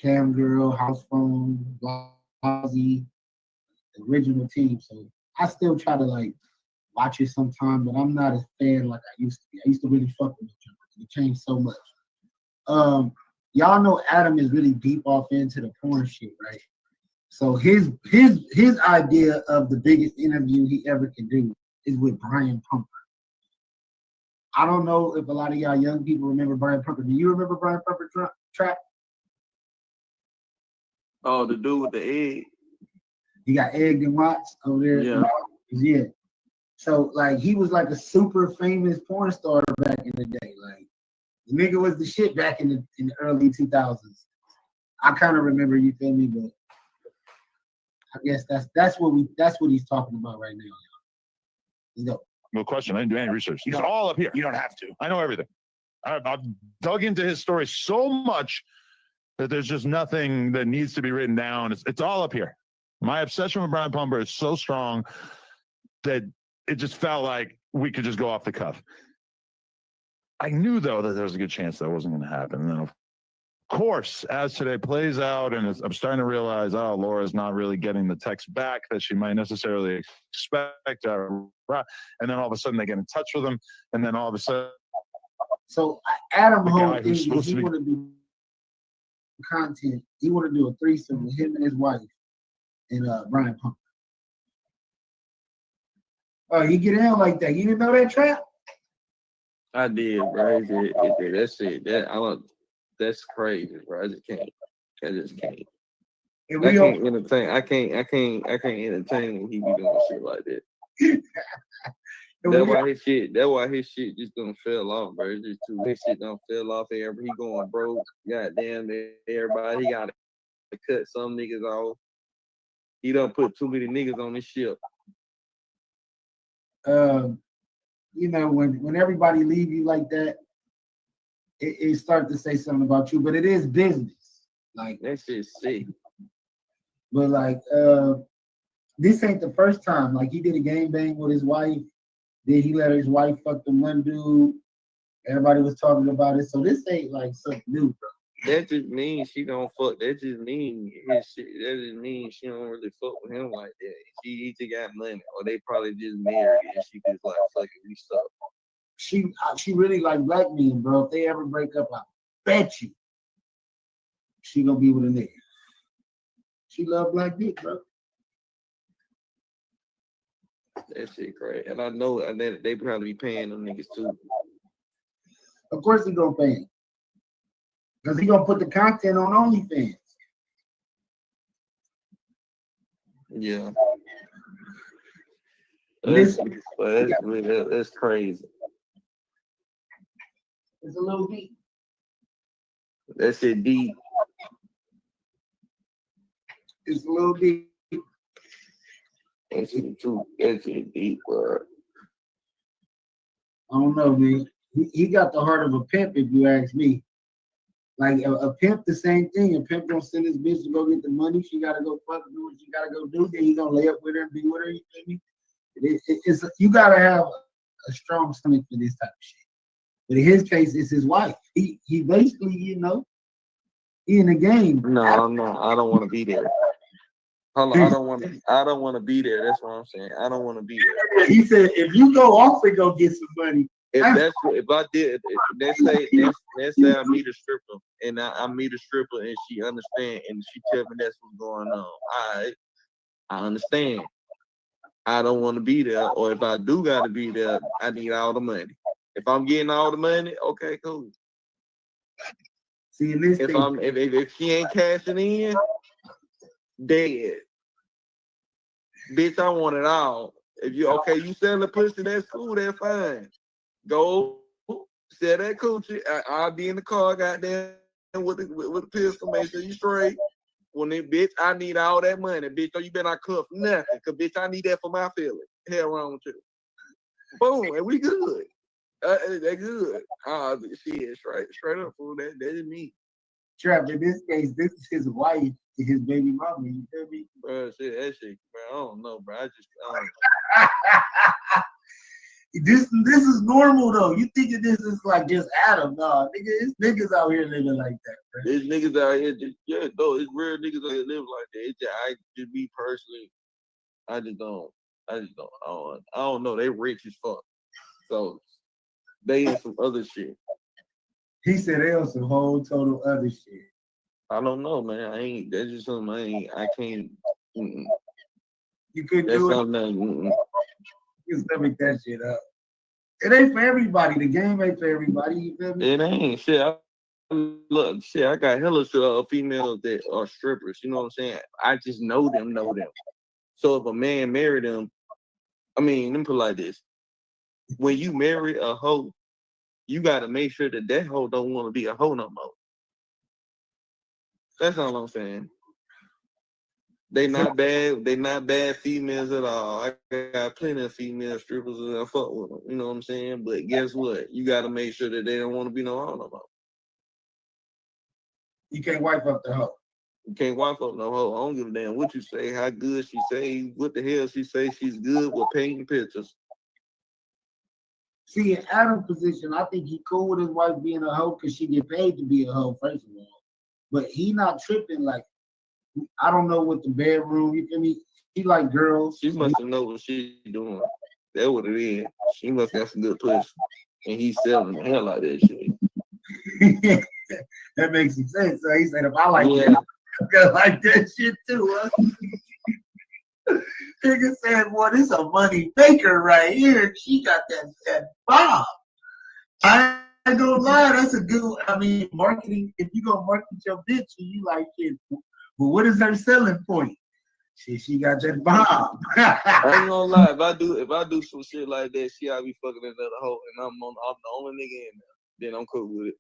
Cam Girl, House Phone, Blasi, the original team. So I still try to, like, watch it sometime, but I'm not a fan like I used to be. I used to really fuck with No Jumper. It changed so much. Y'all know Adam is really deep off into the porn shit, right? So his idea of the biggest interview he ever can do is with Brian Pumper. I don't know if a lot of y'all young people remember Brian Pumper. Do you remember Brian Pumper trap? Oh, the dude with the egg. He got egged and watched over there. Yeah. So like he was like a super famous porn star back in the day. Like the nigga was the shit back in the early 2000s. I kind of remember, you feel me, but I guess that's what he's talking about right now. Let's go. No question. I didn't do any research. It's all up here. You don't have to. I know everything. I've dug into his story so much that there's just nothing that needs to be written down. It's all up here. My obsession with Brian Pumper is so strong that it just felt like we could just go off the cuff. I knew, though, that there was a good chance that wasn't going to happen. And then, of course, as today plays out, and I'm starting to realize, Laura's not really getting the text back that she might necessarily expect. And then all of a sudden they get in touch with him, and then all of a sudden. So Adam whole thing is he want to do content. He want to do a threesome with him and his wife and Brian Pumper. Oh, he get in like that. You didn't know that, Trap? I did, bro. It did. That's it. That's crazy, bro. I just can't. I can't entertain. I can't entertain when he be doing shit like that. That's why his shit just don't fell off, bro. It's just his shit don't fell off. He going broke. Goddamn, everybody he got cut some niggas off. He done put too many niggas on this ship. You know, when everybody leave you like that, it starts to say something about you. But it is business. Like that shit's sick. But like, this ain't the first time. Like he did a gangbang with his wife. Then he let his wife fuck the one dude. Everybody was talking about it. So this ain't like something new, bro. That just means she don't fuck. That just means his shit. That just means she don't really fuck with him like that. She either got money or they probably just married and she just like fucking we stuff. She really like black men, bro. If they ever break up, I bet you she gonna be with a nigga. She love black dick, bro. That shit crazy. And I know and they probably be paying them niggas too. Of course he gonna pay him. Because he gonna put the content on OnlyFans. Yeah. That's crazy. It's a little deep. That shit deep. It's a little deep. That shit deep, bro. I don't know, man. He got the heart of a pimp, if you ask me. Like a pimp, the same thing. A pimp gonna send his bitch to go get the money. She gotta go fuck, do what she gotta go do. Then he gonna lay up with her and be with her. You feel me? You gotta have a strong stomach for this type of shit. But in his case, it's his wife. He basically, you know, he in the game. No, I don't want to be there. Hold on, I don't want to be there. That's what I'm saying. I don't want to be there. He said, if you go off and go get some money. If I did, let's say I meet a stripper and I meet a stripper and she understand and she tell me that's what's going on. All right, I understand. I don't want to be there, or if I do gotta be there, I need all the money. If I'm getting all the money, okay, cool. See, in this if she ain't cashing in, dead. Bitch, I want it all. If you selling pussy, that's cool, that's fine. Go sell that coochie. I'll be in the car, goddamn, with the pistol, make sure you straight. When they bitch, I need all that money. Bitch, you better not cuff nothing. Cause bitch, I need that for my feelings. Hell wrong with you. Boom, and we good. They good. Shit, straight up, fool. That is me. Trap, in this case, this is his wife, his baby mama. You feel me? Bro, that shit, bro. I don't know, bro. I don't. This is normal though. You thinking this is like just Adam? No, nigga, it's niggas out here living like that, bro. There's niggas out here, it's real niggas out here living like that. I just me personally, I don't know. They rich as fuck, so they in some other shit. He said they on some whole total other shit. I don't know, man. That's just something I can't. You couldn't that's do something. You can stomach that shit up. It ain't for everybody. The game ain't for everybody. You feel me? It ain't shit. I got hella females that are strippers. You know what I'm saying? I just know them. So if a man marry them, let me put it like this: when you marry a hoe, you got to make sure that hoe don't want to be a hoe no more. That's all I'm saying. They not bad. They not bad females at all. I got plenty of female strippers and I fuck with them. You know what I'm saying? But guess what? You got to make sure that they don't want to be no hoe no more. You can't wipe up the hoe. You can't wipe up no hoe. I don't give a damn what you say, how good she say, what the hell she say. She's good with painting pictures. See, in Adam's position, I think he cool with his wife being a hoe because she get paid to be a hoe, first of all. But he not tripping like, I don't know what the bedroom, you feel me? He like girls. She must have know what she's doing. That's what it is. She must have some good pussy. And he's selling the hell out of that shit. That makes some sense. So he said, if I like it, I like that shit too. Huh? Nigga said, boy, this a money maker right here. She got that bomb. I ain't gonna lie, that's a good, marketing. If you gonna market your bitch, you like it. But what is her selling point? She got that bomb. I ain't gonna lie, if I do some shit like that, I be fucking another hoe, and I'm the only nigga in there. Then I'm cool with it.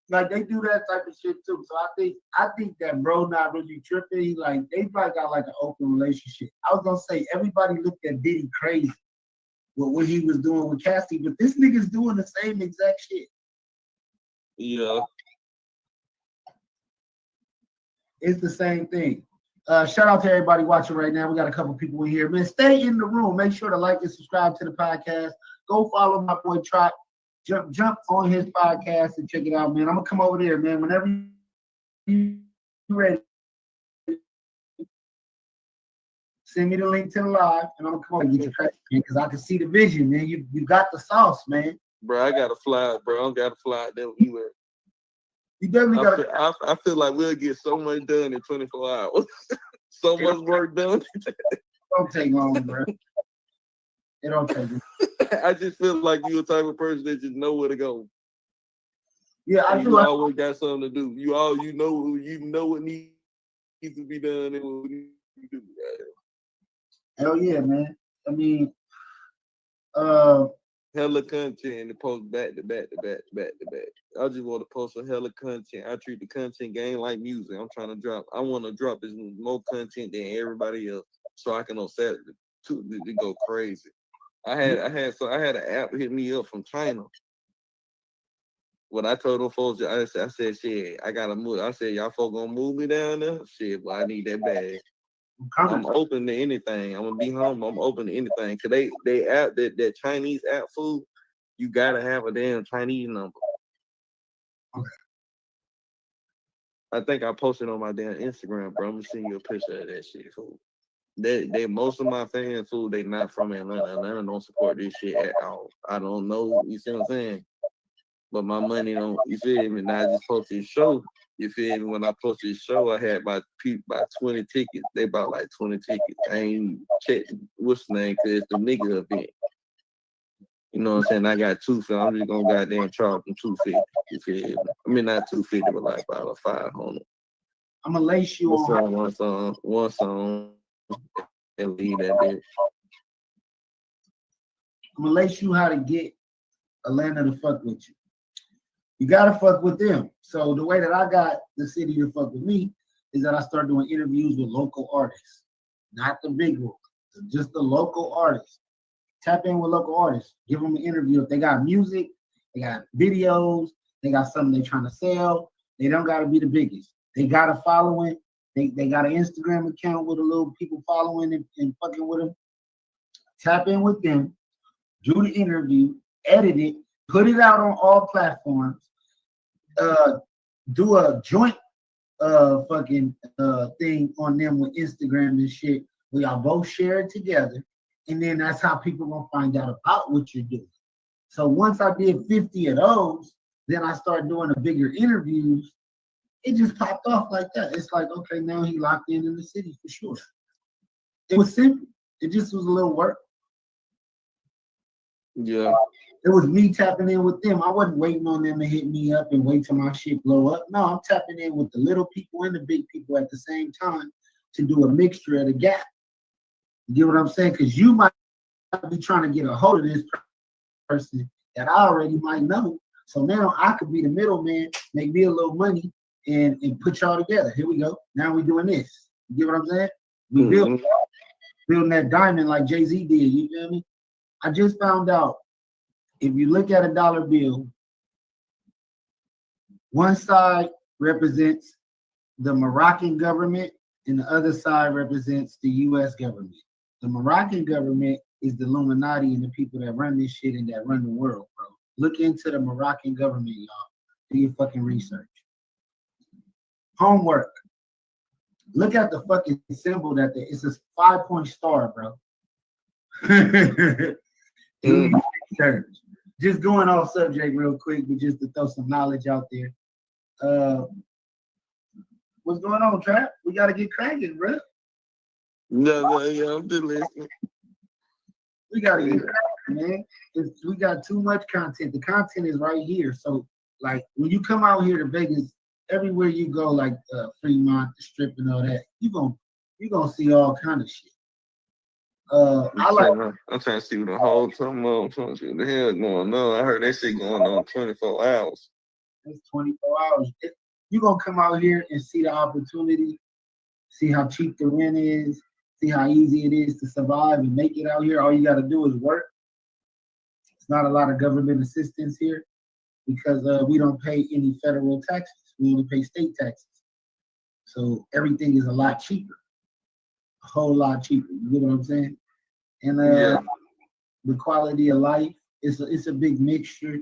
Like they do that type of shit too. So I think that bro not really tripping. He like they probably got like an open relationship. I was gonna say everybody looked at Diddy crazy with what he was doing with Cassie, but this nigga's doing the same exact shit. Yeah. It's the same thing. Shout out to everybody watching right now. We got a couple people in here. Man, stay in the room. Make sure to like and subscribe to the podcast. Go follow my boy Trot. Jump on his podcast and check it out, man. I'm gonna come over there, man. Whenever you ready, send me the link to the live, and I'm gonna come over and get your credit, because I can see the vision, man. You got the sauce, man. Bro, I gotta fly, bro. I gotta fly there with you. You definitely gotta. I feel like we'll get so much done in 24 hours. So much work done. Don't take long, bro. It don't take long. I just feel like you're the type of person that just know where to go. Yeah, I do. You always got something to do. You know what needs to be done and what needs to do. Hell yeah, man. I mean, hella content to post back to back to back to back to back. I just want to post some hella content. I treat the content game like music. I want to drop as more content than everybody else, so I can on Saturday to go crazy. I had an app hit me up from China. When I told them folks, I said, shit, I gotta move. I said, y'all folks gonna move me down there? Shit, but I need that bag. I'm open to anything. I'm gonna be humble. I'm open to anything. Cause they app that Chinese app food, you gotta have a damn Chinese number. Okay. I think I posted on my damn Instagram, bro. I'm gonna send you a picture of that shit, fool. They most of my fans, fool, they not from Atlanta. Atlanta don't support this shit at all. I don't know, you see what I'm saying? But my money don't, you feel me? Now I just posted a show. You feel me? When I posted the show, I had about 20 tickets. They bought like 20 tickets. I ain't checked what's the name, because it's the nigga event. You know what I'm saying? I got 250. I'm just gonna goddamn charge them 250. You feel me? I mean, not 250, but like about 500. I'm gonna lace you on one song, and leave that bitch. I'm gonna lace you how to get Atlanta to fuck with you. You gotta fuck with them. So the way that I got the city to fuck with me is that I start doing interviews with local artists, not the big ones, just the local artists. Tap in with local artists, give them an interview. If they got music, they got videos, they got something they're trying to sell, they don't gotta be the biggest. They got a following, they got an Instagram account with a little people following and fucking with them. Tap in with them, do the interview, edit it, put it out on all platforms, do a joint fucking thing on them with Instagram and shit. We all both share it together, and then that's how people gonna find out about what you're doing. So once I did 50 of those, then I started doing the bigger interviews. It just popped off like that. It's like, okay, now he locked in the city for sure. It was simple. It just was a little work. Yeah. It was me tapping in with them. I wasn't waiting on them to hit me up and wait till my shit blow up. No, I'm tapping in with the little people and the big people at the same time to do a mixture of the gap. You get what I'm saying? Because you might be trying to get a hold of this person that I already might know. So now I could be the middleman, make me a little money, and put y'all together. Here we go. Now we're doing this. You get what I'm saying? We building that diamond like Jay-Z did. You feel me? I just found out, if you look at a dollar bill, one side represents the Moroccan government and the other side represents the U.S. government. The Moroccan government is the Illuminati and the people that run this shit and that run the world, bro. Look into the Moroccan government, y'all. Do your fucking research. Homework. Look at the fucking symbol it's a 5-point star, bro. Do your research. Just going off subject real quick, but just to throw some knowledge out there. What's going on, Trap? We got to get cracking, bro. No, yeah, I'm just listening. We got to get cracking, man. We got too much content. The content is right here. So, like, when you come out here to Vegas, everywhere you go, like Fremont, the Strip, and all that, you're gonna see all kind of shit. I'm trying to see what the whole time. I'm trying to see what the hell going on. I heard that shit going on 24 hours. It's 24 hours. You're going to come out here and see the opportunity, see how cheap the rent is, see how easy it is to survive and make it out here. All you got to do is work. It's not a lot of government assistance here because we don't pay any federal taxes. We only pay state taxes. So everything is a lot cheaper, a whole lot cheaper. You get what I'm saying? And the quality of life, it's a big mixture.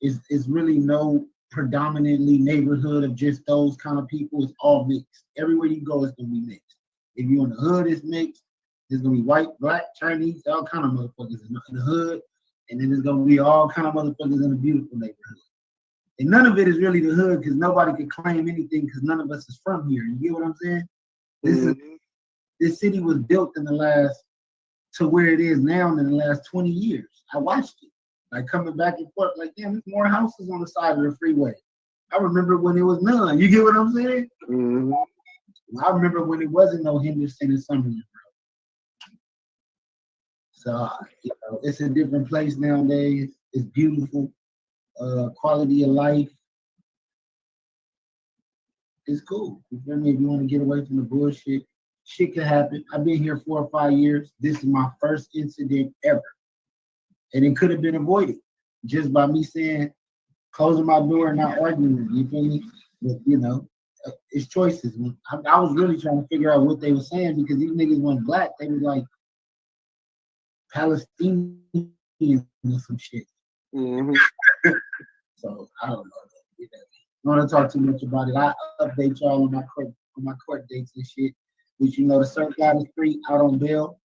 It's really no predominantly neighborhood of just those kind of people. It's all mixed. Everywhere you go, it's going to be mixed. If you're in the hood, it's mixed. There's going to be white, black, Chinese, all kind of motherfuckers in the hood. And then there's going to be all kind of motherfuckers in a beautiful neighborhood. And none of it is really the hood because nobody can claim anything because none of us is from here. You get what I'm saying? This city was built in the last, to where it is now in the last 20 years. I watched it. Like coming back and forth, like, damn, there's more houses on the side of the freeway. I remember when it was none. You get what I'm saying? I remember when it wasn't no Henderson and Summerlin. So, it's a different place nowadays. It's beautiful. Quality of life. It's cool. You feel me? If you want to get away from the bullshit, shit can happen. I've been here 4 or 5 years. This is my first incident ever. And it could have been avoided just by me saying, closing my door and not arguing. You feel me? But, it's choices. I was really trying to figure out what they were saying because these niggas weren't black. They were like Palestinian or some shit. So I don't know. I don't want to talk too much about it. I update y'all on my court dates and shit. Which the circle out the street out on bail.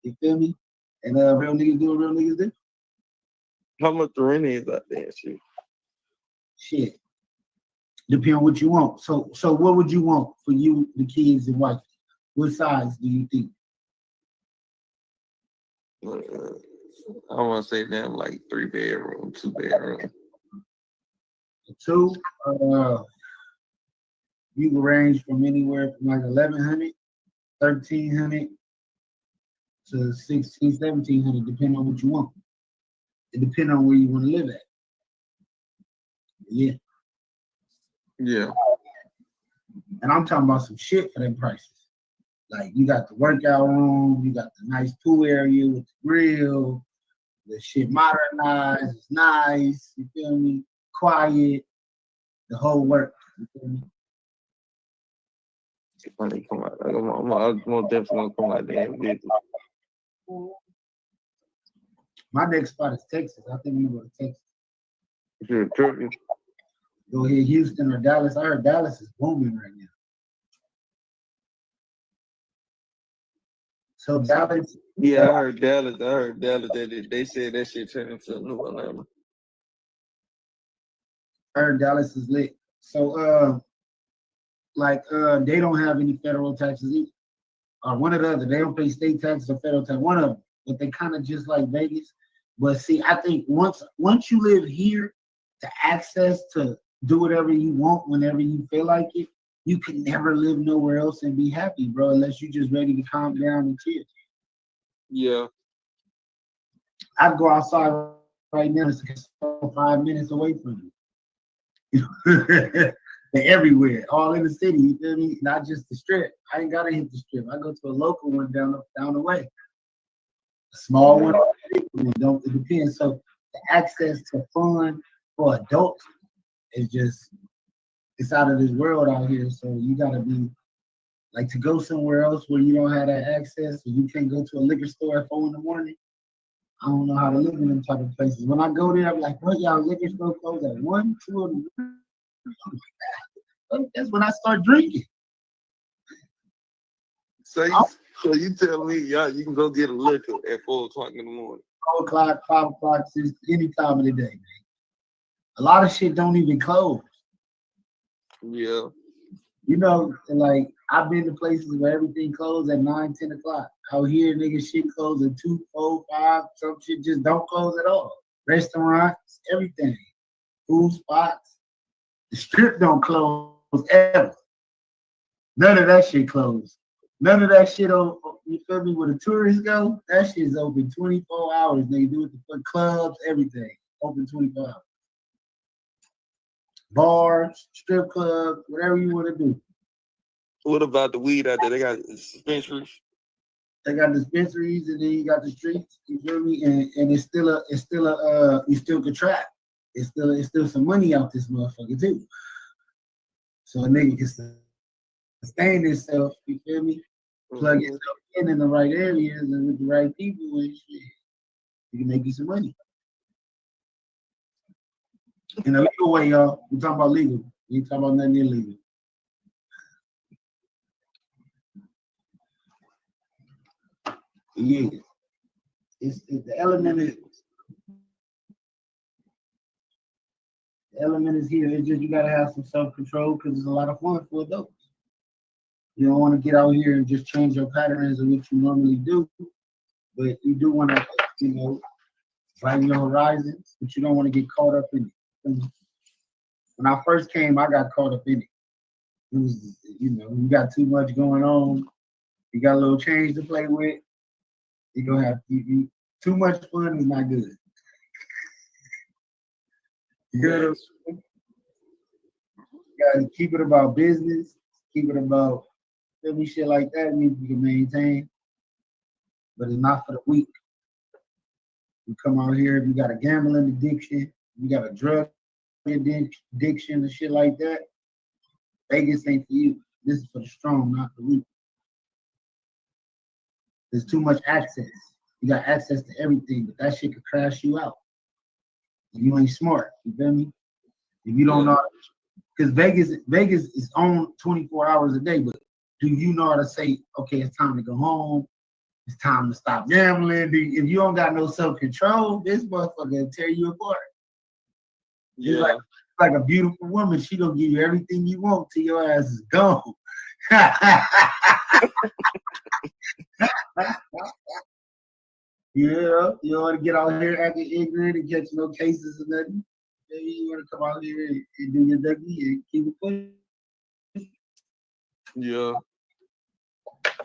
You feel me? And real niggas do what real niggas do. How much the rent is out there, shit? Shit. Depending on what you want. So what would you want for you, the kids, and wife? What size do you think? I want to say damn like 3 bedroom, 2 bedroom. 2, you can range from anywhere from like 1,100, 1,300 to 1,600, 1,700, depending on what you want. It depends on where you want to live at. Yeah. Yeah. And I'm talking about some shit for them prices. Like you got the workout room, you got the nice pool area with the grill, the shit modernized, it's nice, you feel me? Quiet, the whole work. You feel me? When they come out, I'm most definitely gonna come out there and visit. My next spot is Texas. I think I'm gonna go to Texas. You're tripping. Go ahead, Houston or Dallas. I heard Dallas is booming right now. So Dallas. Yeah, I heard Dallas. That they said that shit turned into New Atlanta. I heard Dallas is lit. So they don't have any federal taxes either. Or one or the other. They don't pay state taxes or federal tax. One of them. But they kind of just like Vegas. But see, I think once you live here, the access to do whatever you want whenever you feel like it, you can never live nowhere else and be happy, bro, unless you're just ready to calm down and chill. Yeah. I'd go outside right now. It's 5 minutes away from you. They're everywhere, all in the city, you feel me? Not just the strip. I ain't gotta hit the strip. I go to a local one down the way. A small one, it depends. So the access to fun for adults is just, it's out of this world out here. So you gotta be like, to go somewhere else where you don't have that access, or you can't go to a liquor store at 4 in the morning. I don't know how to live in them type of places. When I go there, I'm like, what, y'all liquor store closed at 1, 2 in the morning? That's when I start drinking. So you tell me, y'all, you can go get a liquor at 4 o'clock in the morning. 4 o'clock, 5 o'clock, 6, any time of the day, man. A lot of shit don't even close. Yeah. Like, I've been to places where everything closed at 9, 10 o'clock. Out here, niggas, shit closed at 2, 4, 5. Some shit just don't close at all. Restaurants, everything. Food spots. The strip don't close ever. None of that shit closed. None of that shit, you feel me, where the tourists go, that shit's open 24 hours. They do it for clubs, everything. Open 24 hours. bars, strip club, whatever you want to do. What about the weed out there? They got dispensaries. They got dispensaries, and then you got the streets. You feel me? And you still can trap. It's still some money out this motherfucker too. So a nigga can sustain himself. You feel me? Plug yourself in the right areas and with the right people and shit. You can make you some money. In a legal way, y'all. We talking about legal. We ain't talking about nothing illegal. Yeah. It's the element is here. It's just you gotta have some self-control because it's a lot of fun for adults. You don't want to get out here and just change your patterns of what you normally do, but you do want to, widen your horizons, but you don't want to get caught up in it. When I first came, I got caught up in it. It was, you got too much going on. You got a little change to play with. You're gonna have too much fun is not good. You gotta keep it about business, keep it about shit like that. Means you can maintain, but it's not for the weak. You come out here, if you got a gambling addiction, you got a drug addiction and shit like that. Vegas ain't for you. This is for the strong, not the weak. There's too much access. You got access to everything, but that shit could crash you out. You ain't smart. You feel me? If you don't know, because Vegas is on 24 hours a day, but do you know how to say, okay, it's time to go home? It's time to stop gambling. If you don't got no self-control, this motherfucker will tear you apart. Yeah. It's like a beautiful woman. She gonna give you everything you want till your ass is gone. Yeah, you don't want to get out here acting ignorant and catch no cases or nothing. Maybe you want to come out here and do your ducky and keep it pushing. Yeah.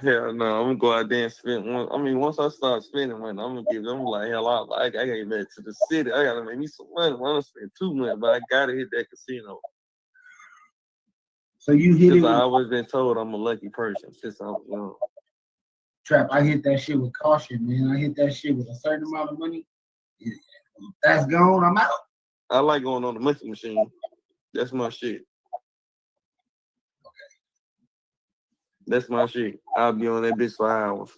Hell no, I'm gonna go out there and spend one. I mean, once I start spending money, I'm gonna give them like hell out. I gotta get back to the city. I gotta make me some money. I don't spend too much, but I gotta hit that casino. So you hit it. Because I always been told I'm a lucky person since I was young. Trap, I hit that shit with caution, man. I hit that shit with a certain amount of money. If that's gone, I'm out. I like going on the monkey machine. That's my shit. Okay. That's my shit. I'll be on that bitch for hours.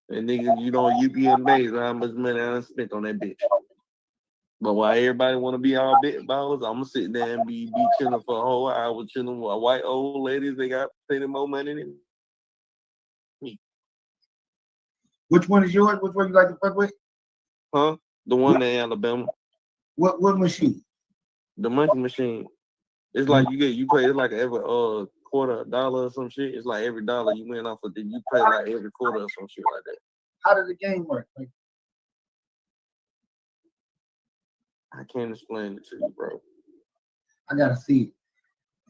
And niggas, you be amazed how much money I done spent on that bitch. But while everybody want to be all bit ballers, I'm gonna sit there and be chilling for a whole hour, chilling with white old ladies. They got plenty more money than me. Which one is yours? Which one you like to fuck with? Huh? The one in Alabama. What machine? The monkey machine. It's like you pay. It's like every quarter $1 or some shit. It's like every dollar you win off of it, you pay like every quarter or some shit like that. How does the game work? Like, I can't explain it to you, bro. I gotta see it.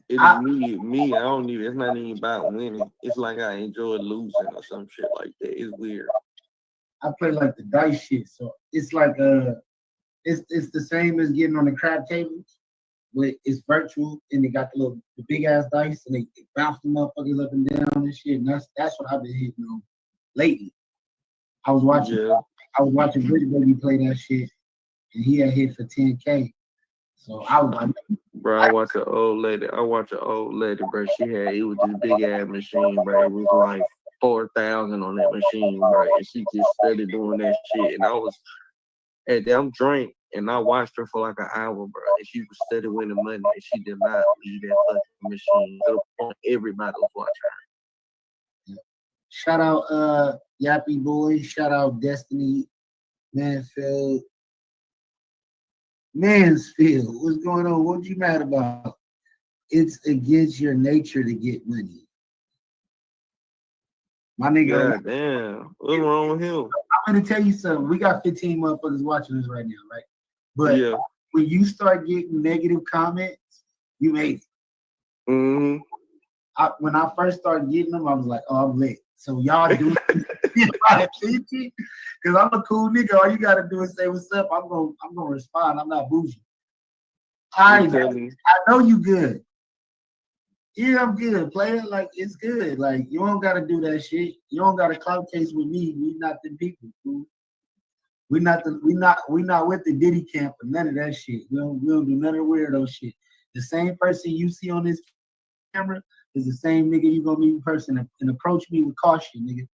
It's me. I don't even. It's not even about winning. It's like I enjoy losing or some shit like that. It's weird. I play like the dice shit, so it's like it's the same as getting on the crab tables, but it's virtual and they got the big ass dice and they bounce the motherfuckers up and down and shit. And that's what I've been hitting on lately. I was watching Bridge Baby play that shit, and he had hit for 10K. So I was like, bro, I watch an old lady, bro. It was this big ass machine, bro. It was like 4,000 on that machine, bro. And she just started doing that shit. And I was I'm drunk and I watched her for like an hour, bro. And she was steady winning money and she did not leave that fucking machine to the point everybody was watching her. Shout out Yappy Boy, shout out Destiny Mansfield. What's going on? What you mad about? It's against your nature to get money. My nigga. God damn. What's wrong with him? I'm gonna tell you something. We got 15 motherfuckers watching this right now, right? But when you start getting negative comments, you made it. Mm-hmm. When I first started getting them, I was like, oh, I'm lit. So y'all do my attention, because I'm a cool nigga. All you gotta do is say what's up. I'm gonna respond. I'm not bougie. I know you good. Yeah, I'm good. Player, like it's good. Like you don't gotta do that shit. You don't gotta clout chase with me. We not the people, fool. We not with the Diddy camp or none of that shit. We don't do none of weirdo shit. The same person you see on this camera is the same nigga you gonna meet in person and approach me with caution, nigga.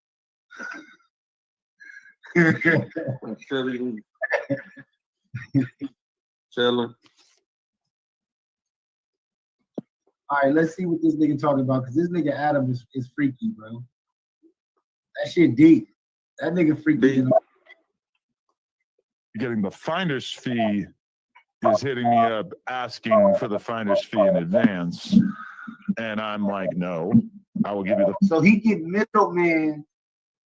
Tell him. All right, let's see what this nigga talking about, because this nigga Adam is freaky, bro. That shit deep. That nigga freaky. Getting the finder's fee is hitting me up asking for the finder's fee in advance. And I'm like, no, I will give you the. So he get middleman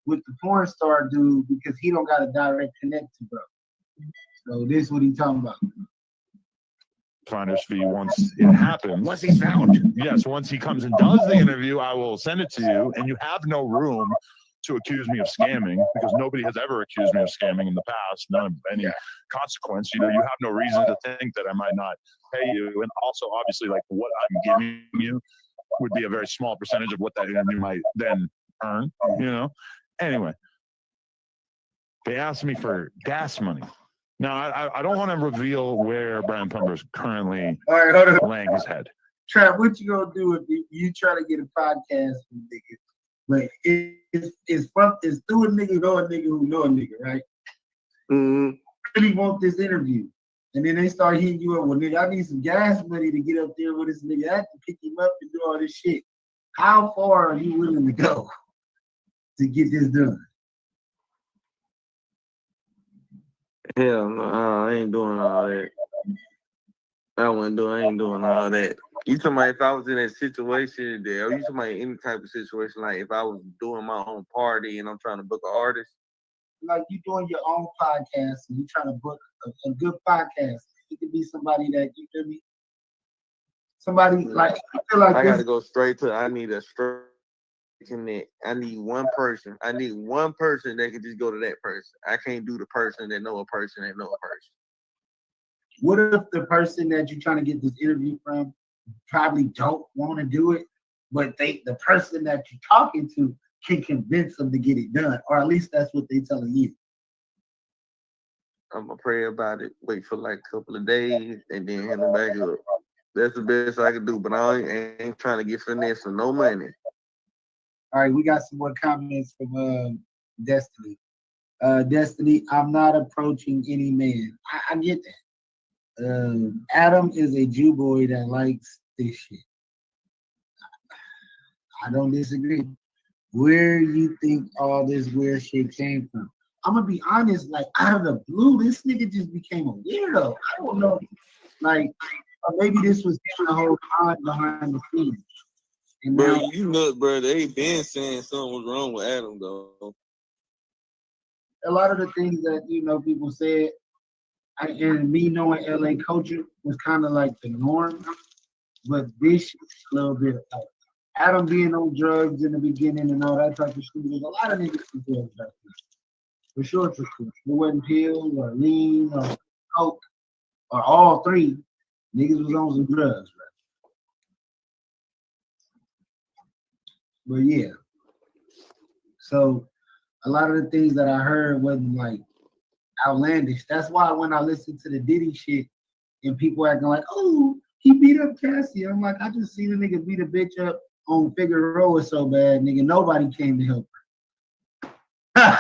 with the porn star dude because he don't got a direct connect to bro. So this is what he talking about. Finder's fee once it happens. Once he's found. Yes, once he comes and does the interview, I will send it to you, and you have no room to accuse me of scamming because nobody has ever accused me of scamming in the past. None of any consequence. You know, you have no reason to think that I might not pay you, and also obviously, like what I'm giving you would be a very small percentage of what that interview might then earn. You know. Anyway, they asked me for gas money. Now, I don't want to reveal where Brian Pumper is currently laying his head. Trav, what you gonna do if you try to get a podcast from nigga? But it's through a nigga who know a nigga, right? Mm-hmm. Really want this interview. And then they start hitting you up, well, nigga, I need some gas money to get up there with this nigga. I have to pick him up and do all this shit. How far are you willing to go to get this done? Hell no, I ain't doing all that. I ain't doing all that. You talking about if I was in that situation there, or you talking about any type of situation, like if I was doing my own party and I'm trying to book an artist? Like you doing your own podcast and you trying to book a good podcast. It could be somebody that, you feel me? Somebody like, I feel like I gotta go straight to, I need a straight connect. I need one person. I need one person that can just go to that person. I can't do the person that know a person that know a person. What if the person that you're trying to get this interview from probably don't want to do it, but the person that you're talking to can convince them to get it done, or at least that's what they're telling you? I'm gonna pray about it, wait for like a couple of days, and then hit them back up. That's the best I can do, but I ain't trying to get finesse for no money. All right, we got some more comments from Destiny. Destiny, I'm not approaching any man. I get that. Adam is a Jew boy that likes this shit. I don't disagree. Where you think all this weird shit came from? I'm gonna be honest, like out of the blue, this nigga just became a weirdo. I don't know, like maybe this was him the whole time behind the scenes. And bro, now, you know, bro, they been saying something was wrong with Adam though. A lot of the things that people said, and me knowing LA culture was kind of like the norm, but this shit a little bit. Adam being on drugs in the beginning and all that type of shit. There's a lot of niggas who do that. For sure. It wasn't pills or lean or coke or all three. Niggas was on some drugs, right? But yeah. So a lot of the things that I heard wasn't like outlandish. That's why when I listened to the Diddy shit and people acting like, oh, he beat up Cassie. I'm like, I just seen a nigga beat a bitch up on Figueroa so bad, nigga. Nobody came to help her.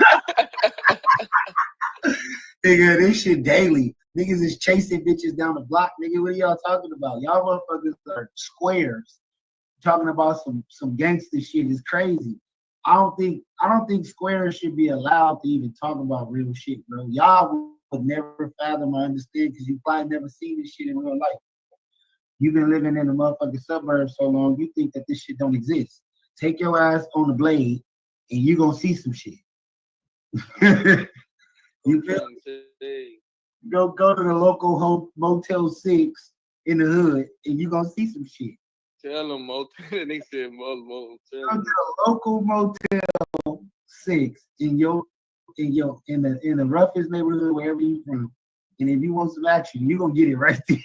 Nigga, this shit daily. Niggas is chasing bitches down the block. Nigga, what are y'all talking about? Y'all motherfuckers are squares. Talking about some gangster shit is crazy. I don't think squares should be allowed to even talk about real shit, bro. Y'all would never fathom or understand because you probably never seen this shit in real life. You've been living in the motherfucking suburbs so long, you think that this shit don't exist. Take your ass on the blade and you gonna see some shit. You feel me? Go to the local Motel 6 in the hood and you gonna see some shit. Tell them Motel. They said Motel. Go to the local Motel 6 in the roughest neighborhood wherever you from, and if you want some action, you gonna get it right there.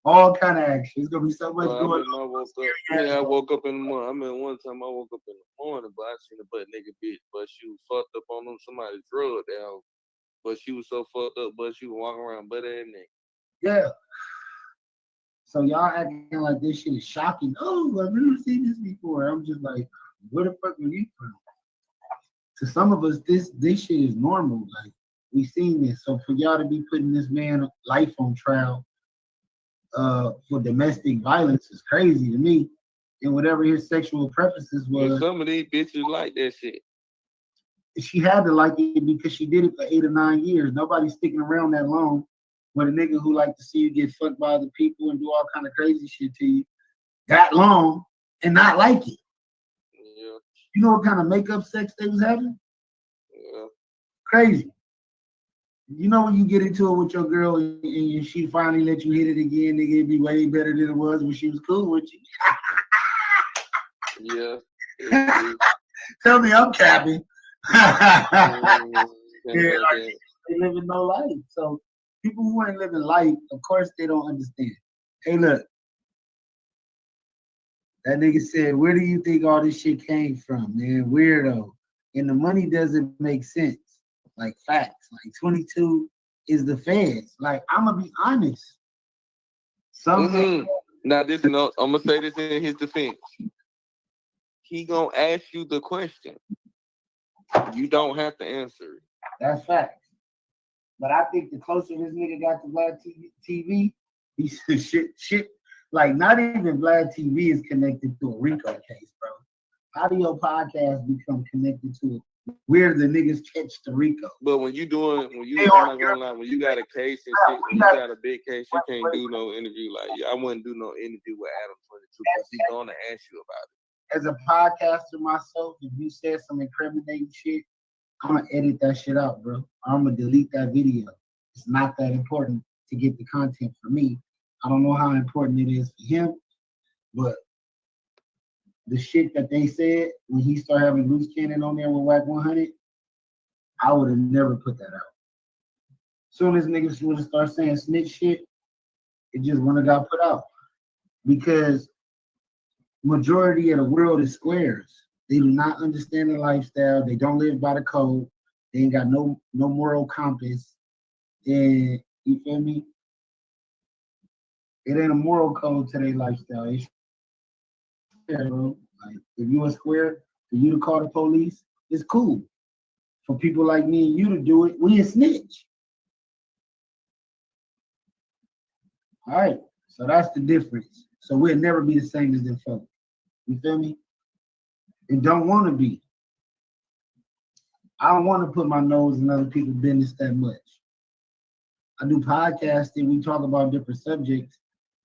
All kind of action. It's gonna be so much Well, going I on. woke up in the morning. I mean, one time I woke up in the morning, but I seen a butt nigga bitch, but she was fucked up on them. Somebody drugged down, but she was so fucked up, but she was walking around butt ass nigga. Yeah. So y'all acting like this shit is shocking. Oh, I've never seen this before. I'm just like, where the fuck are you from? To some of us, this shit is normal. Like, we seen this. So for y'all to be putting this man life on trial for domestic violence is crazy to me. And whatever his sexual preferences was. And some of these bitches like that shit. She had to like it because she did it for 8 or 9 years. Nobody's sticking around that long with a nigga who like to see you get fucked by other people and do all kind of crazy shit to you that long and not like it. Yeah. You know what kind of makeup sex they was having? Yeah. Crazy. You know when you get into it with your girl and she finally let you hit it again, nigga, it'd be way better than it was when she was cool with you. Yeah. Tell me I'm capping. Yeah, Like like, they living no life. So people who ain't living life, of course they don't understand. Hey, look. That nigga said, where do you think all this shit came from, man? Weirdo. And the money doesn't make sense. Like facts. Like 22 is the feds. Like, I'm gonna be honest. Now this, no, I'm gonna say this in his defense. He gonna ask you the question. You don't have to answer it. That's fact. But I think the closer this nigga got to Vlad TV, he's shit. Like, not even Vlad TV is connected to a RICO case, bro. How do your podcast become connected to it? Where the niggas catch the RICO? But when you I'm not gonna lie, when you got a case and shit, when you got a big case, you can't do no interview. Like, I wouldn't do no interview with Adam 22 because he's gonna ask you about it. As a podcaster myself, if you said some incriminating shit, I'm gonna edit that shit out, bro. I'm gonna delete that video. It's not that important to get the content for me. I don't know how important it is for him, but the shit that they said when he started having loose cannon on there with WACK100, I would have never put that out. Soon as niggas would have started saying snitch shit, it just wouldn't have got put out. Because majority of the world is squares. They do not understand the lifestyle. They don't live by the code. They ain't got no moral compass. And you feel me? It ain't a moral code to their lifestyle. It's square, bro. Like, if you a square, for you to call the police, it's cool. For people like me and you to do it, we a snitch. All right. So that's the difference. So we'll never be the same as them folks. You feel me? And don't want to be. I don't want to put my nose in other people's business that much. I do podcasting. We talk about different subjects,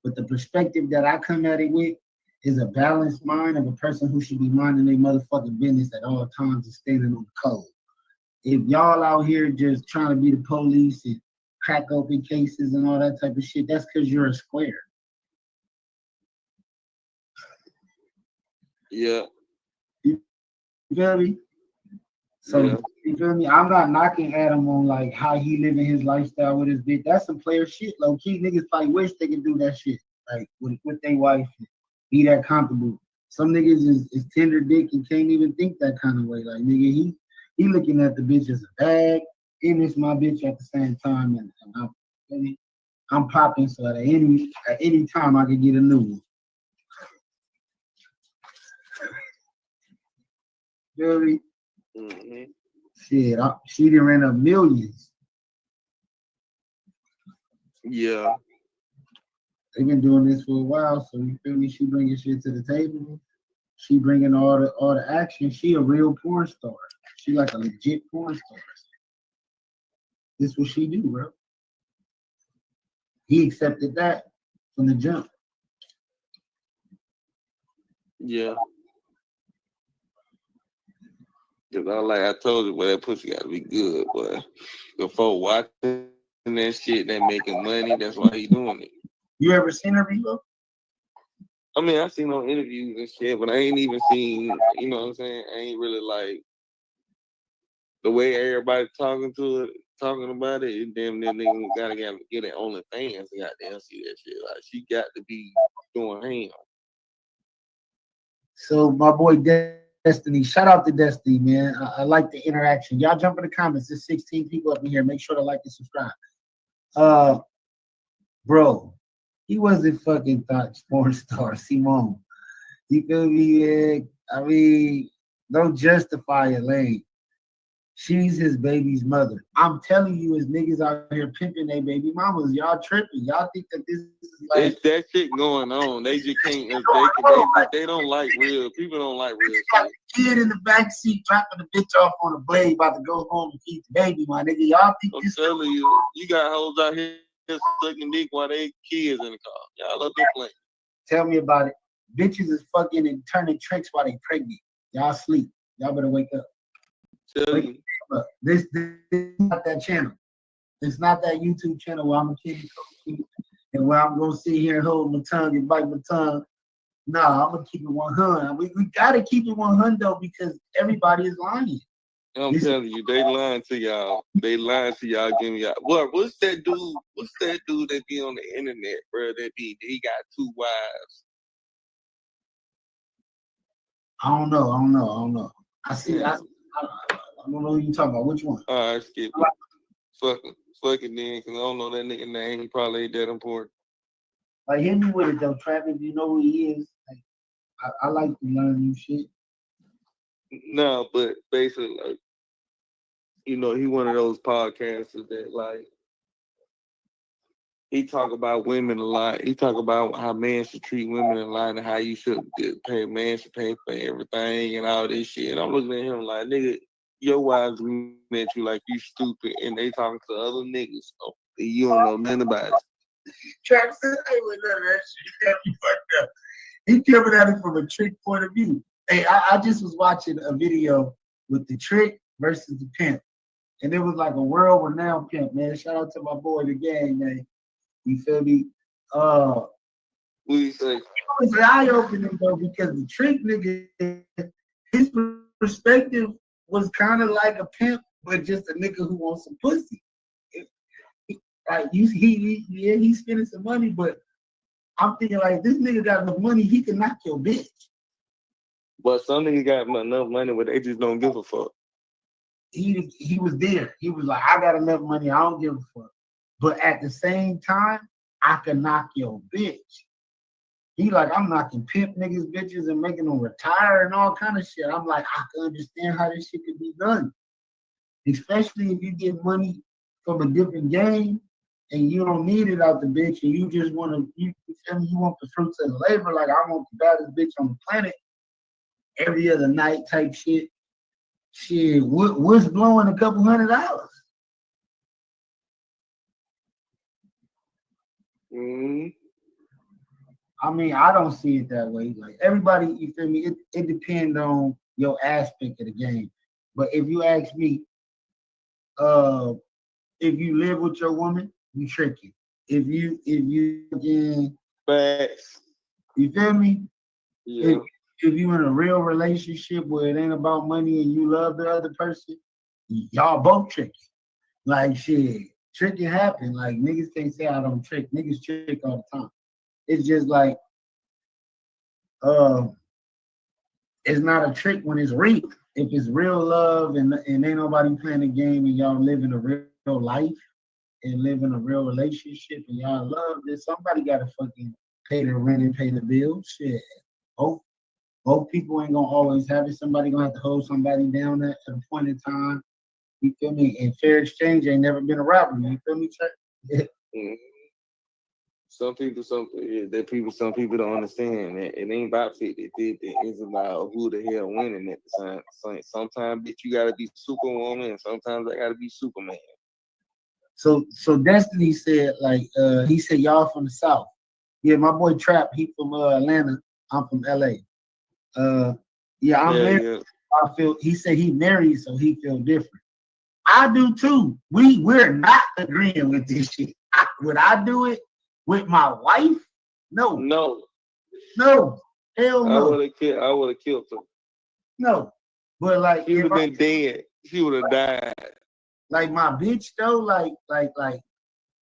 but the perspective that I come at it with is a balanced mind of a person who should be minding their motherfucking business at all times and standing on the code. If y'all out here just trying to be the police and crack open cases and all that type of shit, that's because you're a square. Yeah. You feel me? So, yeah. You feel me? I'm not knocking Adam on like how he living his lifestyle with his bitch. That's some player shit. Low key niggas probably wish they could do that shit. Like with their wife, be that comfortable. Some niggas is tender dick and can't even think that kind of way. Like nigga, he looking at the bitch as a bag. And it's my bitch at the same time, and I'm popping so at any time I can get a new one. Feel me? Mm-hmm. Shit, she done ran up millions. Yeah. They've been doing this for a while, so you feel me? She bringing shit to the table. She bringing all the action. She a real porn star. She like a legit porn star. This what she do, bro. He accepted that from the jump. Yeah. Cause I told you, boy, that pussy gotta be good, boy. Before watching that shit, that making money, that's why he doing it. You ever seen her before? I mean, I seen no interviews and shit, but I ain't even seen, you know what I'm saying? I ain't really like the way everybody talking to talking about it, and damn near nigga gotta get it OnlyFans and goddamn see that shit. Like she got to be doing ham. So my boy Destiny, shout out to Destiny, man. I like the interaction. Y'all jump in the comments. There's 16 people up in here. Make sure to like and subscribe. Bro, he wasn't fucking thought porn star Simone. You feel me? Yeah? I mean, don't justify it, lane. She's his baby's mother. I'm telling you, as niggas out here pimping their baby mamas, y'all tripping. Y'all think that this is like It's that shit going on. They just can't. They don't like real people. Don't like real shit. Kid in the back seat dropping the bitch off on a blade, about to go home and feed the baby, my nigga. Y'all think I'm this? telling you, you got hoes out here sucking dick while they kids in the car. Y'all up there playing. Tell me about it. Bitches is fucking and turning tricks while they pregnant. Y'all sleep. Y'all better wake up. Tell you. This is not that channel. It's not that YouTube channel where I'm a kid and where I'm gonna sit here and hold my tongue and bite my tongue. Nah, I'm gonna keep it 100. We gotta keep it 100 though, because everybody is lying. I'm telling you, they lying to y'all. They lying to y'all, giving y'all. What's that dude? What's that dude that be on the internet, bro? He got 2 wives. I don't know. I see. I don't know who you talking about. Which one? All right, skip it. Fuck it then, because I don't know that nigga name. He probably ain't that important. Like, hit me with it though, Travis. You know who he is. Like, I like to learn new shit. No, but basically, like, you know, he one of those podcasters that, like, he talk about women a lot. He talk about how men should treat women a lot and how you should pay. Man should pay for everything and all this shit. And I'm looking at him like, nigga, your wives met you like you stupid, and they talking to other niggas. So you don't know nothing about it. Travis said, "Hey, with none of that shit, he fucked up." He coming at it from a trick point of view. Hey, I just was watching a video with the trick versus the pimp, and it was like a world-renowned pimp, man. Shout out to my boy, the gang, man. You feel me? What do you say? It was eye-opening though, because the trick nigga, his perspective was kind of like a pimp, but just a nigga who wants some pussy. Like he's spending some money, but I'm thinking like, this nigga got enough money, he can knock your bitch. But some niggas got enough money, but they just don't give a fuck. He was there. He was like, I got enough money, I don't give a fuck. But at the same time, I can knock your bitch. He like, I'm knocking pimp niggas bitches and making them retire and all kind of shit. I'm like, I can understand how this shit could be done. Especially if you get money from a different game and you don't need it out the bitch and you just want to, you want the fruits of the labor. Like, I want the baddest bitch on the planet every other night type shit. Shit, what's blowing a couple $100? I mean, I don't see it that way. Like, everybody, you feel me? It depends on your aspect of the game. But if you ask me, if you live with your woman, you tricky. If you facts. You feel me? Yeah. If you in a real relationship where it ain't about money and you love the other person, y'all both tricky. Like, shit, tricking happen. Like, niggas can't say I don't trick. Niggas trick all the time. It's just like, it's not a trick when it's real. If it's real love and ain't nobody playing a game and y'all living a real life and living a real relationship and y'all love this, somebody gotta fucking pay the rent and pay the bills. Shit. Both people ain't gonna always have it. Somebody gonna have to hold somebody down at a point in time. You feel me? And fair exchange ain't never been a robbery. You feel me, Chuck? Yeah. Some people don't understand that it ain't about 50. It's about who the hell winning at the time. Sometimes, bitch, you gotta be Superwoman, and sometimes I gotta be Superman. So Destiny said, like, he said, y'all from the South. Yeah, my boy Trap, he from Atlanta. I'm from LA. Yeah, I'm married. Yeah. I feel, he said he married, so he feel different. I do too. We're not agreeing with this shit. Would I do it with my wife? No. Hell no. I would have killed her. No. But like, she would have been dead. She would have died. Like my bitch though, like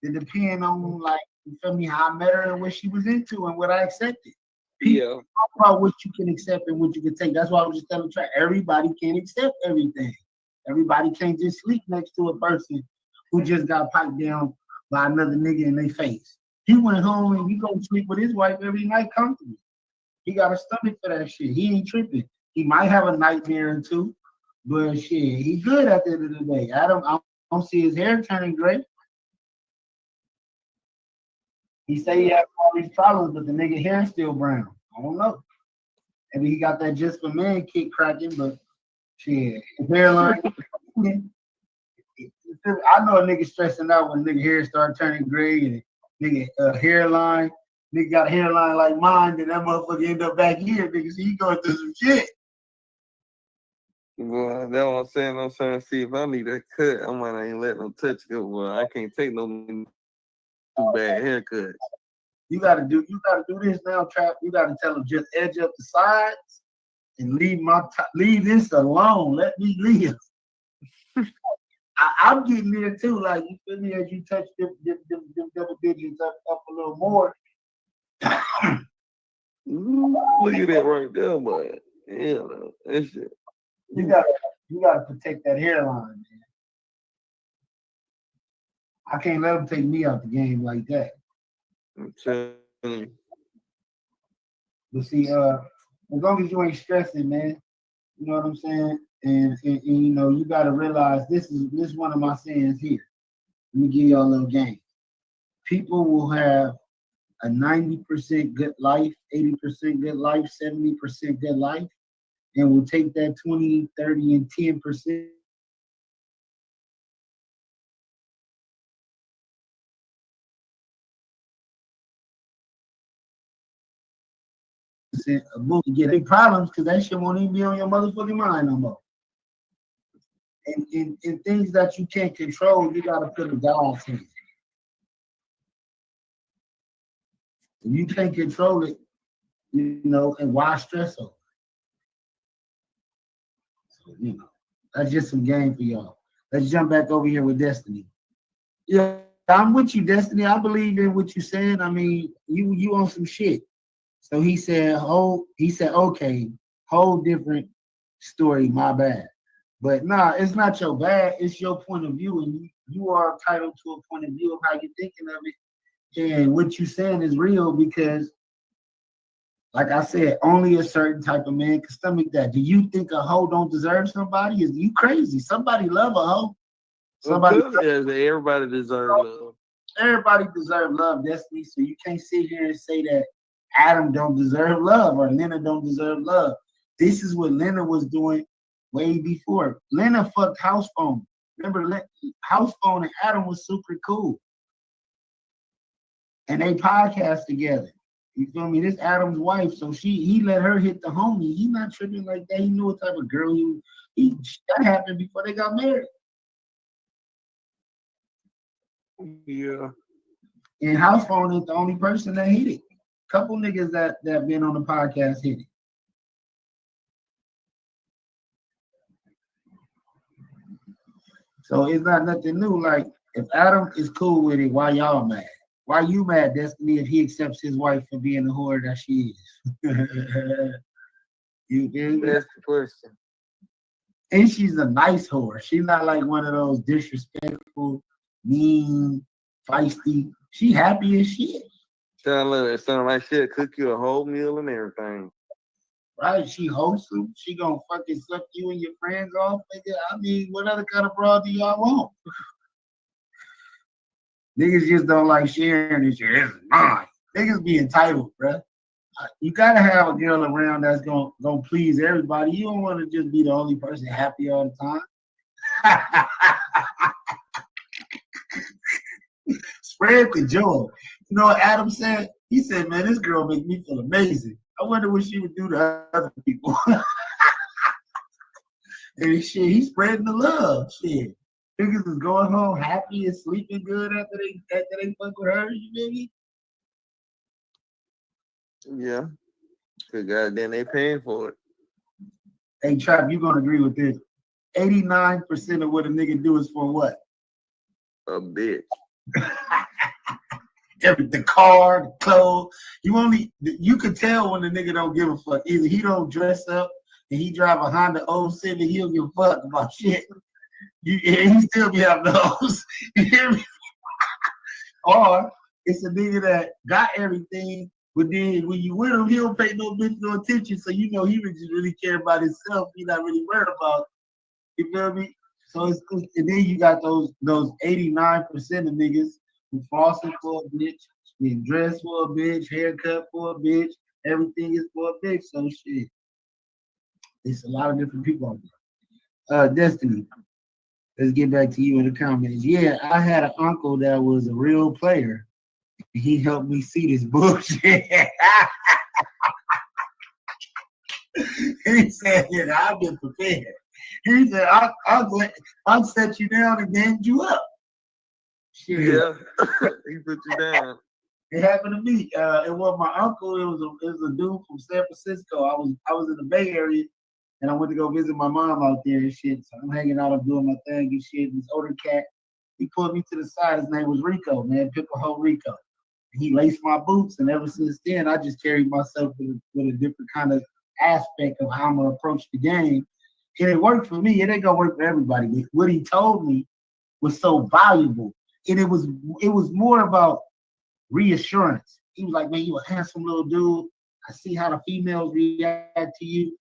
it depends on like you feel me how I met her and what she was into and what I accepted. People talk about what you can accept and what you can take. That's why I was just telling Trap, everybody can't accept everything. Everybody can't just sleep next to a person who just got piped down by another nigga in their face. He went home and he go sleep with his wife every night comfortably. He got a stomach for that shit. He ain't tripping. He might have a nightmare or two, but shit, he good at the end of the day. I don't see his hair turning gray. He say he has all these problems, but the nigga hair still brown. I don't know. Maybe he got that just for men kick cracking, but shit, his hairline. I know a nigga stressing out when nigga hair start turning gray and nigga hairline. Nigga got a hairline like mine, then that motherfucker end up back here, nigga. See, he going through some shit. Boy, that's what I'm saying. I'm trying to see if I need a cut. I might ain't let them touch it. Boy, I can't take no too bad haircuts. You gotta do this now, Trap. You gotta tell them just edge up the sides and leave this alone. Let me live. I'm getting there too. Like you feel me as you touch them double digits up a little more. Look at that right there, boy. Yeah, that shit. You gotta protect that hairline, man. I can't let them take me out the game like that. I'm telling you. But see, as long as you ain't stressing, man, you know what I'm saying? And you know, you gotta realize this is one of my sayings here. Let me give y'all a little game. People will have a 90% good life, 80% good life, 70% good life, and will take that 20, 30, and 10% a book to get big problems because that shit won't even be on your motherfucking mind no more. And in things that you can't control, you gotta put a God's hands. If you can't control it, you know, and why stress over? So, you know, that's just some game for y'all. Let's jump back over here with Destiny. Yeah, I'm with you, Destiny. I believe in what you're saying. I mean, you on some shit. So he said, okay, whole different story, my bad. But nah, it's not your bad, it's your point of view, and you are entitled to a point of view of how you're thinking of it. And what you're saying is real because, like I said, only a certain type of man can stomach that. Do you think a hoe don't deserve somebody? Is you crazy? Somebody love a hoe. Everybody deserves love. Everybody deserves love, Destiny. So you can't sit here and say that Adam don't deserve love or Lena don't deserve love. This is what Lena was doing way before. Lena fucked House Phone. Remember, House Phone and Adam was super cool. And they podcast together. You feel me? This Adam's wife, so he let her hit the homie. He not tripping like that. He knew what type of girl that happened before they got married. Yeah. And House Phone ain't the only person that hit it. Couple niggas that been on the podcast hit it. So it's not nothing new. Like, if Adam is cool with it, why y'all mad? Why you mad, Destiny, if he accepts his wife for being the whore that she is? That's the question. And she's a nice whore. She's not like one of those disrespectful, mean, feisty. She happy as shit. Sound like she'll cook you a whole meal and everything. Right? She wholesome. She gonna fucking suck you and your friends off. Nigga. I mean, what other kind of broad do y'all want? Niggas just don't like sharing this shit. It's mine. Niggas be entitled, bruh. You gotta have a girl around that's gonna please everybody. You don't want to just be the only person happy all the time. Spread the joy. You know what Adam said? He said, man, this girl makes me feel amazing. I wonder what she would do to other people. And shit, he's spreading the love. Shit. Niggas is going home happy and sleeping good after they fuck with her. You feel me? Yeah. Cause goddamn, they paying for it. Hey, Trap, you gonna agree with this? 89% of what a nigga do is for what? A bitch. The car, the clothes. You could tell when the nigga don't give a fuck. Either he don't dress up and he drive a Honda 07, he don't give a fuck about shit. He still be having those. You hear me? Or it's a nigga that got everything, but then when you with him, he don't pay no bitch no attention. So you know he just really care about himself. He not really worried about. You feel me? So it's and then you got those 89% of niggas who falsing for a bitch, being dressed for a bitch, haircut for a bitch, everything is for a bitch. So shit, it's a lot of different people out there. Destiny, let's get back to you in the comments. Yeah, I had an uncle that was a real player. He helped me see this bullshit. He said, I've been prepared. He said, I'll set you down and gang you up. Shit. Yeah, he put you down. It happened to me. It was my uncle. It was a dude from San Francisco. I was in the Bay Area, and I went to go visit my mom out there and shit. So I'm hanging out, I'm doing my thing and shit. This older cat, he pulled me to the side. His name was Rico, man, Pipaho Rico. He laced my boots, and ever since then, I just carried myself with a different kind of aspect of how I'm gonna approach the game. And it worked for me. It ain't gonna work for everybody. But what he told me was so valuable, and it was more about reassurance. He was like, "Man, you a handsome little dude. I see how the females react to you."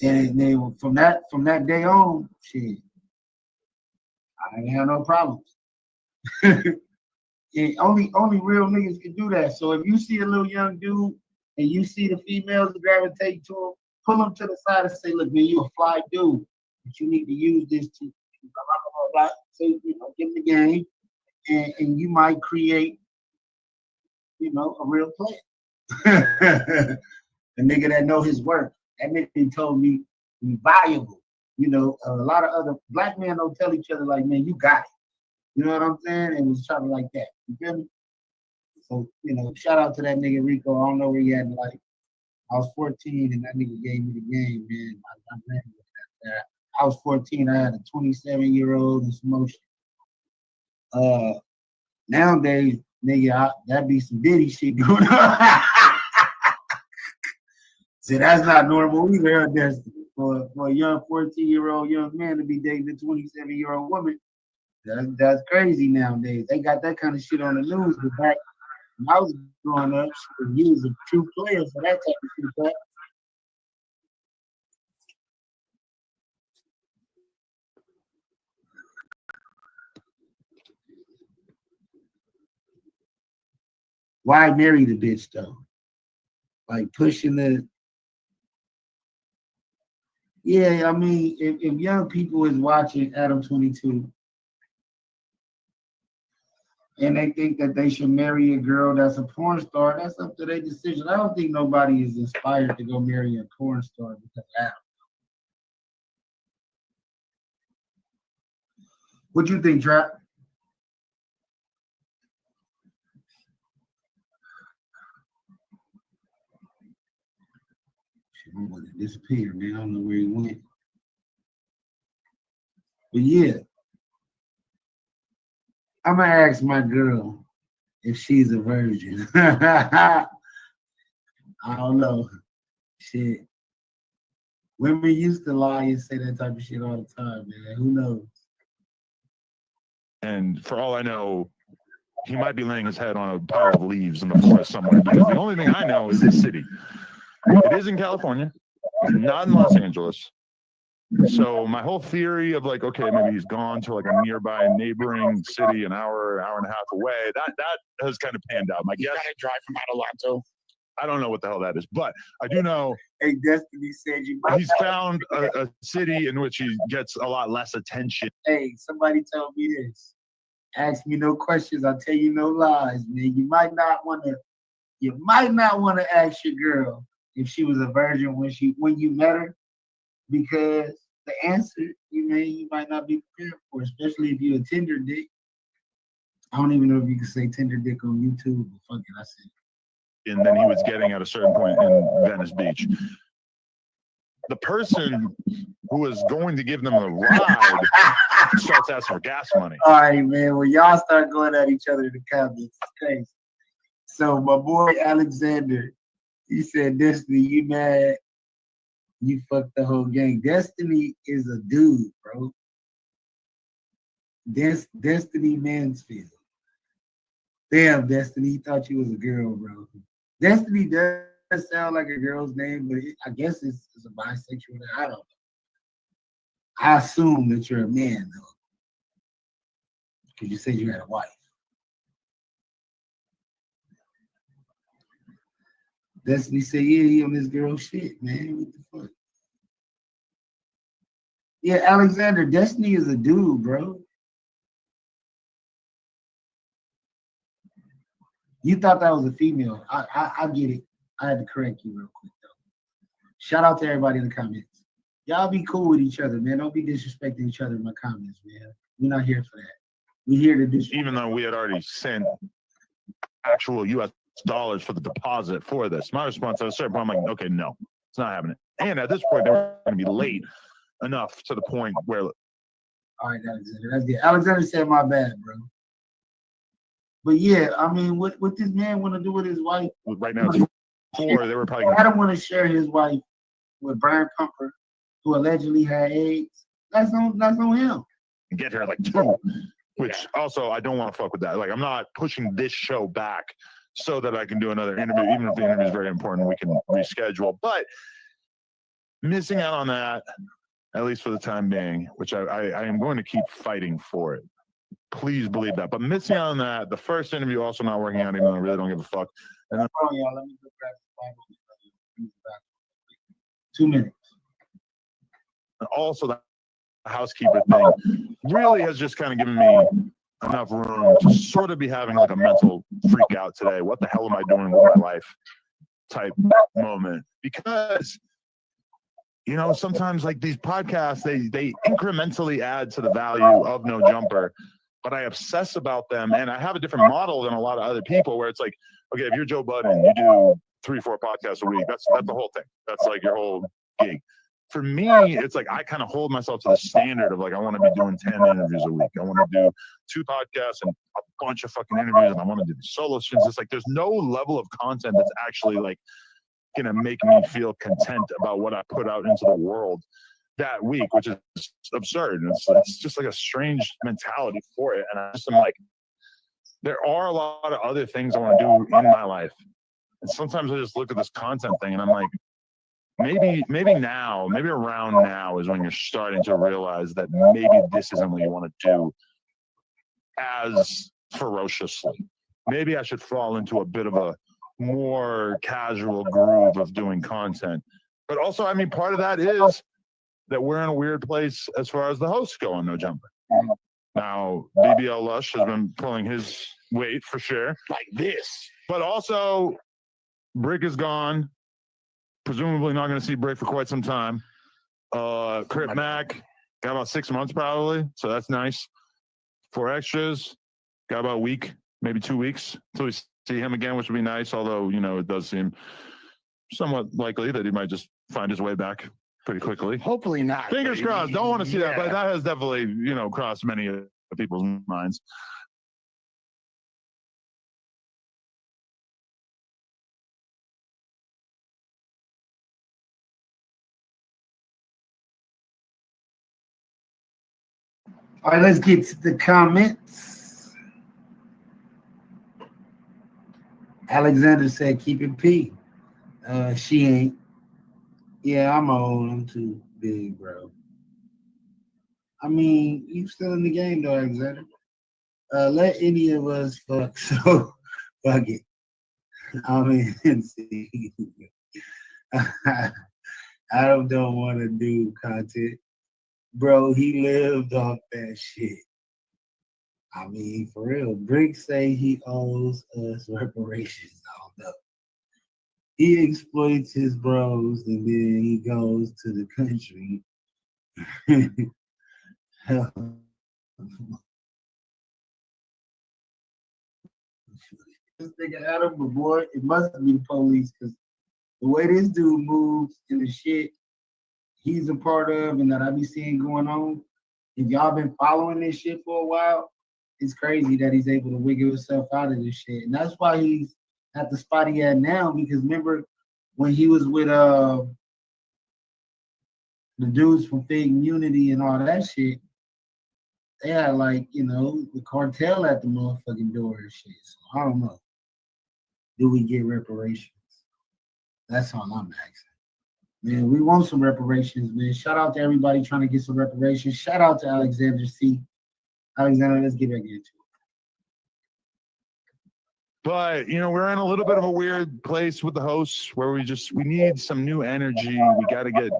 And then from that day on, shit, I ain't had no problems. And only real niggas can do that. So if you see a little young dude and you see the females gravitate to him, pull him to the side and say, "Look, man, you a fly dude, but you need to use this to blah, blah, blah, blah." So, get in the game, and you might create, a real player. A nigga that know his work. That nigga told me he's valuable. A lot of other black men don't tell each other like, "Man, you got it." You know what I'm saying? And it was something like that. You feel me? So, shout out to that nigga Rico. I don't know where he at in life. I was 14 and that nigga gave me the game, man. I ran with that. I was 14. I had a 27-year-old and some motion. Nowadays, nigga, that'd be some Diddy shit going on. See, that's not normal either. For a young 14-year-old young man to be dating a 27-year-old woman, that's crazy nowadays. They got that kind of shit on the news. But back when I was growing up, he was a true player for that type of shit. But why marry the bitch though? Like pushing the. Yeah, I mean, if young people is watching Adam 22 and they think that they should marry a girl that's a porn star, that's up to their decision. I don't think nobody is inspired to go marry a porn star because of Adam. What you think, Trap? He disappeared, man. I don't know where he went. But yeah, I'm gonna ask my girl if she's a virgin. I don't know. Shit. Women used to lie and say that type of shit all the time, man. Who knows? And for all I know, he might be laying his head on a pile of leaves in the forest somewhere. Because the only thing I know is the city. It is in California, not in Los Angeles. So my whole theory of like, okay, maybe he's gone to like a nearby neighboring city, an hour and a half away. That has kind of panned out. My guess, gotta drive from Adelanto. I don't know what the hell that is, but I do know. Hey, Destiny said he's found a city in which he gets a lot less attention. Hey, somebody told me this. Ask me no questions, I'll tell you no lies, man. You might not want to ask your girl if she was a virgin when you met her, because the answer you might not be prepared for, especially if you're a Tinder dick. I don't even know if you can say Tinder dick on YouTube, but fuck it, I said. And then he was getting at a certain point in Venice Beach. the person who is going to give them a ride starts asking for gas money. All right, man. When y'all start going at each other in the comments, it's crazy. So my boy Alexander, he said, Destiny, you mad? You fucked the whole gang. Destiny is a dude, bro. Destiny Mansfield. Damn, Destiny, he thought you was a girl, bro. Destiny does sound like a girl's name, but I guess it's a bisexual. I don't know. I assume that you're a man, though. Because you said you had a wife. Destiny said, yeah, he on this girl shit, man. What the fuck? Yeah, Alexander, Destiny is a dude, bro. You thought that was a female. I get it. I had to correct you real quick, though. Shout out to everybody in the comments. Y'all be cool with each other, man. Don't be disrespecting each other in my comments, man. We're not here for that. We're here to disrespect. Even though we had already sent actual U.S. dollars for the deposit for this, my response at a certain point, I'm like, okay, no, it's not happening. And at this point, they were going to be late enough to the point where. All right, Alexander, that's good. Alexander said, my bad, bro. But yeah, I mean, what this man want to do with his wife? Right now, it's 4. They were probably. I don't want to share his wife with Brian Pumper, who allegedly had AIDS. That's on him. Get her like 2, which also I don't want to fuck with that. Like, I'm not pushing this show back so that I can do another interview, even if the interview is very important. We can reschedule, but missing out on that, at least for the time being, which I am going to keep fighting for it. Please believe that. But missing out on that, the first interview also not working out, even though I really don't give a fuck. And then, hold on, y'all. Let me go grab the Bible. 2 minutes. and also the housekeeper thing really has just kind of given me enough room to sort of be having like a mental freak out today. What the hell am I doing with my life type moment? Because, you know, sometimes like these podcasts, they incrementally add to the value of No Jumper, but I obsess about them, and I have a different model than a lot of other people where it's like, okay, if you're Joe Budden, you do 3-4 podcasts a week. That's the whole thing. That's like your whole gig. For me, it's like I kind of hold myself to the standard of like, I want to be doing 10 interviews a week. I want to do 2 podcasts and a bunch of fucking interviews, and I want to do solo streams. It's like there's no level of content that's actually like gonna make me feel content about what I put out into the world that week, which is absurd. It's just like a strange mentality for it. And I just am like, there are a lot of other things I want to do in my life. And sometimes I just look at this content thing and I'm like, maybe around now is when you're starting to realize that maybe this isn't what you want to do as ferociously. Maybe I should fall into a bit of a more casual groove of doing content. But also, I mean, part of that is that we're in a weird place as far as the hosts go on No Jumper. Now, BBL Lush has been pulling his weight for sure. Like this. But also, Brick is gone. Presumably not going to see Brick for quite some time. Crip Mac got about 6 months probably, so that's nice. 4 extras, got about a week, maybe 2 weeks until we see him again, which would be nice, although, you know, it does seem somewhat likely that he might just find his way back pretty quickly. Hopefully not. Fingers crossed. Don't want to see that, but that has definitely, you know, crossed many of people's minds. All right, let's get to the comments. Alexander said, keep it P. She ain't. Yeah, I'm old. I'm too big, bro. I mean, you still in the game, though, Alexander. Let any of us fuck, so fuck it. I mean, see. I don't want to do content. Bro, he lived off that shit. I mean, for real. Brick say he owes us reparations. I don't know. He exploits his bros and then he goes to the country. This nigga Adam, but boy, it must be the police because the way this dude moves in the shit, he's a part of and that I be seeing going on, if y'all been following this shit for a while, it's crazy that he's able to wiggle himself out of this shit. And that's why he's at the spot he at now, because remember when he was with the dudes from Fig Unity and all that shit, they had like, you know, the cartel at the motherfucking door and shit. So I don't know. Do we get reparations? That's all I'm asking. Man, we want some reparations, man. Shout out to everybody trying to get some reparations. Shout out to Alexander C. Alexander, let's get back into it. But, you know, we're in a little bit of a weird place with the hosts where we need some new energy. We got to get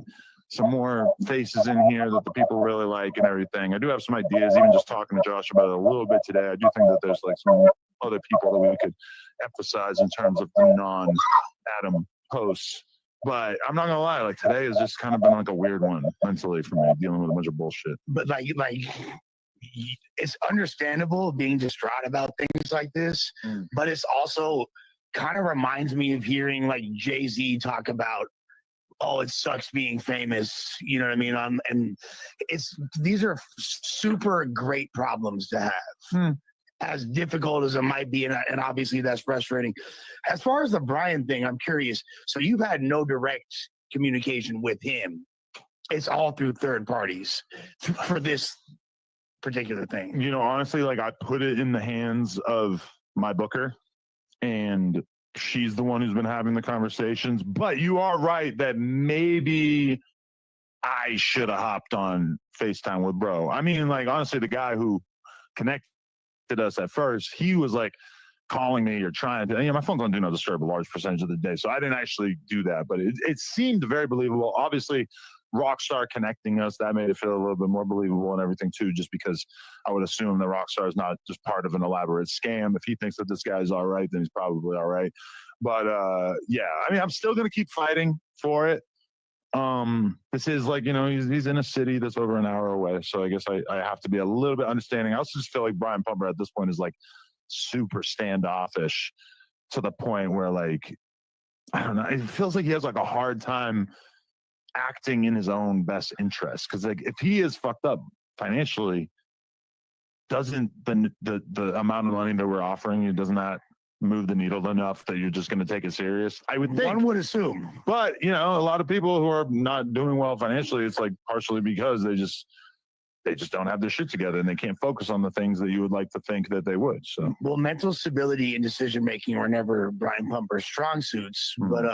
some more faces in here that the people really like and everything. I do have some ideas, even just talking to Josh about it a little bit today. I do think that there's like some other people that we could emphasize in terms of the non-Adam hosts. But I'm not gonna lie, like today has just kind of been like a weird one mentally for me, dealing with a bunch of bullshit. But like it's understandable being distraught about things like this, but it's also kind of reminds me of hearing like Jay-Z talk about, oh, it sucks being famous, you know what I mean? And these are super great problems to have. As difficult as it might be, and obviously that's frustrating. As far as the Brian thing, I'm curious. So you've had no direct communication with him. It's all through third parties for this particular thing. You know, honestly, like I put it in the hands of my booker, and she's the one who's been having the conversations. But you are right that maybe I should have hopped on FaceTime with bro. I mean, like honestly, the guy who connected us at first, he was like calling me or trying to, you know, my phone's on Do Not Disturb a large percentage of the day, so I didn't actually do that, but it seemed very believable. Obviously, Rockstar connecting us, that made it feel a little bit more believable and everything too, just because I would assume that Rockstar is not just part of an elaborate scam. If he thinks that this guy's all right, then he's probably all right. But yeah, I mean, I'm still gonna keep fighting for it. This is like, you know, he's in a city that's over an hour away, so I guess I have to be a little bit understanding. I also just feel like Brian Pumper at this point is like super standoffish to the point where, like, I don't know, it feels like he has like a hard time acting in his own best interest, because like if he is fucked up financially, doesn't the amount of money that we're offering you, doesn't that move the needle enough that you're just going to take it serious? I would think. One would assume. But, you know, a lot of people who are not doing well financially, it's like partially because they just don't have their shit together and they can't focus on the things that you would like to think that they would. So, well, mental stability and decision making are never Brian Pumper's strong suits. But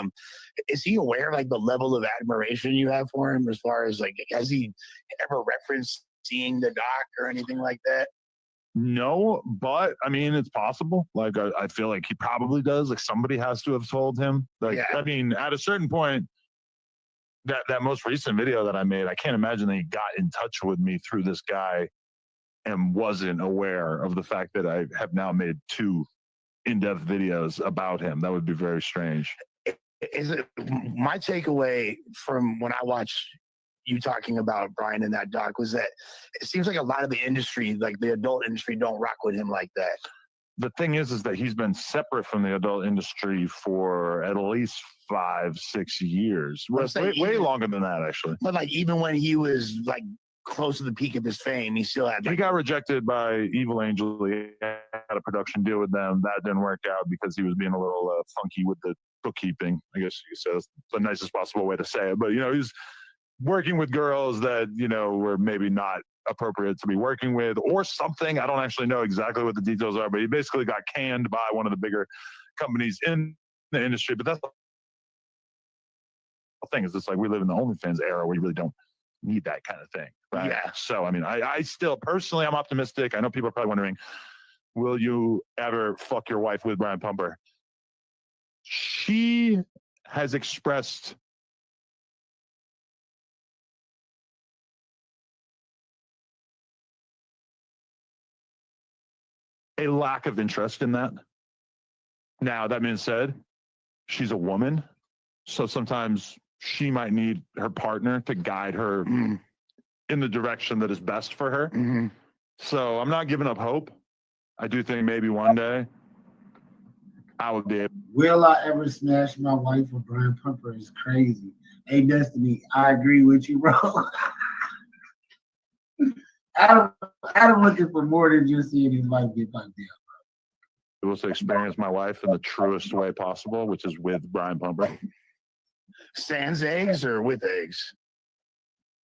is he aware of like the level of admiration you have for him, as far as like, has he ever referenced seeing the doc or anything like that? No, but I mean, it's possible. Like, I feel like he probably does. Like, somebody has to have told him. Like, yeah. I mean, at a certain point, that most recent video that I made, I can't imagine that he got in touch with me through this guy and wasn't aware of the fact that I have now made 2 in-depth videos about him. That would be very strange. Is it my takeaway from when I watched you talking about Brian in that doc was that it seems like a lot of the industry, like the adult industry, don't rock with him like that. The thing is that he's been separate from the adult industry for at least 5-6 years. Way longer than that, actually. But like, even when he was like close to the peak of his fame, he still had. He got rejected by Evil Angel. He had a production deal with them. That didn't work out because he was being a little funky with the bookkeeping. I guess you could say that's the nicest possible way to say it. But, you know, he's working with girls that, you know, were maybe not appropriate to be working with or something. I don't actually know exactly what the details are, but he basically got canned by one of the bigger companies in the industry. But that's the thing, is it's like we live in the OnlyFans era where you really don't need that kind of thing. Right? Yeah. So, I mean, I still personally, I'm optimistic. I know people are probably wondering, will you ever fuck your wife with Brian Pumper? She has expressed a lack of interest in that. Now, that being said, she's a woman, so sometimes she might need her partner to guide her in the direction that is best for her. So I'm not giving up hope. I do think maybe one day I would be able. Will I ever smash my wife with Brian Pumper is crazy. Hey, Destiny, I agree with you, bro. Adam looking for more than just seeing his wife get fucked up. It was to experience my wife in the truest way possible, which is with Brian Pumper. Sans eggs or with eggs?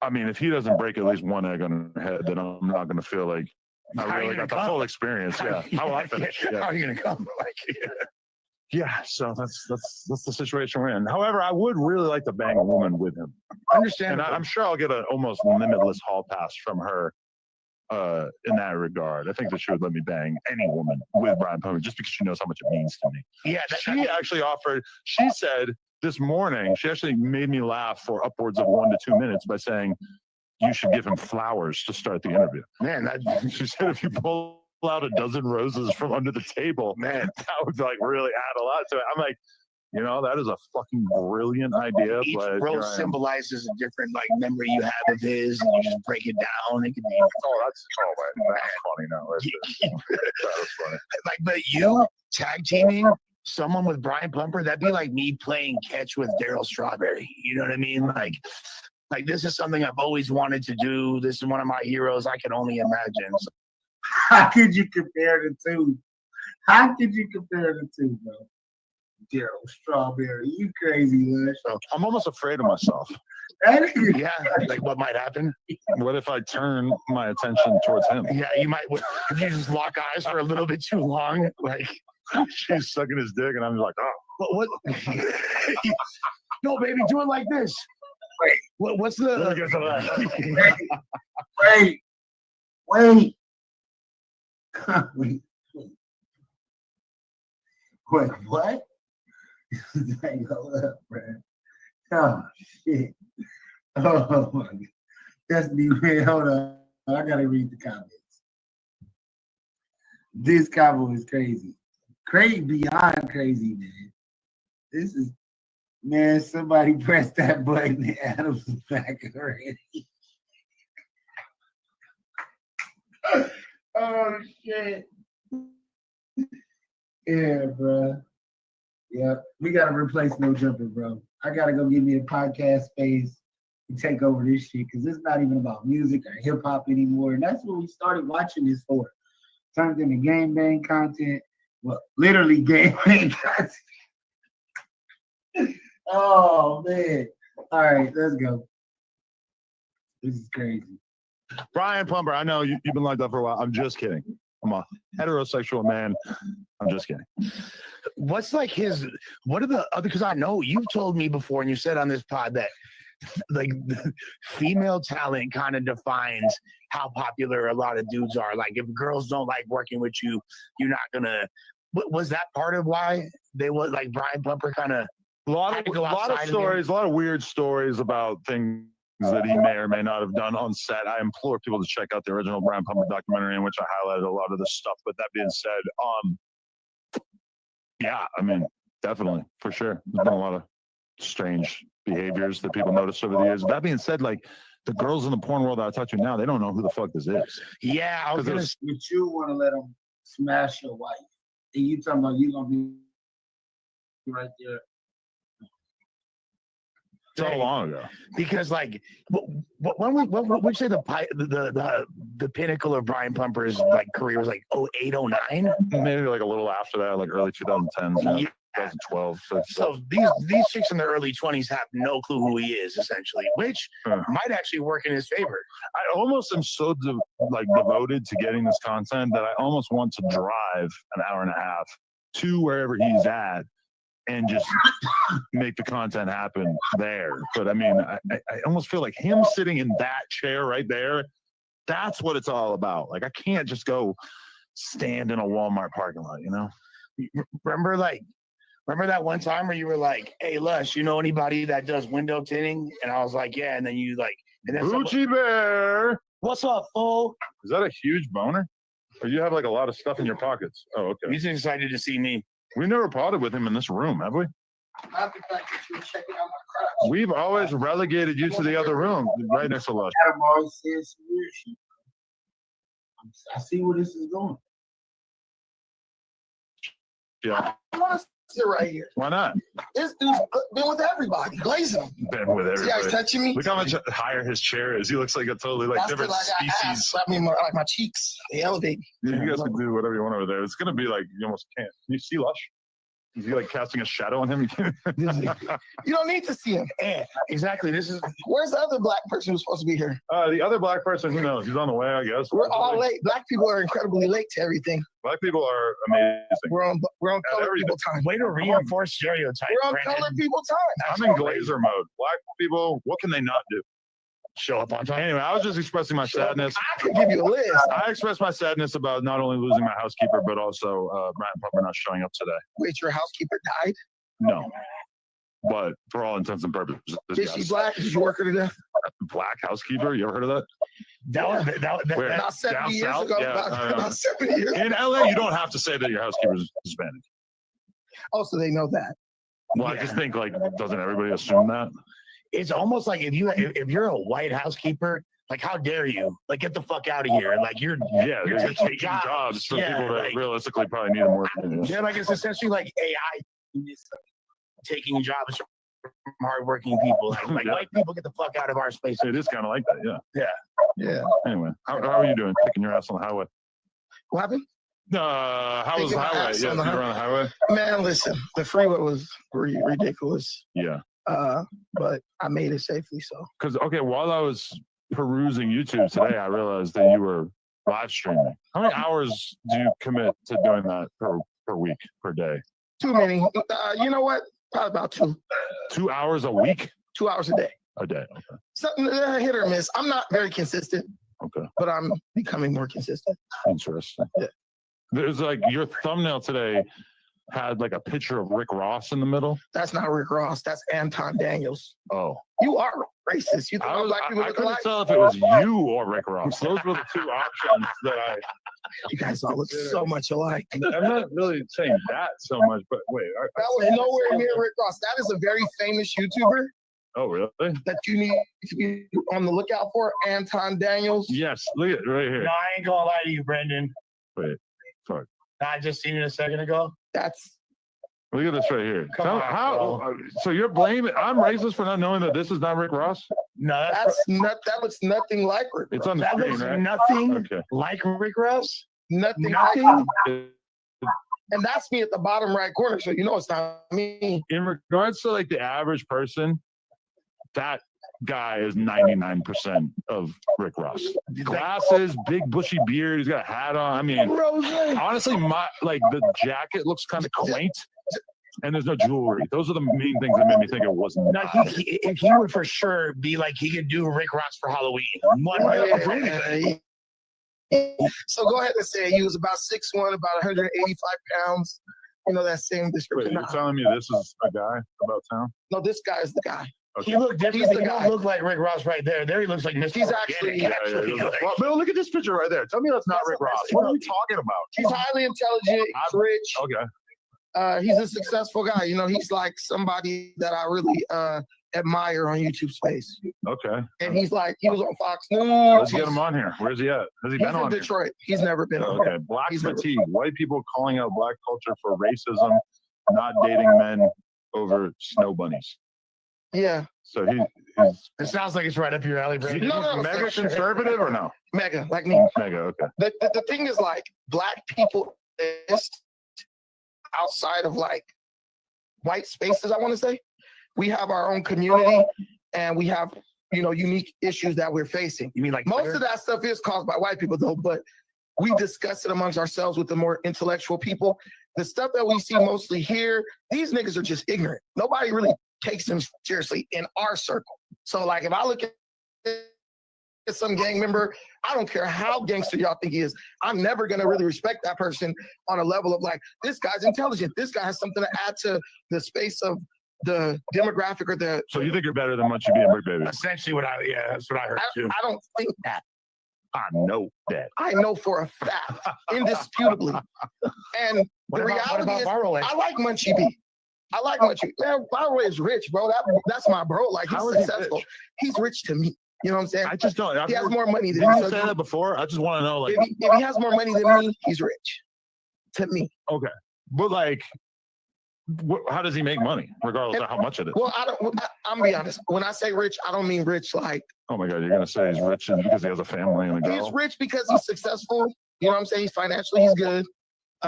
I mean, if he doesn't break at least one egg on her head, then I'm not going to feel like I really got the full experience. Yeah. How will I finish? Yeah. How are you going to come? Yeah, so that's the situation we're in. However, I would really like to bang a woman with him. Understand? And I'm sure I'll get an almost limitless hall pass from her in that regard. I think that she would let me bang any woman with Brian Pumper just because she knows how much it means to me. Yeah, she actually offered. She said this morning she actually made me laugh for upwards of 1 to 2 minutes by saying you should give him flowers to start the interview. Man, she said if you pull out a dozen roses from under the table, man, that would like really add a lot to it. I'm like, you know, that is a fucking brilliant idea. Each but rose symbolizes a different like memory you have of his, and you just break it down. It could be that's funny now. That was funny. Like, but you tag teaming someone with Brian Pumper, that'd be like me playing catch with Daryl Strawberry. You know what I mean? Like this is something I've always wanted to do. This is one of my heroes. I can only imagine. So, how could you compare the two? How could you compare the two, bro? Daryl Strawberry, you crazy, Lush. So I'm almost afraid of myself. Yeah, like what might happen? What if I turn my attention towards him? Yeah, you might. If you just lock eyes for a little bit too long, like she's sucking his dick, and I'm like, oh, what? No, baby, do it like this. Wait, what's the? Wait. Wait, what? Like, hold up, man. Oh shit. Oh my God. Destiny, man, hold on. I gotta read the comments. This combo is crazy. Crazy beyond crazy, man. This is, man, somebody press that button and Adam's back already. Oh shit. Yeah, bro. Yeah, we gotta replace No Jumper, bro. I gotta go get me a podcast space and take over this shit because it's not even about music or hip hop anymore. And that's what we started watching this for. Turned into game bang content. Well, literally game bang content. Oh man. All right, let's go. This is crazy. Brian Pumper, I know you've been locked up for a while. I'm just kidding. I'm a heterosexual man. I'm just kidding. What's like what are the other, because I know you've told me before and you said on this pod that like the female talent kind of defines how popular a lot of dudes are. Like if girls don't like working with you, you're not gonna. Was that part of why they was like Brian Pumper kind of a lot of stories, a lot of weird stories about things that he may or may not have done on set. I implore people to check out the original Brian Pumper documentary in which I highlighted a lot of this stuff. But that being said, yeah, I mean, definitely, for sure. There's been a lot of strange behaviors that people notice over the years. That being said, like the girls in the porn world that I talk to now, they don't know who the fuck this is. Yeah, I was gonna. But you want to let them smash your wife, and you talking about you gonna be right there. So long ago, because like when we say the pinnacle of Brian Pumper's like career was like 08, 09? Maybe like a little after that, like early 2010s, yeah. 2012. So these chicks in their early 20s have no clue who he is, essentially, which might actually work in his favor. I almost am so devoted to getting this content that I almost want to drive an hour and a half to wherever he's at and just make the content happen there. But I mean, I almost feel like him sitting in that chair right there, that's what it's all about. Like, I can't just go stand in a Walmart parking lot, you know? Remember that one time where you were like, hey, Lush, you know anybody that does window tinting? And I was like, yeah. And then you like, and then Gucci Bear. What's up, fool? Is that a huge boner? Or you have like a lot of stuff in your pockets? Oh, okay. He's excited to see me. We never potted with him in this room, have we? Not the fact that you're checking out my crotch. We've always relegated you to the other room, right next to Lush. Adam always says some weird shit. I see where this is going. Yeah. sit right here. Why not? This dude's been with everybody, glazing them. Been with See how everybody. he's touching me? Look how much higher his chair is. He looks like a totally like That's different because I got species. ass. I mean, like my cheeks, they elevate. Yeah, you guys can do whatever you want over there. It's gonna be like you almost can't. Can you see Lush? Is he like casting a shadow on him? You don't need to see him. Yeah, exactly. This is Where's the other black person who's supposed to be here? The other black person, who knows? He's on the way, I guess. We're all late. Black people are incredibly late to everything. Black people are amazing. We're on colored people time. Way to reinforce stereotypes. We're on Brandon. colored people time. I'm in glazer mode. Black people, what can they not do? Show up on time. Anyway, I was just expressing my sadness. I could give you a list. I expressed my sadness about not only losing my housekeeper, but also Rant probably not showing up today. Wait, your housekeeper died? No. But for all intents and purposes, Is she black? Did you work her to death? Black housekeeper? You ever heard of that? That Where? About 70 Down years south? ago. Yeah, About 70 years in LA, you don't have to say that your housekeeper is Hispanic. Oh, so they know that. Well, I just think like, doesn't everybody assume that? It's almost like if you're a white housekeeper, like how dare you? Like get the fuck out of here! Like you're taking jobs for people that like, realistically probably need them more. Yeah, like it's essentially like AI taking jobs from hardworking people. Like Yeah. white people get the fuck out of our space. It is kind of like that, yeah. Yeah. Anyway, how are you doing? Kicking your ass on the highway? What happened? How was Kicking the my highway? ass Yeah, on you the were on the highway? Man, listen, the freeway was ridiculous. Yeah. But I made it safely, so. Because while I was perusing YouTube today, I realized that you were live streaming. How many hours do you commit to doing that per week, per day? Too many. You know what? Probably about 2. 2 hours a week? 2 hours a day. A day, okay. Something hit or miss. I'm not very consistent. Okay. But I'm becoming more consistent. Interesting. Yeah. There's like your thumbnail today had like a picture of Rick Ross in the middle. That's not Rick Ross. That's Anton Daniels. Oh. You are racist. You think black people I look couldn't alike? tell if it was you or Rick Ross. Those were the two options that You guys all look so much alike. I'm not really saying that so much, but wait. That was nowhere near Rick Ross. That is a very famous YouTuber Oh, really? that you need to be on the lookout for, Anton Daniels. Yes, look at it right here. No, I ain't gonna lie to you, Brendan. Wait, sorry. I just seen it a second ago. That's Look at this right here. Come on, bro. So you're blaming? I'm racist for not knowing that this is not Rick Ross? No, that looks nothing like Rick Ross. It's on the that screen, looks right? nothing Okay. like Rick Ross. Nothing. Nothing. And that's me at the bottom right corner, so you know it's not me. In regards to like the average person, that guy is 99% of Rick Ross. Glasses, big bushy beard, he's got a hat on. I mean, honestly, the jacket looks kind of quaint. And there's no jewelry. Those are the main things that made me think it wasn't. No, he would for sure be like he could do Rick Ross for Halloween. So go ahead and say he was about 6'1", about 185 pounds. You know, that same Wait, description. you're telling me this is a guy about town? No, this guy is the guy. Okay. He looked different. He's the He guy. don't look like Rick Ross right there. There he looks like Mr. He's actually- Organic, Well, Bill, look at this picture right there. Tell me that's not Rick Ross. What are we talking about? He's highly intelligent. He's rich. Okay. He's a successful guy. You know, he's like somebody that I really admire on YouTube space. Okay. And he was on Fox News. Let's get him on here. Where's he at? Has he He's been in on here? Detroit. He's never been on. Okay. Black fatigue. White people calling out black culture for racism, not dating men over snow bunnies. Yeah. So he's. It sounds like it's right up your alley, Brandon. No, mega conservative or no? Mega, like me. Mega, okay. The thing is, like, black people exist outside of like white spaces, I want to say. We have our own community and we have, you know, unique issues that we're facing. You mean like most Twitter? of that stuff is caused by white people though, but we discuss it amongst ourselves with the more intellectual people. The stuff that we see mostly here, these niggas are just ignorant. Nobody really takes them seriously in our circle. So like if I look at some gang member, I don't care how gangster y'all think he is, I'm never gonna really respect that person on a level of like, this guy's intelligent, this guy has something to add to the space of the demographic or the. So you think you're better than Munchie B and Brick Baby? Essentially that's what I heard too. I don't think that. I know that. I know for a fact, indisputably. And What the about reality is, Barroway? I like Munchie B. I like Munchie. Man, Barroway is rich, bro. That's my bro. Like, he's successful. He's rich to me. You know what I'm saying? I just don't. He has more money than Did me. you say that before? I just want to know, like, if he has more money than me, he's rich. To me. Okay, but like, How does he make money, regardless of how much it is? Well, I'm be honest. When I say rich, I don't mean rich like. Oh my God, you're gonna say he's rich because he has a family and a girl? He's rich because he's successful. You know what I'm saying? He's financially, he's good.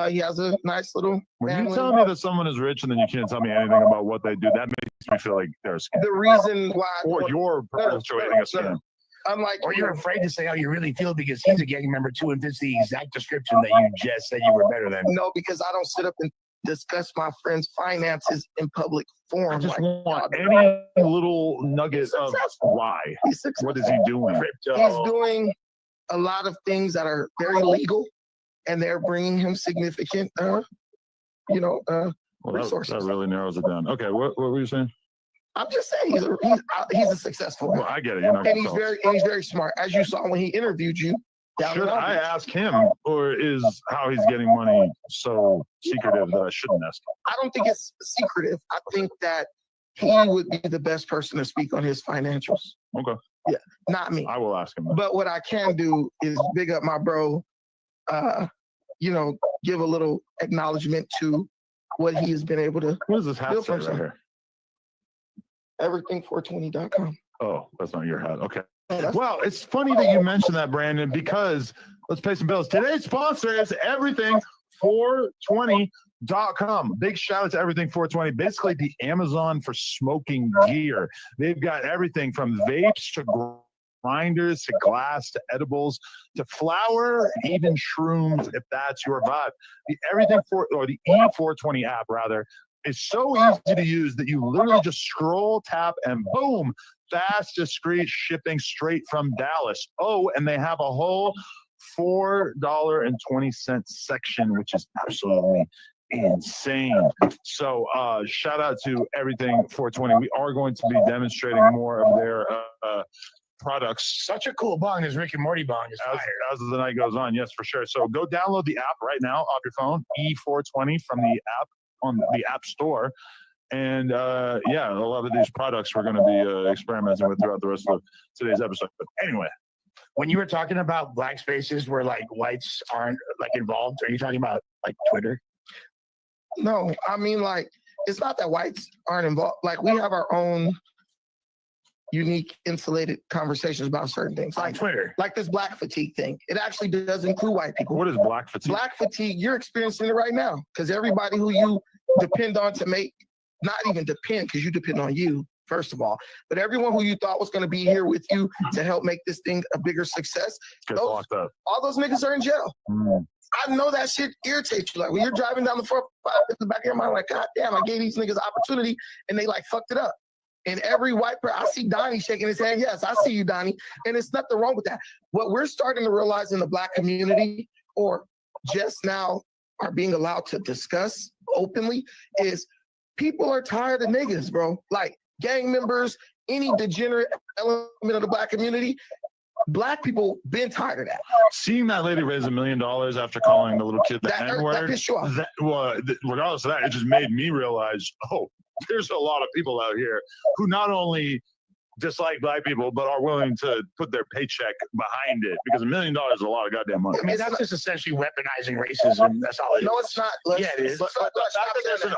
He has a nice little When family. you tell me that someone is rich and then you can't tell me anything about what they do, that makes me feel like they're a scam. The reason why, or you're perpetuating a scam. Unlike, or you're afraid to say how you really feel because he's a gang member too, and fits the exact description that you just said you were better than. No, because I don't sit up and discuss my friend's finances in public forum. I just like, want any little nugget of why. What is he doing? He's doing a lot of things that are very legal, and they're bringing him significant, resources. That really narrows it down. Okay, what were you saying? I'm just saying he's a successful guy. Well, I get it. You're not and he's very smart, as you saw when he interviewed you. Should I ask him, or is how he's getting money so secretive that I shouldn't ask him? I don't think it's secretive. I think that he would be the best person to speak on his financials. Okay. Yeah, not me. I will ask him. But what I can do is big up my bro. Give a little acknowledgement to what he has been able to. What does this hat say right here? Everything420.com. Oh, that's not your hat. Okay. Well, it's funny that you mentioned that, Brandon, because let's pay some bills. Today's sponsor is Everything420.com. Big shout out to Everything420, basically the Amazon for smoking gear. They've got everything from vapes to grinders to glass to edibles to flour, even shrooms, if that's your vibe. The the E420 app, rather, is so easy to use that you literally just scroll, tap, and boom, fast, discreet shipping straight from Dallas. Oh, and they have a whole $4.20 section, which is absolutely insane. So shout out to Everything 420. We are going to be demonstrating more of their products. Such a cool bong. This Rick and Morty bong is fire. As the night goes on, yes, for sure. So go download the app right now off your phone, E420 from the app on the App Store. And a lot of these products we're going to be experimenting with throughout the rest of today's episode. But anyway, when you were talking about black spaces where like whites aren't like involved, are you talking about like Twitter? No, I mean like it's not that whites aren't involved. Like we have our own unique, insulated conversations about certain things, like Twitter, like this black fatigue thing. It actually does include white people. What is black fatigue? Black fatigue, you're experiencing it right now because everybody who you depend on to make, not even depend because you depend on you, first of all, but everyone who you thought was going to be here with you to help make this thing a bigger success, all those niggas are in jail. I know that shit irritates you. Like when you're driving down the 405 in the back of your mind, like, God damn, I gave these niggas opportunity and they like fucked it up. And every white person, I see Donnie shaking his hand. Yes, I see you, Donnie. And it's nothing wrong with that. What we're starting to realize in the black community, or just now are being allowed to discuss openly, is people are tired of niggas, bro. Like gang members, any degenerate element of the black community, black people been tired of that. Seeing that lady raise $1 million after calling the little kid the N-word, that pissed you off. Regardless of that, it just made me realize, there's a lot of people out here who not only dislike black people, but are willing to put their paycheck behind it, because $1 million is a lot of goddamn money. I mean, that's just essentially weaponizing racism. That's all it is. No, it's not. Yeah, it is. But the fact that there's an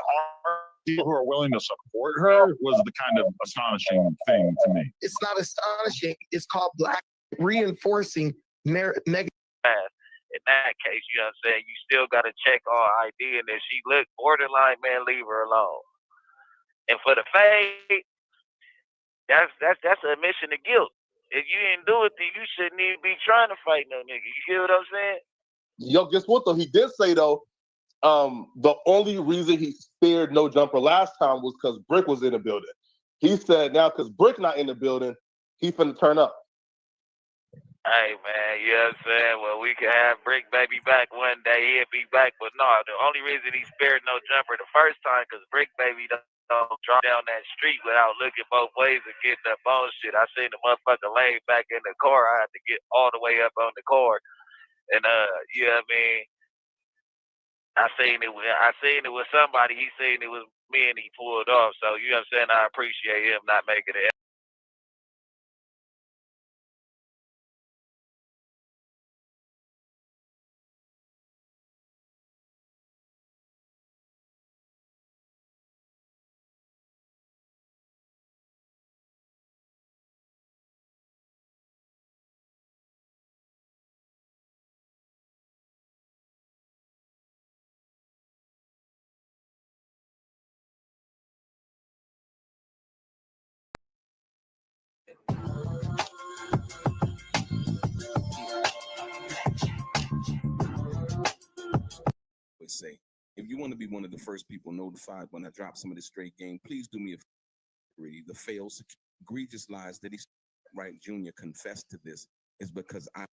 people who are willing to support her was the kind of astonishing thing to me. It's not astonishing. It's called black reinforcing negative. In that case, you know what I'm saying, you still got to check all ID, and if she look borderline, man, leave her alone. And for the fade, that's an admission of guilt. If you didn't do it, then you shouldn't even be trying to fight no nigga. You get what I'm saying? Yo, guess what though? He did say though, the only reason he spared No Jumper last time was because Brick was in the building. He said now because Brick not in the building, he finna turn up. Hey man, you know what I'm saying? Well, we can have Brick Baby back one day. He'll be back, but no, the only reason he spared No Jumper the first time because Brick Baby don't drop down that street without looking both ways and getting up on shit. I seen the motherfucker laying back in the car. I had to get all the way up on the car, and you know what I mean? I seen it with somebody. He seen it was me, and he pulled off. So you know what I'm saying? I appreciate him not making it. if you want to be one of the first people notified when I drop some of this straight game, please do me a favor. The failed, egregious lies that Wright Jr. confessed to this is because I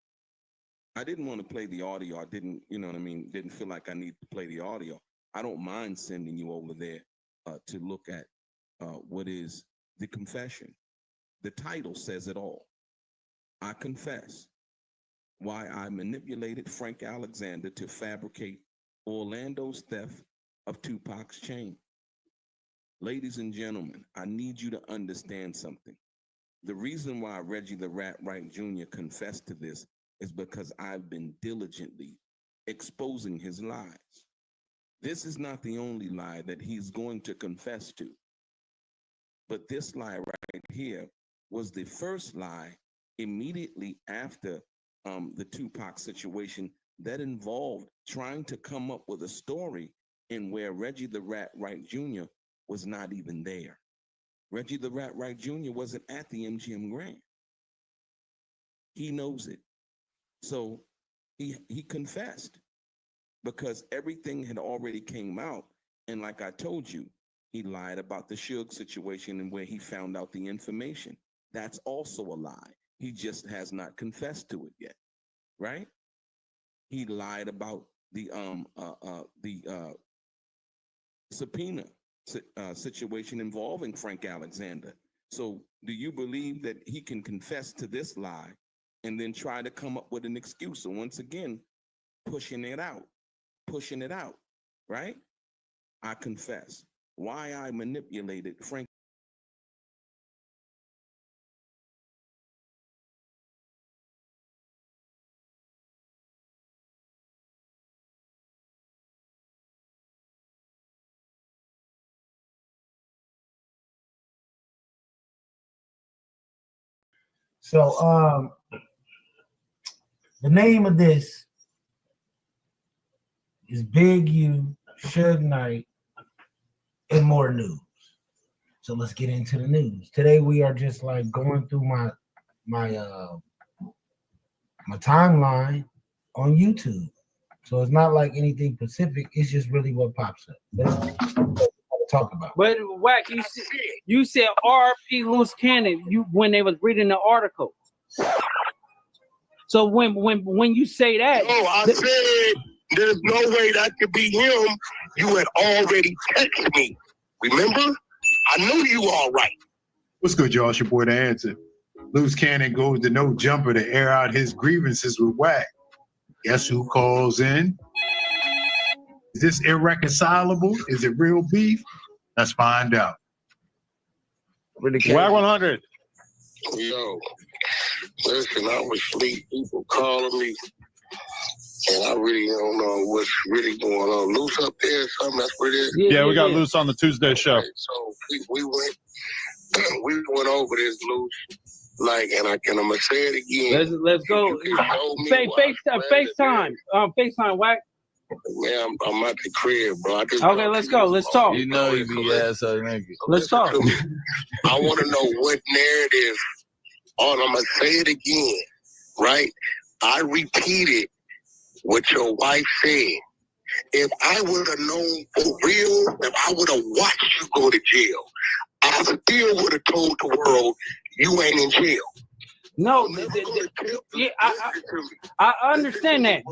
didn't want to play the audio. I didn't, you know what I mean? Didn't feel like I need to play the audio. I don't mind sending you over there to look at what is the confession. The title says it all. I confess why I manipulated Frank Alexander to fabricate Orlando's theft of Tupac's chain. Ladies and gentlemen, I need you to understand something. The reason why Reggie the Rat Wright Jr. confessed to this is because I've been diligently exposing his lies. This is not the only lie that he's going to confess to. But this lie right here was the first lie immediately after the Tupac situation that involved trying to come up with a story in where Reggie the Rat Wright Jr. was not even there. Reggie the Rat Wright Jr. wasn't at the MGM Grand. He knows it. So he confessed because everything had already came out. And like I told you, he lied about the Suge situation and where he found out the information. That's also a lie. He just has not confessed to it yet, right? He lied about the subpoena situation involving Frank Alexander. So do you believe that he can confess to this lie and then try to come up with an excuse? So once again, pushing it out, right? I confess why I manipulated Frank. So the name of this is Big U, Suge Knight, and more news. So let's get into the news. Today we are just like going through my timeline on YouTube. So it's not like anything specific. It's just really what pops up. Let's talk about. But Wack, you said RP loose cannon. When they was reading the article. So when you say that, I said there's no way that could be him. You had already texted me. Remember? I knew you all right. What's good, y'all? It's your boy, The Answer. Loose Cannon goes to No Jumper to air out his grievances with Wack. Guess who calls in? Is this irreconcilable? Is it real beef? Let's find out. WACK100. Yo, listen, I was asleep. People calling me, and I really don't know what's really going on. Loose up there, something that's where it is. Yeah, we got Loose on the Tuesday show. Okay, so we went over this, Loose. Like, and I'm gonna say it again. Let's go. FaceTime. FaceTime, Wack. Man, I'm at the crib, bro. Okay, let's go. Let's talk. You know you be asshole nigga. Let's talk. I want to know what narrative. I'm gonna say it again, right? I repeated what your wife said. If I would have known for real, if I would have watched you go to jail, I still would have told the world you ain't in jail. No, yeah, I understand that.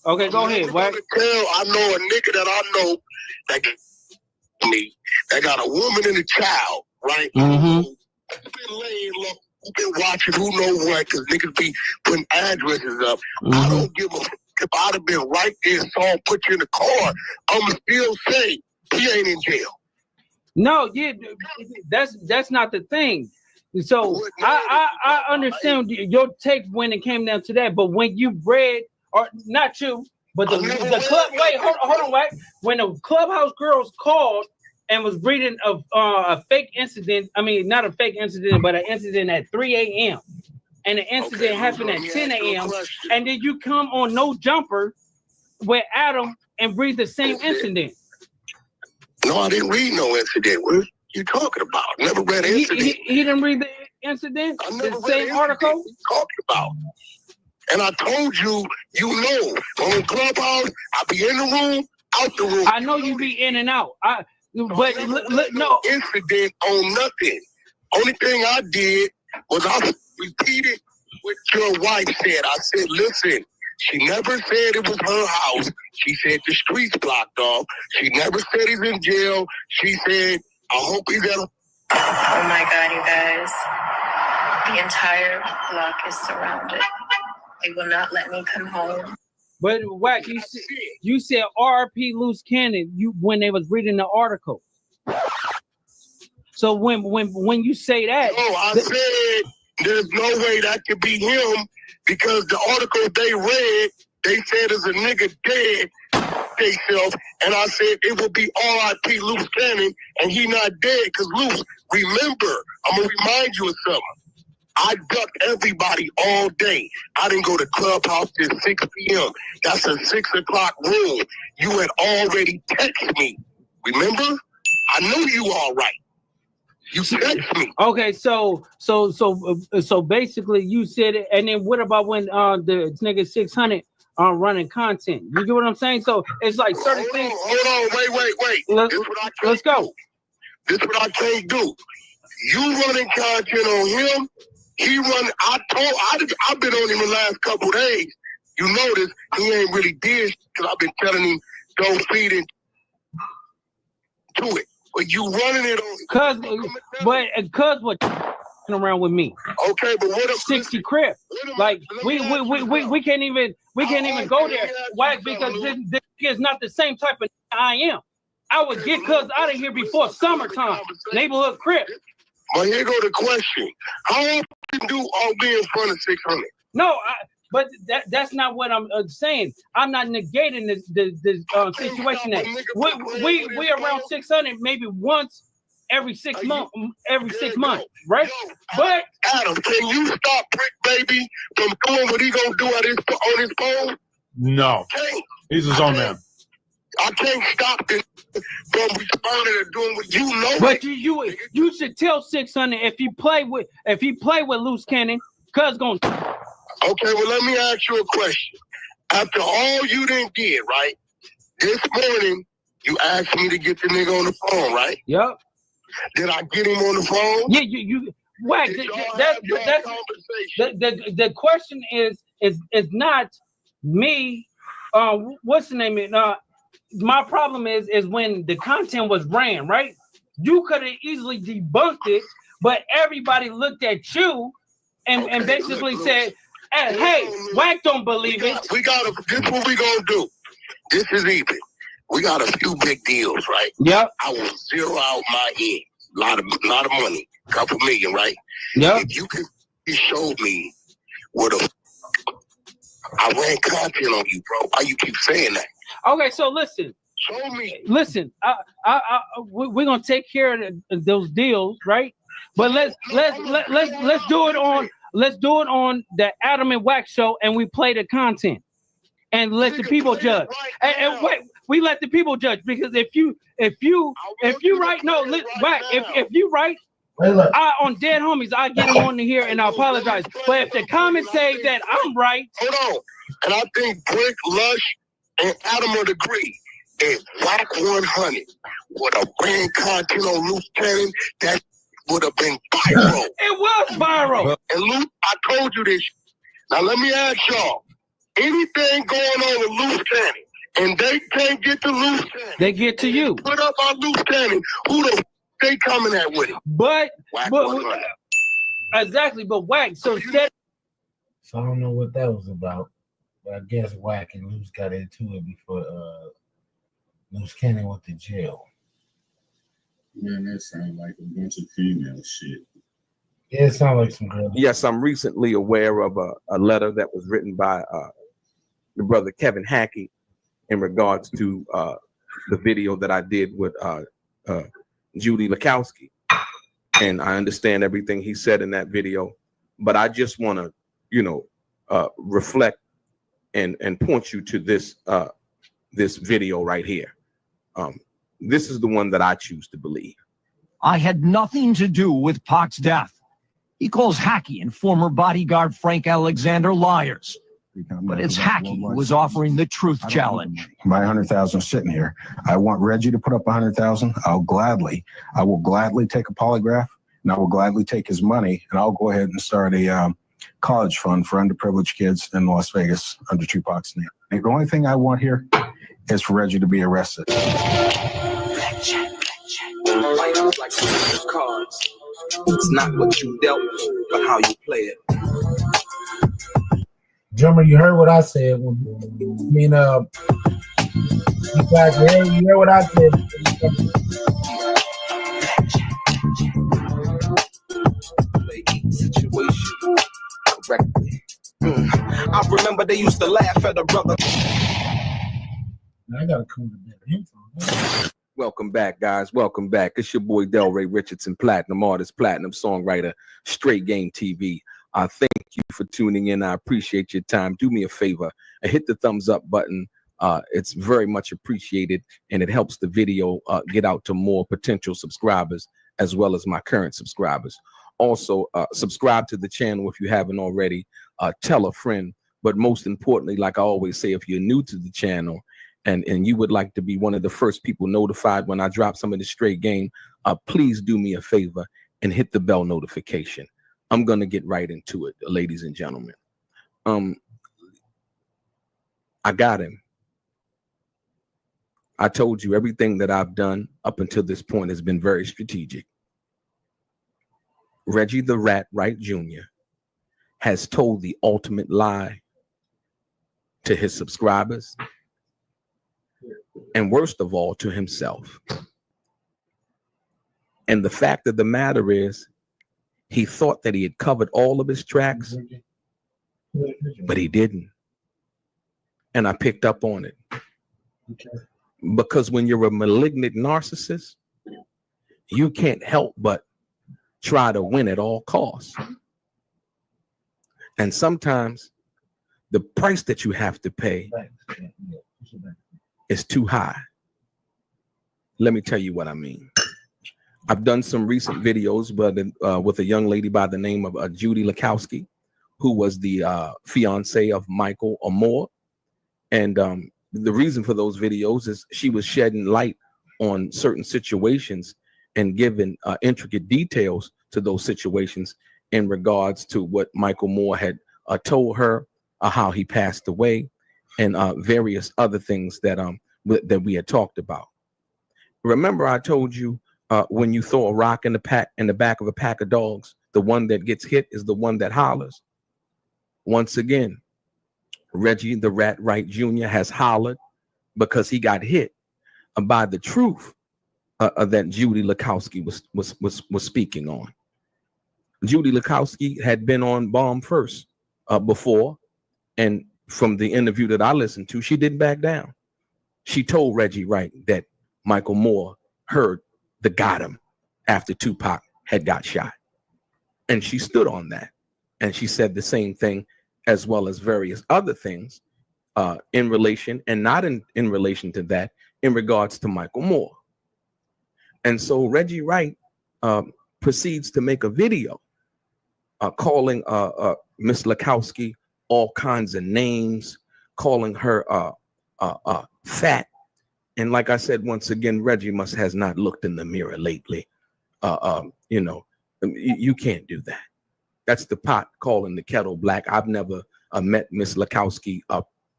Okay, go ahead. Wack. I know a nigga that I know that got a woman and a child, right? Mm-hmm. Been laying low, been watching who know what, because niggas be putting addresses up. I don't give a if I'd have been right there and saw him put you in the car, I'ma still say he ain't in jail. No, yeah, that's not the thing. So I understand your take when it came down to that, but when you read, or not you, but the club. Wait, hold on, wait. When the Clubhouse girls called and was reading of a fake incident. I mean, not a fake incident, but an incident at 3 a.m. and the incident happened at 10 a.m. And then you come on No Jumper with Adam and read the same incident. No, I didn't read no incident. What are you talking about? Never read an incident. He didn't read the incident? The same article? What are you talking about? And I told you, you know, on Clubhouse, I be in the room, out the room. I know you be in and out. But no incident on nothing. Only thing I did was I repeated what your wife said. I said, listen, she never said it was her house. She said the streets blocked off. She never said he's in jail. She said, I hope he's at a... Oh my God, you guys. The entire block is surrounded. They will not let me come home. But Wack, you said RP Loose Cannon when they was reading the article. So when you say that, no, I said there's no way that could be him because the article they read, they said there's a nigga dead theyself, and I said it would be RIP Loose Cannon, and he not dead because Loose. Remember, I'm gonna remind you of something. I ducked everybody all day. I didn't go to Clubhouse till 6 p.m. That's a 6 o'clock room. You had already texted me. Remember? I know you all right. You text me. Okay, so basically you said it, and then what about when the nigga 600 running content? You get what I'm saying? So it's like certain things. Hold on, wait. Let's go. This is what I can't do. You running content on him. He run. I've been on him the last couple days. You notice he ain't really did because I've been telling him don't feed into it. But you running it on. Cause what around with me? Okay, but what if 60 Crip? Like we can't even go there, Wack, because this is not the same type of I am. I would get cuz out of here before summertime. Neighborhood Crip. But here go the question: how often do all be in front of 600? No, but that's not what I'm saying. I'm not negating this situation. That we around 600 maybe once every 6 months, right? But Adam, can you stop Brick Baby from doing what he gonna do on his phone? No, he's his own man. I can't stop this from responding and doing what you know. But you should tell 600 if he play with Loose Cannon, cuz gonna. Okay, well let me ask you a question. After all you done did, right? This morning you asked me to get the nigga on the phone, right? Yep. Did I get him on the phone? Yeah, you Wack. The question is not me. What's the name? My problem is when the content was ran, right? You could have easily debunked it, but everybody looked at you and basically said, hey, Wack don't believe it. This is what we gonna do. This is even. We got a few big deals, right? Yep. I will zero out my end. Lot of money. Couple million, right? Yep. If you could show me what I ran content on you, bro. Why you keep saying that? Okay, so listen. Show me. Listen, we're gonna take care of those deals, right? But let's do it on the Adam and Wack show, and we play the content, and let the people judge. And wait, we let the people judge, because if you right, no, Wack, if you right. On Dead Homies, I get him on here and I apologize. But if the comments say that I'm right, hold on. And I think Brick, Lush, and Adam would agree. If WACK100 would have ran content on Loose Cannon, that would have been viral. It was viral. And Luke, I told you this. Now let me ask y'all. Anything going on with Loose Cannon, and they can't get to Loose Cannon, they get to you. Put up our Loose Cannon. Who the they coming at with it? But WACK100. Exactly, but Wack. So I don't know what that was about, but I guess Wack and Loose got into it before Loose Cannon went to jail. Man, that sounds like a bunch of female shit. Yeah, it sounds like some girl. Yes, I'm recently aware of a letter that was written by the brother Kevin Hackey in regards to the video that I did with Judy Lakowski, and I understand everything he said in that video, but I just want to, reflect and point you to this this video right here. This is the one that I choose to believe. I had nothing to do with Pac's death. He calls Hackey and former bodyguard Frank Alexander liars. But it's Hackey who was offering the truth challenge. My 100,000 sitting here. I want Reggie to put up 100,000. I will gladly take a polygraph, and I will gladly take his money, and I'll go ahead and start a college fund for underprivileged kids in Las Vegas under Tupac's name. The only thing I want here is for Reggie to be arrested. Life is like cards. It's not what you dealt, but how you play it. Drummer, you heard what I said. You heard what I said. Play each situation correctly. I remember they used to laugh at a brother. I gotta come to that info. Welcome back, guys. Welcome back. It's your boy Delray Richardson, platinum artist, platinum songwriter, Straight Game TV. Thank you for tuning in. I appreciate your time. Do me a favor and hit the thumbs up button. It's very much appreciated, and it helps the video get out to more potential subscribers as well as my current subscribers. Also, subscribe to the channel if you haven't already. Tell a friend. But most importantly, like I always say, if you're new to the channel and you would like to be one of the first people notified when I drop some of the Straight Game, please do me a favor and hit the bell notification. I'm going to get right into it, ladies and gentlemen. I got him. I told you everything that I've done up until this point has been very strategic. Reggie the Rat Wright Jr. has told the ultimate lie to his subscribers, and worst of all, to himself. And the fact of the matter is, he thought that he had covered all of his tracks, but he didn't. And I picked up on it. Because when you're a malignant narcissist, you can't help but try to win at all costs. And sometimes the price that you have to pay is too high. Let me tell you what I mean. I've done some recent videos, but with a young lady by the name of Judy Lakowski, who was the fiance of Michael Amore. And the reason for those videos is she was shedding light on certain situations and giving intricate details to those situations in regards to what Michael Moore had told her, how he passed away, and various other things that that we had talked about. Remember, I told you when you throw a rock in the back of a pack of dogs, the one that gets hit is the one that hollers. Once again, Reggie the Rat Wright Jr. has hollered because he got hit by the truth that Judy Lakowski was speaking on. Judy Lakowski had been on Bomb First before, and from the interview that I listened to, she didn't back down. She told Reggie Wright that Michael Moore heard the got him after Tupac had got shot, and she stood on that, and she said the same thing as well as various other things in relation and not in relation to that in regards to Michael Moore. And so Reggie Wright proceeds to make a video calling Miss Lakowski all kinds of names, calling her fat. And like I said, once again, Reggie has not looked in the mirror lately. You know, you can't do that. That's the pot calling the kettle black. I've never met Miss Lakowski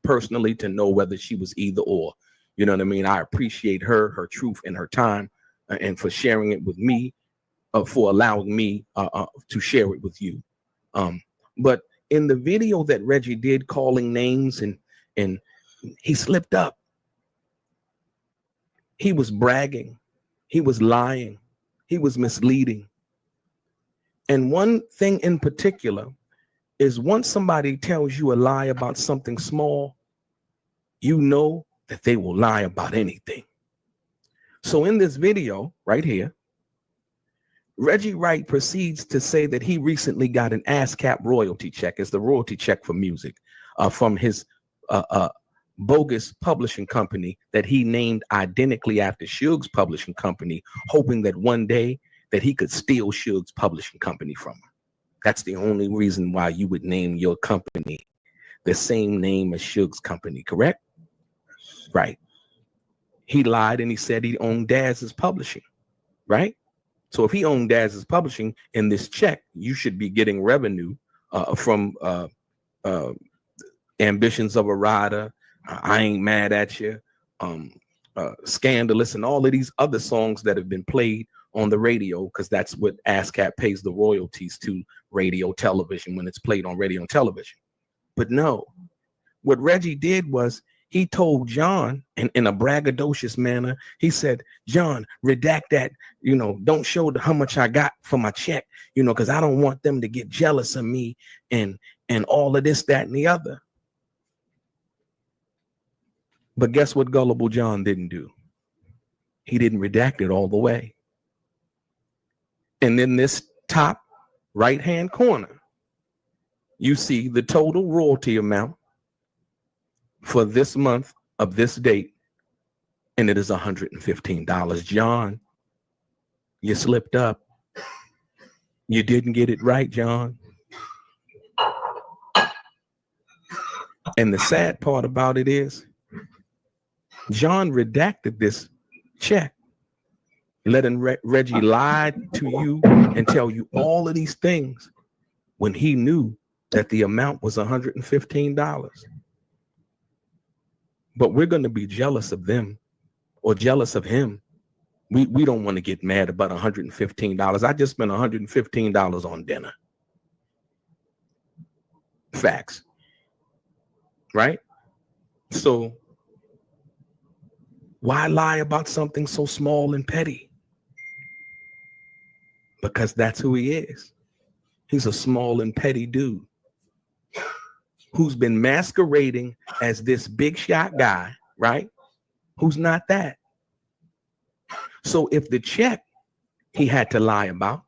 personally to know whether she was either or. You know what I mean? I appreciate her truth and her time, and for sharing it with me, for allowing me to share it with you. But in the video that Reggie did calling names and he slipped up. He was bragging. He was lying. He was misleading. And one thing in particular is once somebody tells you a lie about something small, you know that they will lie about anything. So in this video right here, Reggie Wright proceeds to say that he recently got an ASCAP royalty check. It's the royalty check for music from his bogus publishing company that he named identically after Suge's publishing company, hoping that one day that he could steal Suge's publishing company from him. That's the only reason why you would name your company the same name as Suge's company, correct? Right. He lied and he said he owned Daz's publishing, right? So if he owned Daz's publishing, in this check, you should be getting revenue from Ambitions of a Rider, I Ain't Mad at You, Scandalous, and all of these other songs that have been played on the radio, because that's what ASCAP pays the royalties to radio television when it's played on radio and television. But no, what Reggie did was he told John, and in a braggadocious manner, he said, John, redact that, don't show how much I got for my check, because I don't want them to get jealous of me and all of this, that, and the other. But guess what gullible John didn't do? He didn't redact it all the way. And in this top right-hand corner, you see the total royalty amount for this month of this date, and it is $115. John, you slipped up. You didn't get it right, John. And the sad part about it is, John redacted this check, letting Reggie lie to you and tell you all of these things when he knew that the amount was $115. But we're going to be jealous of them or jealous of him. We don't want to get mad about $115. I just spent $115 on dinner. Facts. Right? So why lie about something so small and petty? Because that's who he is. He's a small and petty dude who's been masquerading as this big shot guy, right? Who's not that. So if the check he had to lie about,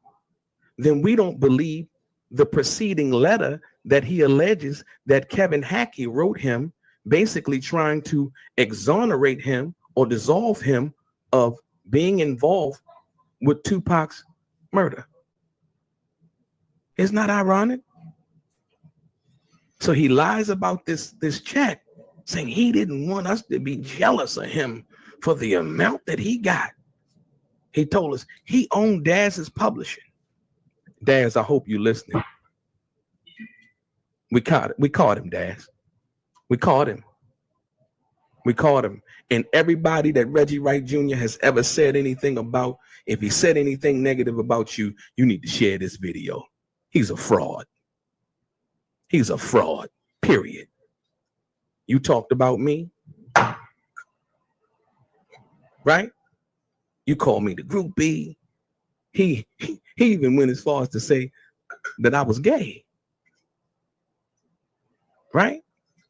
then we don't believe the preceding letter that he alleges that Kevin Hackey wrote him, basically trying to exonerate him or dissolve him of being involved with Tupac's murder. Isn't that ironic? So he lies about this check, saying he didn't want us to be jealous of him for the amount that he got. He told us he owned Daz's publishing. Daz, I hope you're listening. We caught him, Daz. We caught him. And everybody that Reggie Wright Jr. has ever said anything about, if he said anything negative about you, you need to share this video. He's a fraud. He's a fraud, period. You talked about me, right? You called me the groupie. He even went as far as to say that I was gay, right?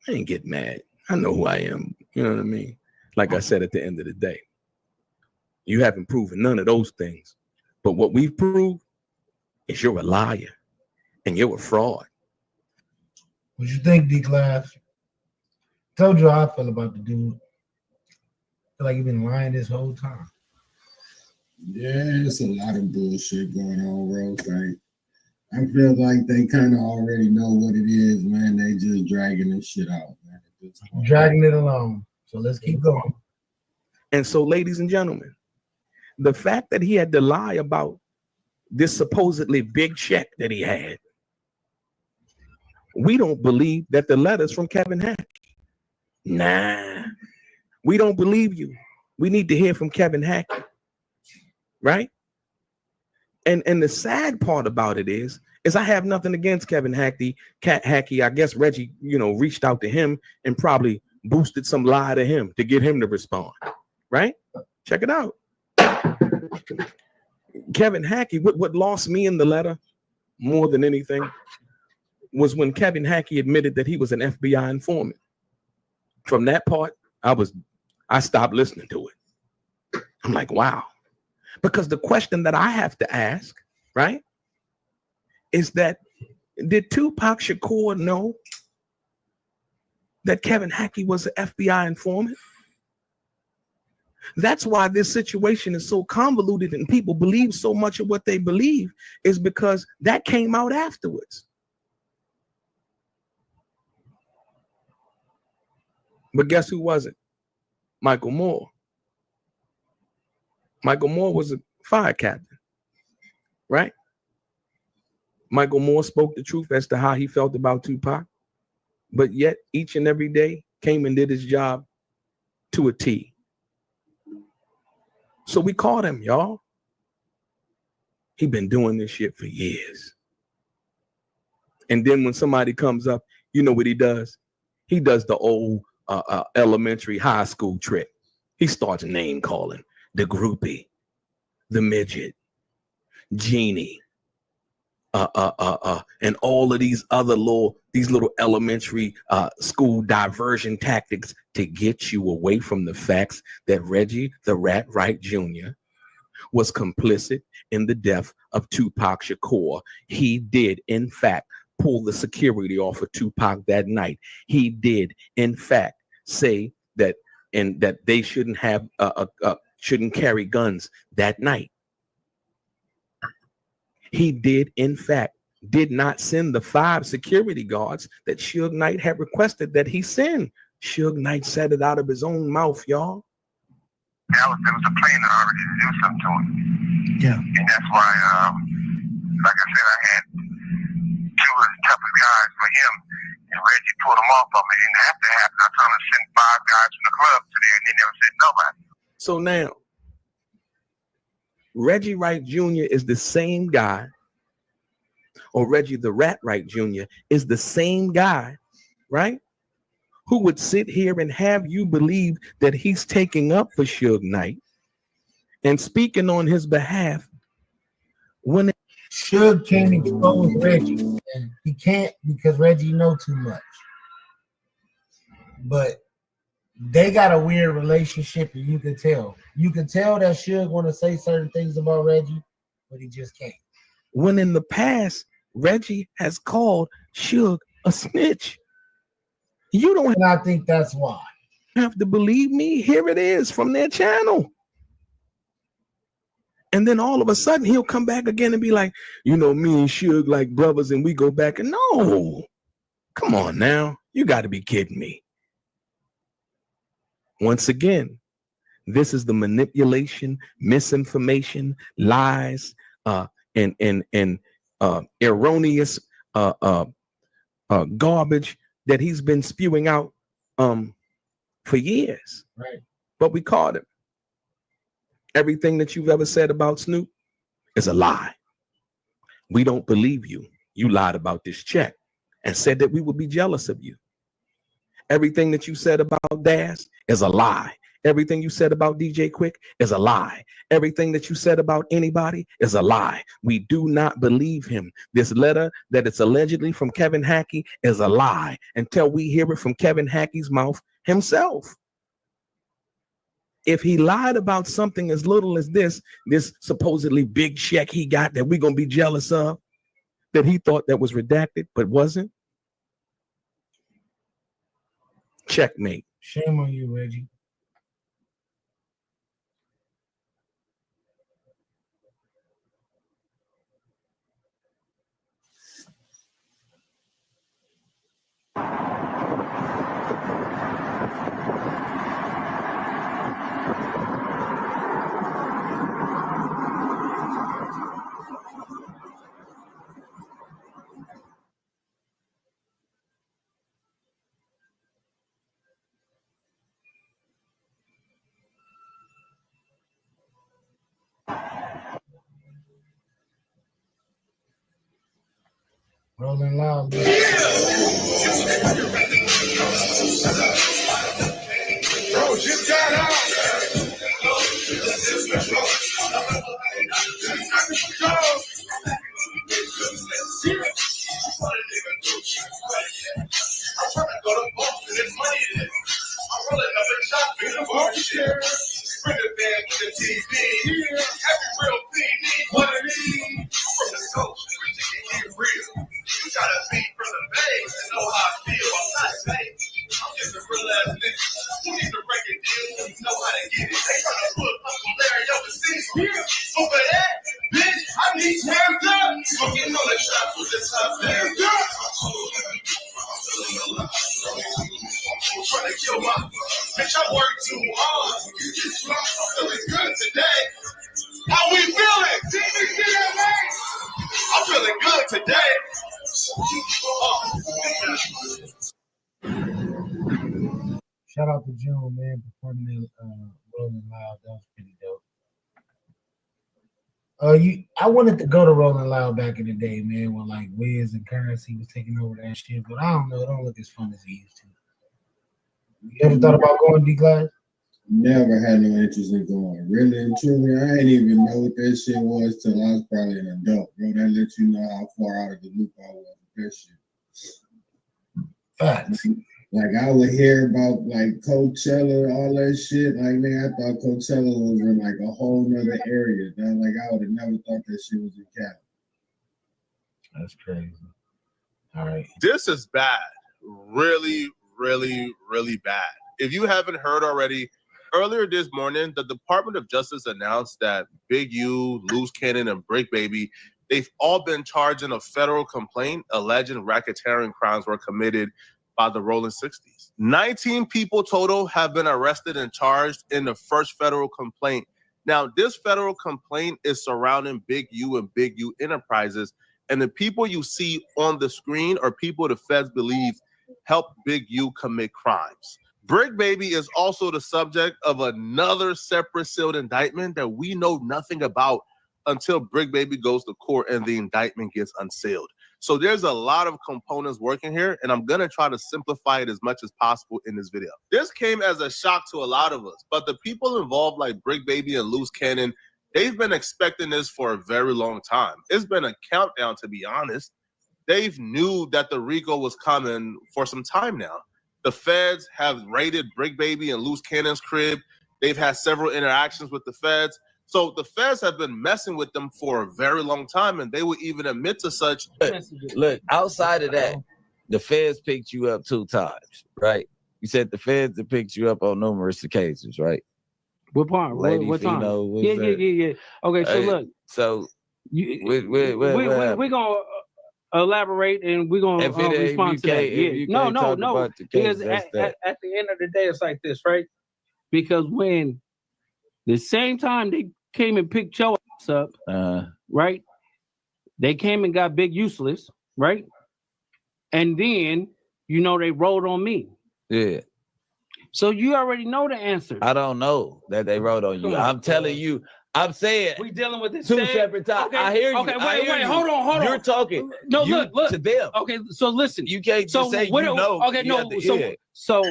I ain't get mad. I know who I am. You know what I mean? Like I said, at the end of the day, you haven't proven none of those things. But what we've proved is you're a liar and you're a fraud. What you think, D-Class? Told you how I feel about the dude. I feel like you've been lying this whole time. Yeah, it's a lot of bullshit going on, bro. Like, I feel like they kind of already know what it is, man. They just dragging this shit out, man. Dragging it along. So let's keep going. And so, ladies and gentlemen, the fact that he had to lie about this supposedly big check that he had, we don't believe that the letter's from Kevin Hackey. Nah, we don't believe you. We need to hear from Kevin Hackey, right? And the sad part about it is I have nothing against Kevin Hackey. I guess Reggie, reached out to him and probably boosted some lie to him to get him to respond, right? Check it out. Kevin Hackey, what lost me in the letter more than anything was when Kevin Hackey admitted that he was an FBI informant. From that part, I stopped listening to it. I'm like, wow. Because the question that I have to ask, right, is that did Tupac Shakur know that Kevin Hackey was an FBI informant? That's why this situation is so convoluted and people believe so much of what they believe, is because that came out afterwards. But guess who wasn't? Michael Moore. Michael Moore was a fire captain, right? Michael Moore spoke the truth as to how he felt about Tupac, but yet each and every day came and did his job to a T. So we caught him, y'all. He been doing this shit for years. And then when somebody comes up, you know what he does? He does the old elementary high school trick. He starts name calling the groupie, the midget, Genie, and all of these other little elementary school diversion tactics to get you away from the facts that Reggie the Rat Wright Jr. was complicit in the death of Tupac Shakur. He did, in fact, pull the security off of Tupac that night. He did, in fact, say that they shouldn't have shouldn't carry guns that night. He did, in fact, did not send the 5 security guards that Suge Knight had requested that he send. Suge Knight said it out of his own mouth, y'all. There was a plan already to do something to him. Yeah. And that's why, like I said, I had 2 of the toughest guys for him, and Reggie pulled him off of me. And after that happened, I told him to send 5 guys from the club to there, and they never said nobody. So now, Reggie Wright Jr. is the same guy, or Reggie the Rat Wright Jr. is the same guy, right? Who would sit here and have you believe that he's taking up for Suge Knight and speaking on his behalf when Suge can't expose Reggie, and he can't because Reggie know too much. But they got a weird relationship, and you can tell. You can tell that Suge want to say certain things about Reggie, but he just can't. When in the past, Reggie has called Suge a snitch. You don't. And I think that's why. Have to believe me. Here it is from their channel. And then all of a sudden he'll come back again and be like, you know, me and Suge like brothers, and we go back. And no, come on now. You got to be kidding me. Once again, this is the manipulation, misinformation, lies, and erroneous garbage that he's been spewing out for years. Right. But we caught him. Everything that you've ever said about Snoop is a lie. We don't believe you. You lied about this check and said that we would be jealous of you. Everything that you said about Daz is a lie. Everything you said about DJ Quick is a lie. Everything that you said about anybody is a lie. We do not believe him. This letter that it's allegedly from Kevin Hackey is a lie until we hear it from Kevin Hackey's mouth himself. If he lied about something as little as this supposedly big check he got that we're going to be jealous of, that he thought that was redacted but wasn't, checkmate. Shame on you, Reggie. Rolling loud. Bro, just got out. I'm trying to go to Boston, there's money in it. I'm rolling up a chop in the market share. Bring it back to the TV. Every real thing needs one of these. From the coast, we can get real. You gotta be from the bay to know how I feel. I'm not saying I'm just a real ass nigga. Who needs a record deal when you know how to get it? They trying to put Uncle Larry overseas. Over that, bitch, I need hands up. I'm getting on the shop with this top hands up. I'm trying to kill my Bitch, I worked too hard. I'm feeling good today. How we feeling? I'm feeling good today. Shout out to June, man, performing that Rolling Loud. That was pretty dope. I wanted to go to Rolling Loud back in the day, man, when like Wiz and Currency was taking over that shit, but I don't know, it don't look as fun as it used to. You ever thought about going, D-Class? Never had no interest in going. Really and truly, I didn't even know what that shit was till I was probably an adult, bro. That lets you know how far out of the loop I was with that shit. Facts. Like I would hear about like Coachella, all that shit. Like man, I thought Coachella was in like a whole nother area. Like I would have never thought that shit was in Cali. That's crazy. All right. This is bad. Really, really, really bad. If you haven't heard already, earlier this morning, the Department of Justice announced that Big U, Loose Cannon, and Brick Baby, they've all been charged in a federal complaint alleging racketeering crimes were committed by the Rolling 60s. 19 people total have been arrested and charged in the first federal complaint. Now, this federal complaint is surrounding Big U and Big U Enterprises, and the people you see on the screen are people the feds believe helped Big U commit crimes. Brick Baby is also the subject of another separate sealed indictment that we know nothing about until Brick Baby goes to court and the indictment gets unsealed. So there's a lot of components working here, and I'm going to try to simplify it as much as possible in this video. This came as a shock to a lot of us, but the people involved like Brick Baby and Loose Cannon, they've been expecting this for a very long time. It's been a countdown, to be honest. They've knew that the RICO was coming for some time now. The feds have raided Brick Baby and Loose Cannon's crib. They've had several interactions with the feds. So the feds have been messing with them for a very long time, and they would even admit to such. Look, outside of that, the feds picked you up 2 times, right? You said the feds have picked you up on numerous occasions, right? What part? Lady what time? Fino, Yeah. Okay, so look. So we're going to elaborate and we're going to respond to that. Yeah. No. Because at the end of the day, it's like this, right? Because when the same time they came and picked your ass up, right? They came and got Big Useless, right? And then, they rolled on me. Yeah. So you already know the answer. I don't know that they wrote on you. I'm telling you. I'm saying we dealing with this 2 separate times. Okay, I hear you. Okay, wait. Hold on. You're talking. No, look to them. Okay, so listen. You can't just say you know. Okay, no. So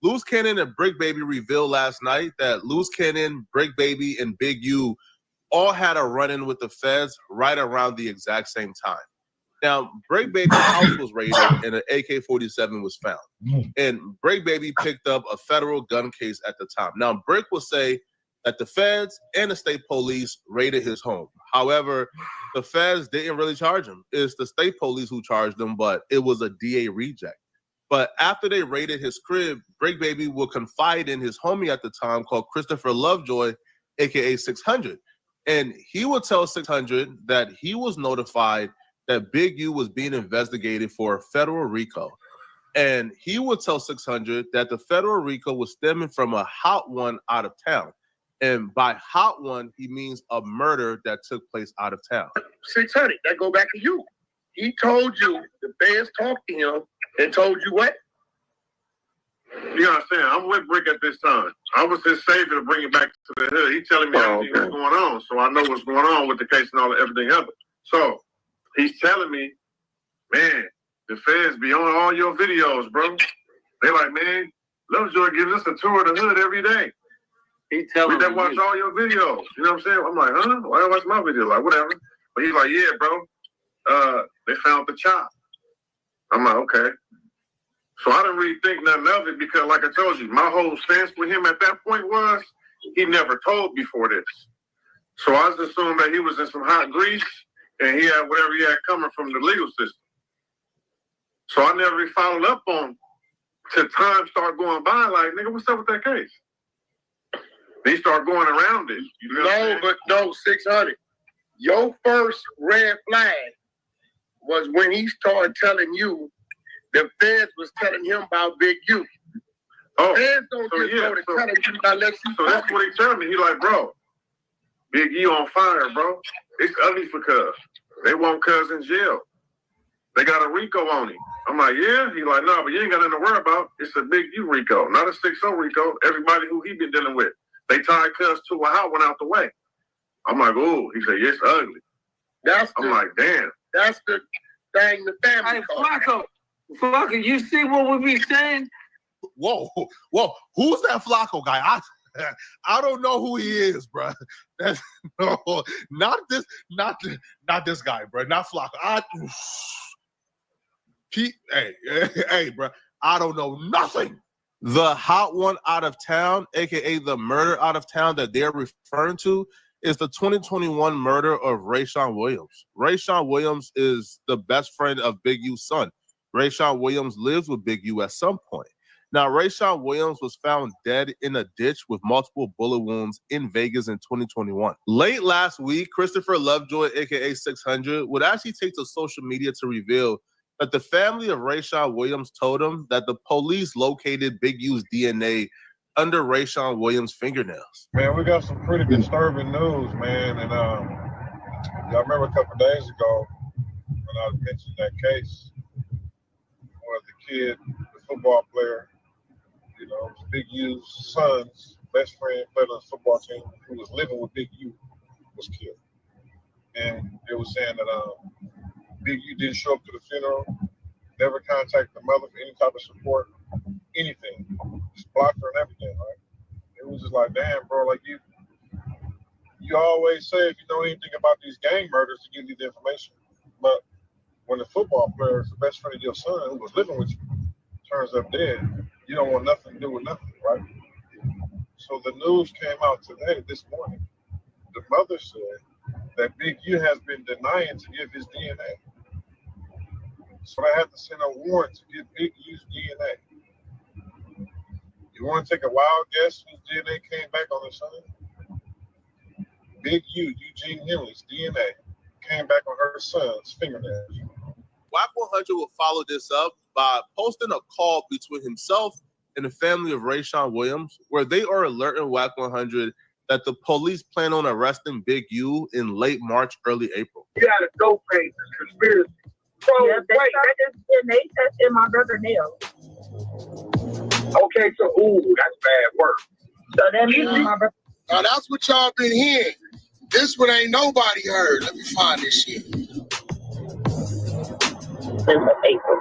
Loose Cannon and Brick Baby revealed last night that Loose Cannon, Brick Baby, and Big U all had a run-in with the feds right around the exact same time. Now, Brick Baby's house was raided and an AK-47 was found. And Brick Baby picked up a federal gun case at the time. Now, Brick will say that the feds and the state police raided his home. However, the feds didn't really charge him. It's the state police who charged him, but it was a DA reject. But after they raided his crib, Brick Baby will confide in his homie at the time called Christopher Lovejoy, aka 600. And he would tell 600 that he was notified that Big U was being investigated for a federal RICO. And he would tell 600 that the federal RICO was stemming from a hot one out of town. And by hot one, he means a murder that took place out of town. 600, that go back to you. He told you, the feds talked to him and told you what? You understand? I'm with Brick at this time. I was his savior to bring it back to the hood. He's telling me everything that's going on, so I know what's going on with the case and everything else. So he's telling me, man, the feds be on all your videos, bro. They like, man, Lovejoy gives us a tour of the hood every day. He telling me, watch all your videos. You know what I'm saying? I'm like, huh? Why do I watch my videos? Like, whatever. But he's like, yeah, bro. They found the chop. I'm like, okay. So I didn't really think nothing of it because, like I told you, my whole stance with him at that point was he never told before this. So I just assumed that he was in some hot grease and he had whatever he had coming from the legal system. So I never really followed up on till time started going by. Like, nigga, what's up with that case? They start going around it. You know no, 600. Your first red flag was when he started telling you the feds was telling him about Big U. Oh, Hands don't so get yeah, loaded so, unless you so that's what he told me. He like, bro, Big E on fire, bro. It's ugly for Cuz. They want Cuz in jail. They got a RICO on him. I'm like, yeah? He like, no, but you ain't got nothing to worry about. It's a Big U RICO, not a 6-0 RICO. Everybody who he been dealing with. They tied Cuz to a house, went out the way. I'm like, ooh. He said, yeah, it's ugly. I'm like, damn. That's the thing the family Flacco, Flacco, you see what we be saying? Whoa, who's that Flacco guy? I don't know who he is, bro. That's no, not this guy, bro. Not Flacco. Hey, bro. I don't know nothing. The hot one out of town, aka the murder out of town that they're referring to, is the 2021 murder of Rayshawn Williams. Rayshawn Williams is the best friend of Big U's son. Rayshawn Williams lives with Big U at some point. Now, Rayshawn Williams was found dead in a ditch with multiple bullet wounds in Vegas in 2021. Late last week, Christopher Lovejoy, aka 600, would actually take to social media to reveal that the family of Rayshawn Williams told him that the police located Big U's DNA under Rayshawn Williams' fingernails. Man, we got some pretty disturbing news, man. And y'all remember a couple days ago when I mentioned that case where the kid, the football player, you know, Big U's son's best friend, played on the football team, who was living with Big U, was killed. And it was saying that Big U didn't show up to the funeral, never contacted the mother for any type of support, anything. Just blocked her and everything, right? It was just like, damn, bro, like you always say if you know anything about these gang murders to give you the information. But when the football player is the best friend of your son who was living with you turns up dead, you don't want nothing to do with nothing, right? So the news came out today, this morning. The mother said that Big U has been denying to give his DNA. So they had to send a warrant to get Big U's DNA. You want to take a wild guess whose DNA came back on his son? Big U, Eugene Henley's DNA came back on her son's fingernails. WACK100 will follow this up by posting a call between himself and the family of Rayshawn Williams, where they are alerting WACK100 that the police plan on arresting Big U in late March, early April. You gotta go pay the conspiracy. So, yeah, they started DNA test in my brother's nails. Okay, so that's bad work. So that means my brother. Now that's what y'all been hearing. This one ain't nobody heard. Let me find this shit. Since April.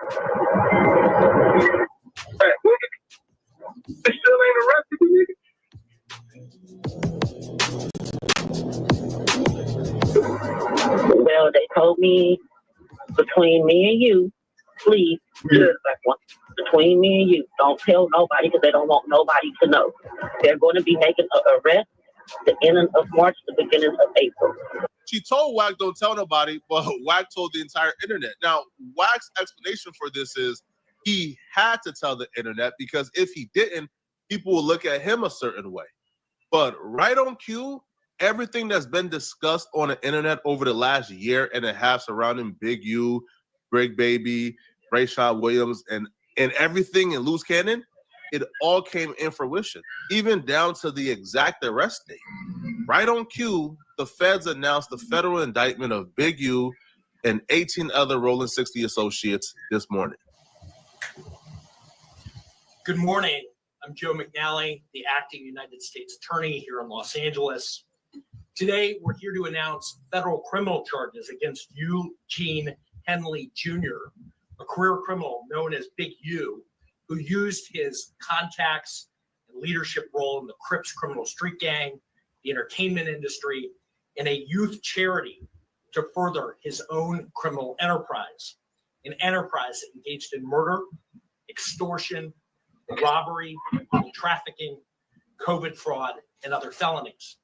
They still ain't arrested the nigga. Well, they told me between me and you, please, between me and you, don't tell nobody because they don't want nobody to know. They're going to be making an arrest the end of March, the beginning of April. She told Wack don't tell nobody, but Wack told the entire internet. Now, Wack's explanation for this is he had to tell the internet because if he didn't, people will look at him a certain way. But right on cue, everything that's been discussed on the internet over the last year and a half surrounding Big U, Big Baby, Rayshawn Williams, and everything in loose cannon, it all came in fruition, even down to the exact arrest date. Right on cue, the feds announced the federal indictment of Big U and 18 other Rolling 60 associates this morning. Good morning. I'm Joe McNally, the acting United States Attorney here in Los Angeles. Today, we're here to announce federal criminal charges against Eugene Henley Jr., a career criminal known as Big U, who used his contacts and leadership role in the Crips criminal street gang, the entertainment industry, and a youth charity to further his own criminal enterprise, an enterprise that engaged in murder, extortion, robbery, trafficking, COVID fraud, and other felonies.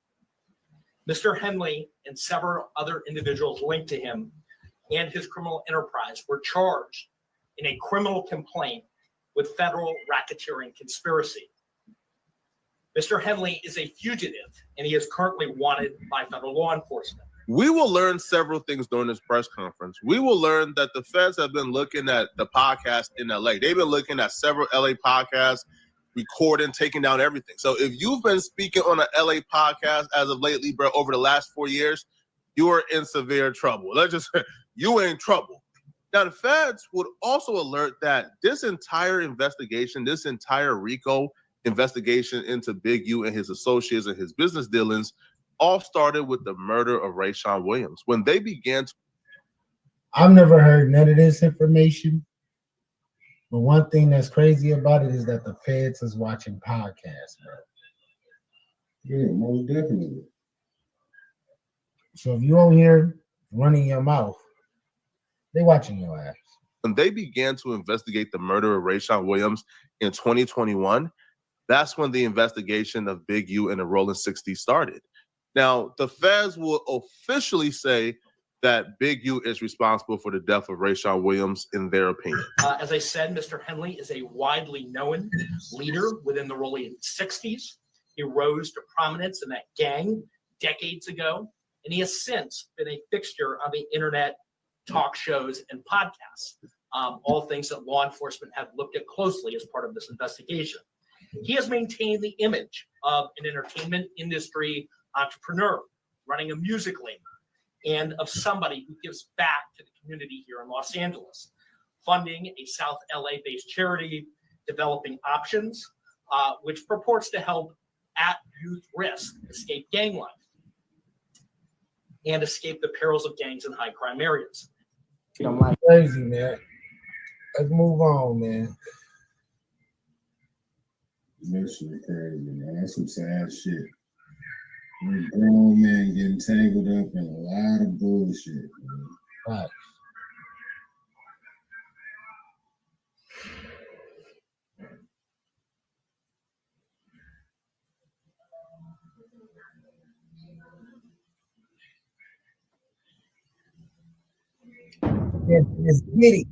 Mr. Henley and several other individuals linked to him and his criminal enterprise were charged in a criminal complaint with federal racketeering conspiracy. Mr. Henley is a fugitive, and he is currently wanted by federal law enforcement. We will learn several things during this press conference. We will learn that the feds have been looking at the podcast in LA. They've been looking at several LA podcasts. recording, taking down everything. So if you've been speaking on an LA podcast as of lately, bro, over the last 4 years, you are in severe trouble. You in trouble. Now, the feds would also alert that this entire investigation, this entire RICO investigation into Big U and his associates and his business dealings all started with the murder of Rayshawn Williams. When they began to... I've never heard none of this information. But one thing that's crazy about it is that the feds is watching podcasts, bro. Yeah, most definitely. So if you on here running your mouth, they watching your ass. When they began to investigate the murder of Rayshawn Williams in 2021, that's when the investigation of Big U and the Rolling 60 started. Now, the feds will officially say that Big U is responsible for the death of Rayshawn Williams, in their opinion. As I said, Mr. Henley is a widely known leader within the Rolling 60s. He rose to prominence in that gang decades ago, and he has since been a fixture on the internet, talk shows, and podcasts, all things that law enforcement have looked at closely as part of this investigation. He has maintained the image of an entertainment industry entrepreneur running a music label, and of somebody who gives back to the community here in Los Angeles, funding a South LA-based charity, developing options, which purports to help at-youth risk escape gang life and escape the perils of gangs in high-crime areas. I'm like crazy, man. Let's move on, man. That shit crazy, man. That's some sad shit. Grown men getting tangled up in a lot of bullshit, man. Right. It's Diddy.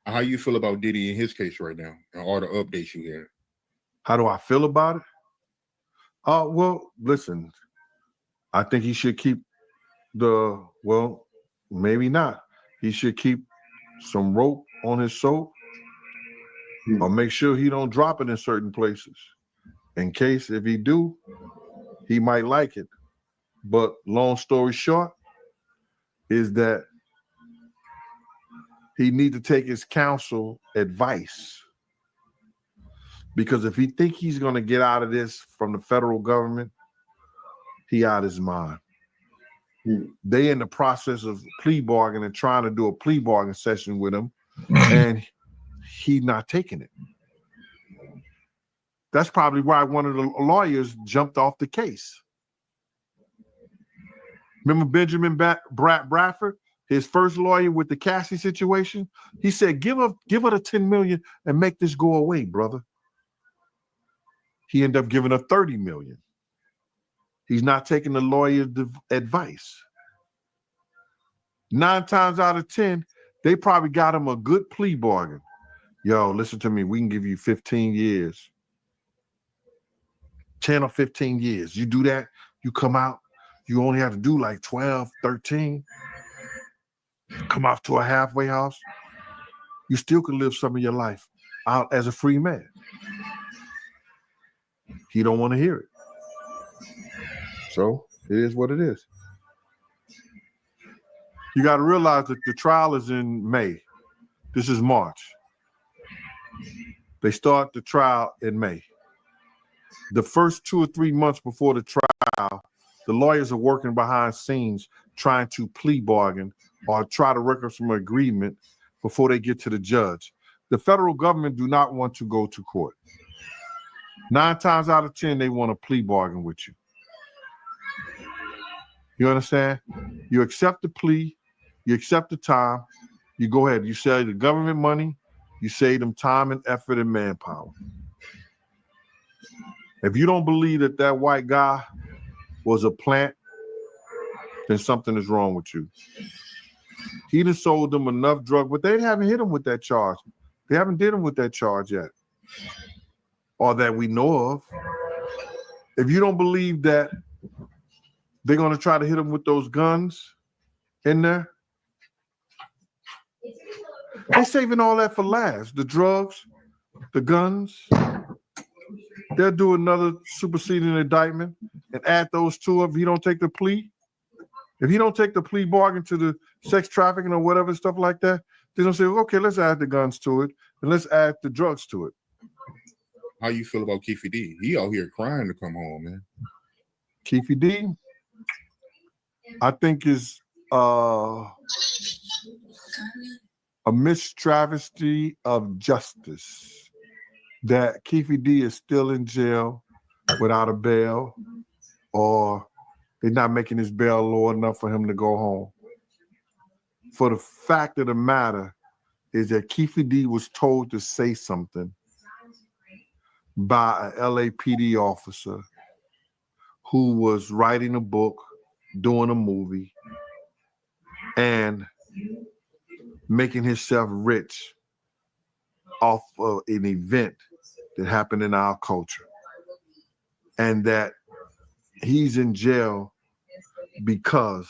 How you feel about Diddy in his case right now and all the updates you hear? How do I feel about it? Well, listen, I think he should keep maybe not. He should keep some rope on his soap or make sure he don't drop it in certain places. In case if he do, he might like it. But long story short is that he need to take his counsel advice. Because if he think he's going to get out of this from the federal government, he out his mind. They in the process of plea bargaining and trying to do a plea bargain session with him, and he not taking it. That's probably why one of the lawyers jumped off the case. Remember Benjamin Bradford, his first lawyer with the Cassie situation? He said, give her the $10 million and make this go away, brother. He ended up giving her $30 million. He's not taking the lawyer's advice. 9 times out of 10, they probably got him a good plea bargain. Yo, listen to me. We can give you 15 years. 10 or 15 years. You do that, you come out, you only have to do like 12, 13. Come off to a halfway house. You still can live some of your life out as a free man. He don't want to hear it. So it is what it is. You got to realize that the trial is in May. This is March. They start the trial in May. The first 2 or 3 months before the trial, the lawyers are working behind scenes trying to plea bargain or try to work up some agreement before they get to the judge. The federal government do not want to go to court. 9 times out of 10, they want to plea bargain with you. You understand? You accept the plea, you accept the time, you go ahead. You save the government money, you save them time and effort and manpower. If you don't believe that that white guy was a plant, then something is wrong with you. He done sold them enough drug, but they haven't hit him with that charge. They haven't did him with that charge yet, or that we know of. If you don't believe that they're going to try to hit him with those guns in there, They're saving all that for last. The drugs, the guns. They'll do another superseding indictment and add those two up if he don't take the plea. If he don't take the plea bargain to the sex trafficking or whatever stuff like that, they're gonna say, okay, let's add the guns to it and let's add the drugs to it. How you feel about Keefe D? He out here crying to come home, man. Keefe D, I think is a mistravesty of justice that Keefe D is still in jail without a bail, or they're not making his bail low enough for him to go home. For the fact of the matter is that Keefe D was told to say something by an LAPD officer who was writing a book, doing a movie, and making himself rich off of an event that happened in our culture. And that he's in jail because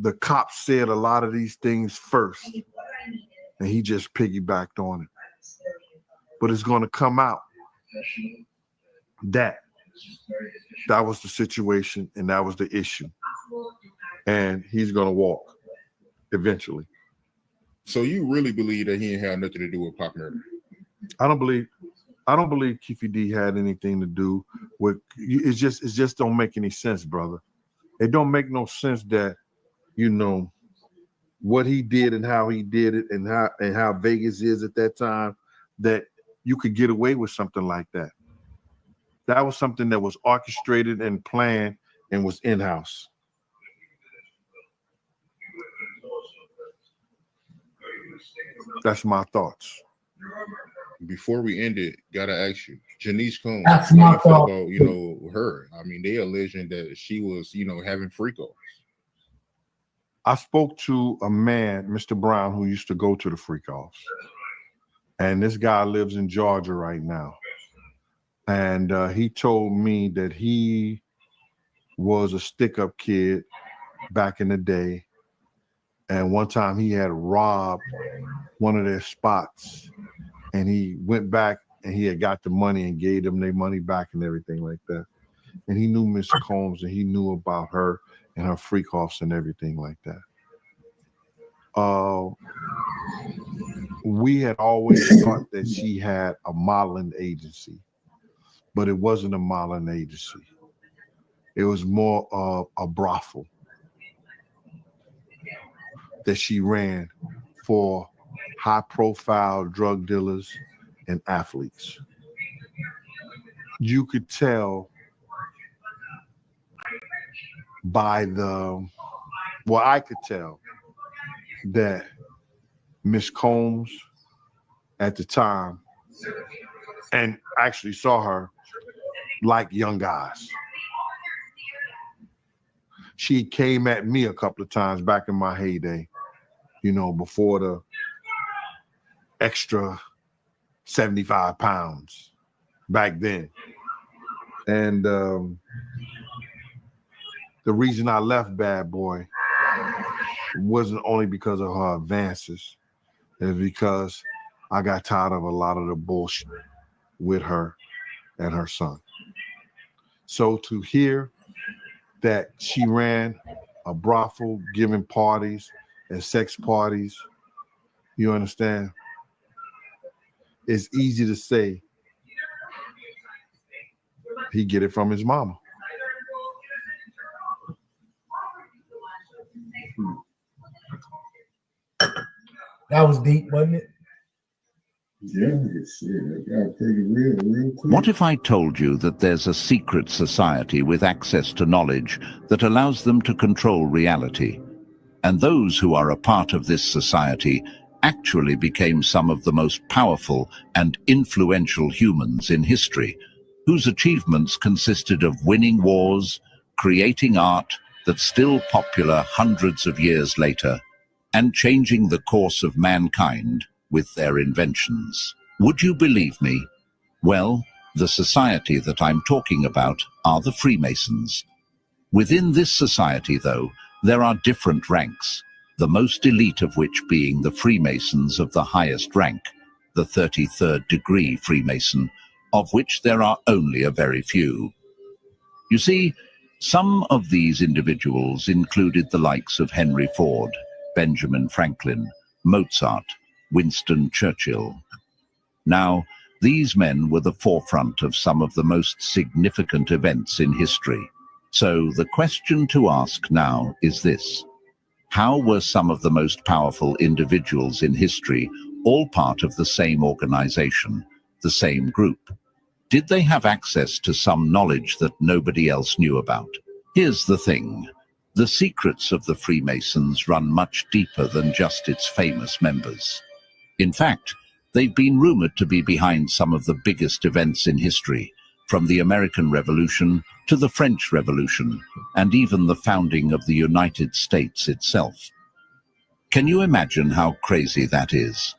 the cops said a lot of these things first, and he just piggybacked on it. But it's going to come out that was the situation and that was the issue. And he's going to walk eventually. So you really believe that he ain't had nothing to do with Pac murder? I don't believe Keefe D had anything to do with it. Just don't make any sense, brother. It don't make no sense that, you know, what he did and how he did it and how Vegas is at that time, that you could get away with something like that. That was something that was orchestrated and planned and was in-house. That's my thoughts. Before we end it, gotta ask you, Janice Combs, That's how my you feel thought. about, her? I mean, they alleging that she was, having freak offs. I spoke to a man, Mr. Brown, who used to go to the freak offs. And this guy lives in Georgia right now. And he told me that he was a stick-up kid back in the day. And one time he had robbed one of their spots. And he went back and he had got the money and gave them their money back and everything like that. And he knew Miss Combs and he knew about her and her freak offs and everything like that. We had always thought that she had a modeling agency, but it wasn't a modeling agency. It was more of a brothel that she ran for high-profile drug dealers and athletes. You could tell by I could tell that Miss Combs at the time, and actually saw her, like young guys. She came at me a couple of times back in my heyday, before the extra 75 pounds back then. And the reason I left Bad Boy wasn't only because of her advances, it's because I got tired of a lot of the bullshit with her and her son. So to hear that she ran a brothel, giving parties and sex parties, you understand? It's easy to say he get it from his mama. That was deep, wasn't it? Yeah, shit, that got pretty real quick. What if I told you that there's a secret society with access to knowledge that allows them to control reality? And those who are a part of this society actually became some of the most powerful and influential humans in history, whose achievements consisted of winning wars, creating art that's still popular hundreds of years later, and changing the course of mankind with their inventions. Would you believe me? Well, the society that I'm talking about are the Freemasons. Within this society, though, there are different ranks. the most elite of which being the Freemasons of the highest rank, the 33rd degree Freemason, of which there are only a very few. You see, some of these individuals included the likes of Henry Ford, Benjamin Franklin, Mozart, Winston Churchill. Now, these men were the forefront of some of the most significant events in history. So the question to ask now is this: how were some of the most powerful individuals in history all part of the same organization, the same group? Did they have access to some knowledge that nobody else knew about? Here's the thing. The secrets of the Freemasons run much deeper than just its famous members. In fact, they've been rumored to be behind some of the biggest events in history, from the American Revolution to the French Revolution, and even the founding of the United States itself. Can you imagine how crazy that is?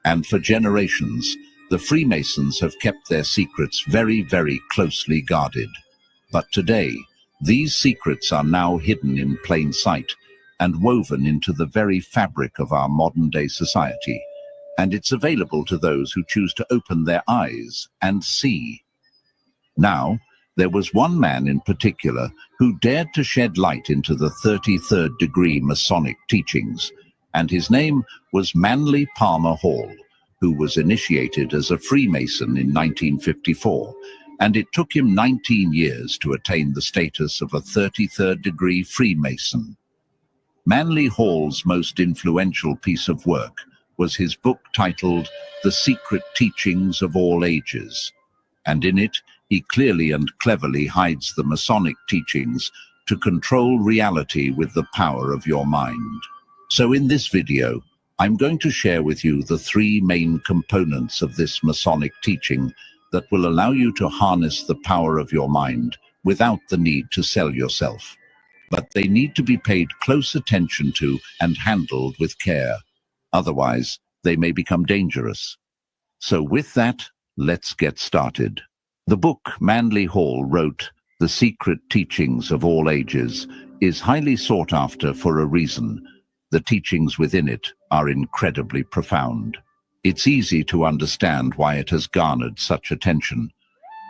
And for generations, the Freemasons have kept their secrets very, very closely guarded. But today, these secrets are now hidden in plain sight and woven into the very fabric of our modern-day society. And it's available to those who choose to open their eyes and see. Now, there was one man in particular who dared to shed light into the 33rd degree Masonic teachings, and his name was Manly Palmer Hall, who was initiated as a Freemason in 1954, and it took him 19 years to attain the status of a 33rd degree Freemason. Manly Hall's most influential piece of work was his book titled The Secret Teachings of All Ages, and in it he clearly and cleverly hides the Masonic teachings to control reality with the power of your mind. So in this video, I'm going to share with you the three main components of this Masonic teaching that will allow you to harness the power of your mind without the need to sell yourself. But they need to be paid close attention to and handled with care. Otherwise, they may become dangerous. So with that, let's get started. The book Manly Hall wrote, The Secret Teachings of All Ages, is highly sought after for a reason. The teachings within it are incredibly profound. It's easy to understand why it has garnered such attention.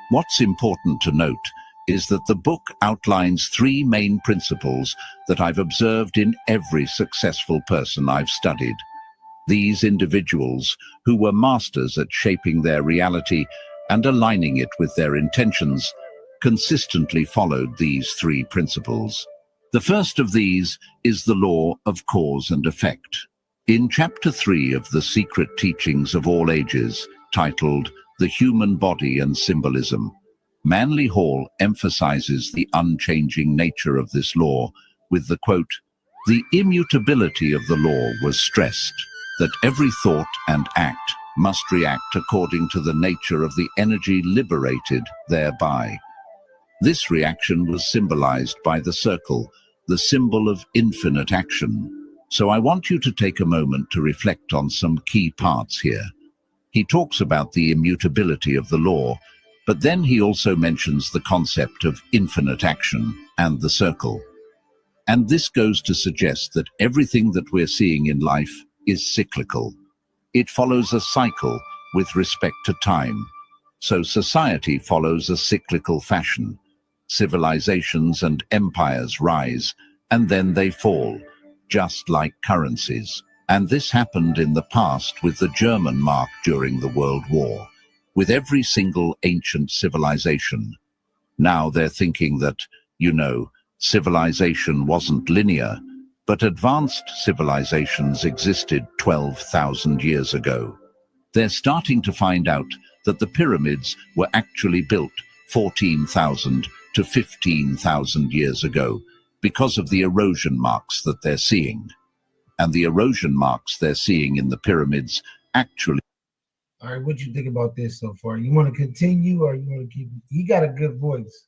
What's important to note is that the book outlines three main principles that I've observed in every successful person I've studied. These individuals, who were masters at shaping their reality and aligning it with their intentions, consistently followed these three principles. The first of these is the law of cause and effect. In Chapter 3 of The Secret Teachings of All Ages, titled The Human Body and Symbolism, Manly Hall emphasizes the unchanging nature of this law with the quote, "The immutability of the law was stressed, that every thought and act must react according to the nature of the energy liberated thereby. This reaction was symbolized by the circle, the symbol of infinite action. So I want you to take a moment to reflect on some key parts here. He talks about the immutability of the law, but then he also mentions the concept of infinite action and the circle. And this goes to suggest that everything that we're seeing in life is cyclical. It follows a cycle with respect to time. So society follows a cyclical fashion. Civilizations and empires rise, and then they fall, just like currencies. And this happened in the past with the German mark during the World War, with every single ancient civilization. Now they're thinking that, civilization wasn't linear, but advanced civilizations existed 12,000 years ago. They're starting to find out that the pyramids were actually built 14,000 to 15,000 years ago because of the erosion marks that they're seeing. And the erosion marks they're seeing in the pyramids actually... All right, what you think about this so far? You want to continue or you want to keep... He got a good voice.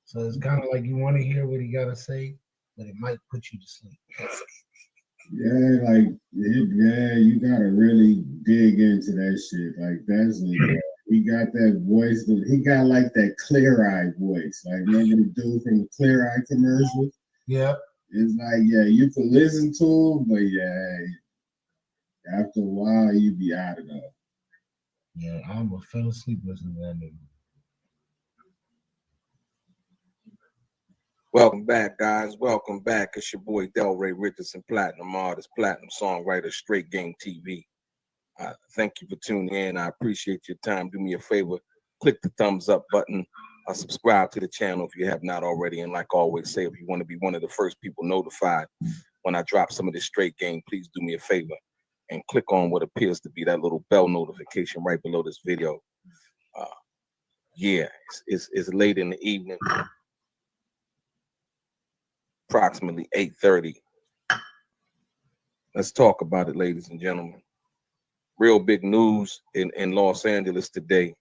So it's kind of like you want to hear what he got to say, but it might put you to sleep. Yeah, you gotta really dig into that shit. Like he got that voice. He got like that Clear Eye voice. Like remember the dude from the Clear Eye commercial? Yeah. It's like, yeah, you can listen to them, but yeah, after a while, you be out of there. Yeah, I almost fell asleep listening to that nigga. Welcome back, guys. Welcome back. It's your boy Delray Richardson, Platinum Artist, Platinum Songwriter, Straight Game TV. Thank you for tuning in. I appreciate your time. Do me a favor, click the thumbs up button. Subscribe to the channel if you have not already. And like I always say, if you want to be one of the first people notified when I drop some of this straight game, please do me a favor and click on what appears to be that little bell notification right below this video. Yeah, it's late in the evening. Approximately 8:30. Let's talk about it, ladies and gentlemen. Real big news in Los Angeles today.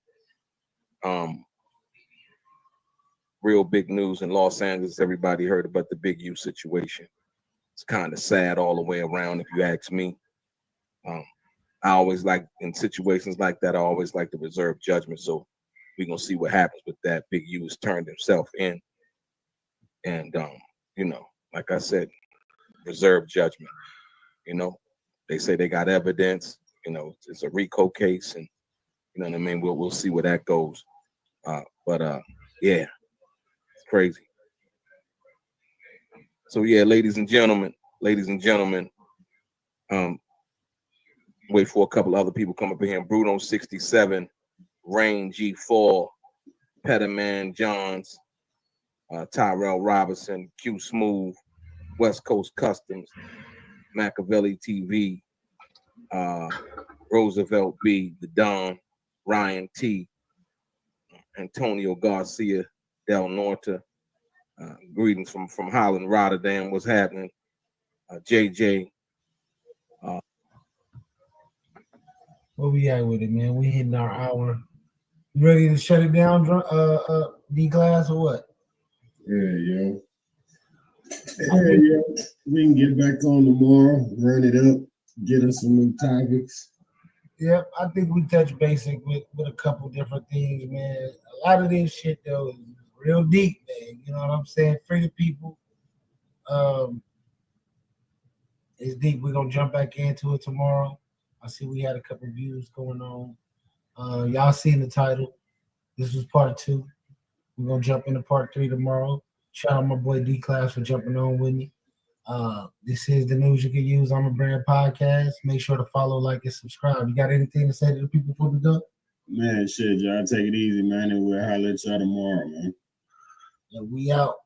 Real big news in Los Angeles. Everybody heard about the Big U situation. It's kind of sad all the way around, if you ask me. I always like, in situations like that, I always like to reserve judgment. So we're gonna see what happens with that. Big U has turned himself in, and you know, like I said, reserve judgment. You know, they say they got evidence. You know, it's a RICO case, and you know what I mean. We'll see where that goes. But yeah, it's crazy. So yeah, ladies and gentlemen, wait for a couple other people come up in here. Bruno 67, Rain G4, Peterman Johns, Tyrell Robinson, Q Smooth, West Coast Customs, Machiavelli TV, Roosevelt B, The Don, Ryan T, Antonio Garcia, Del Norte. Greetings from Holland, Rotterdam. What's happening? JJ. Where we at with it, man? We hitting our hour. You ready to shut it down, D-Glass, or what? Yeah. We can get back on tomorrow, run it up, get us some new topics. Yep, I think we touched basic with a couple different things, man. A lot of this shit, though, is real deep, man. You know what I'm saying? Free the people. It's deep. We're going to jump back into it tomorrow. I see we had a couple views going on. Y'all seen the title. This was part 2. We're going to jump into part 3 tomorrow. Shout out my boy D-Class for jumping on with me. This is the news you can use on the brand podcast. Make sure to follow, like, and subscribe. You got anything to say to the people before we go? Man, shit, y'all take it easy, man, and we'll holler at y'all tomorrow, man. Yeah, we out.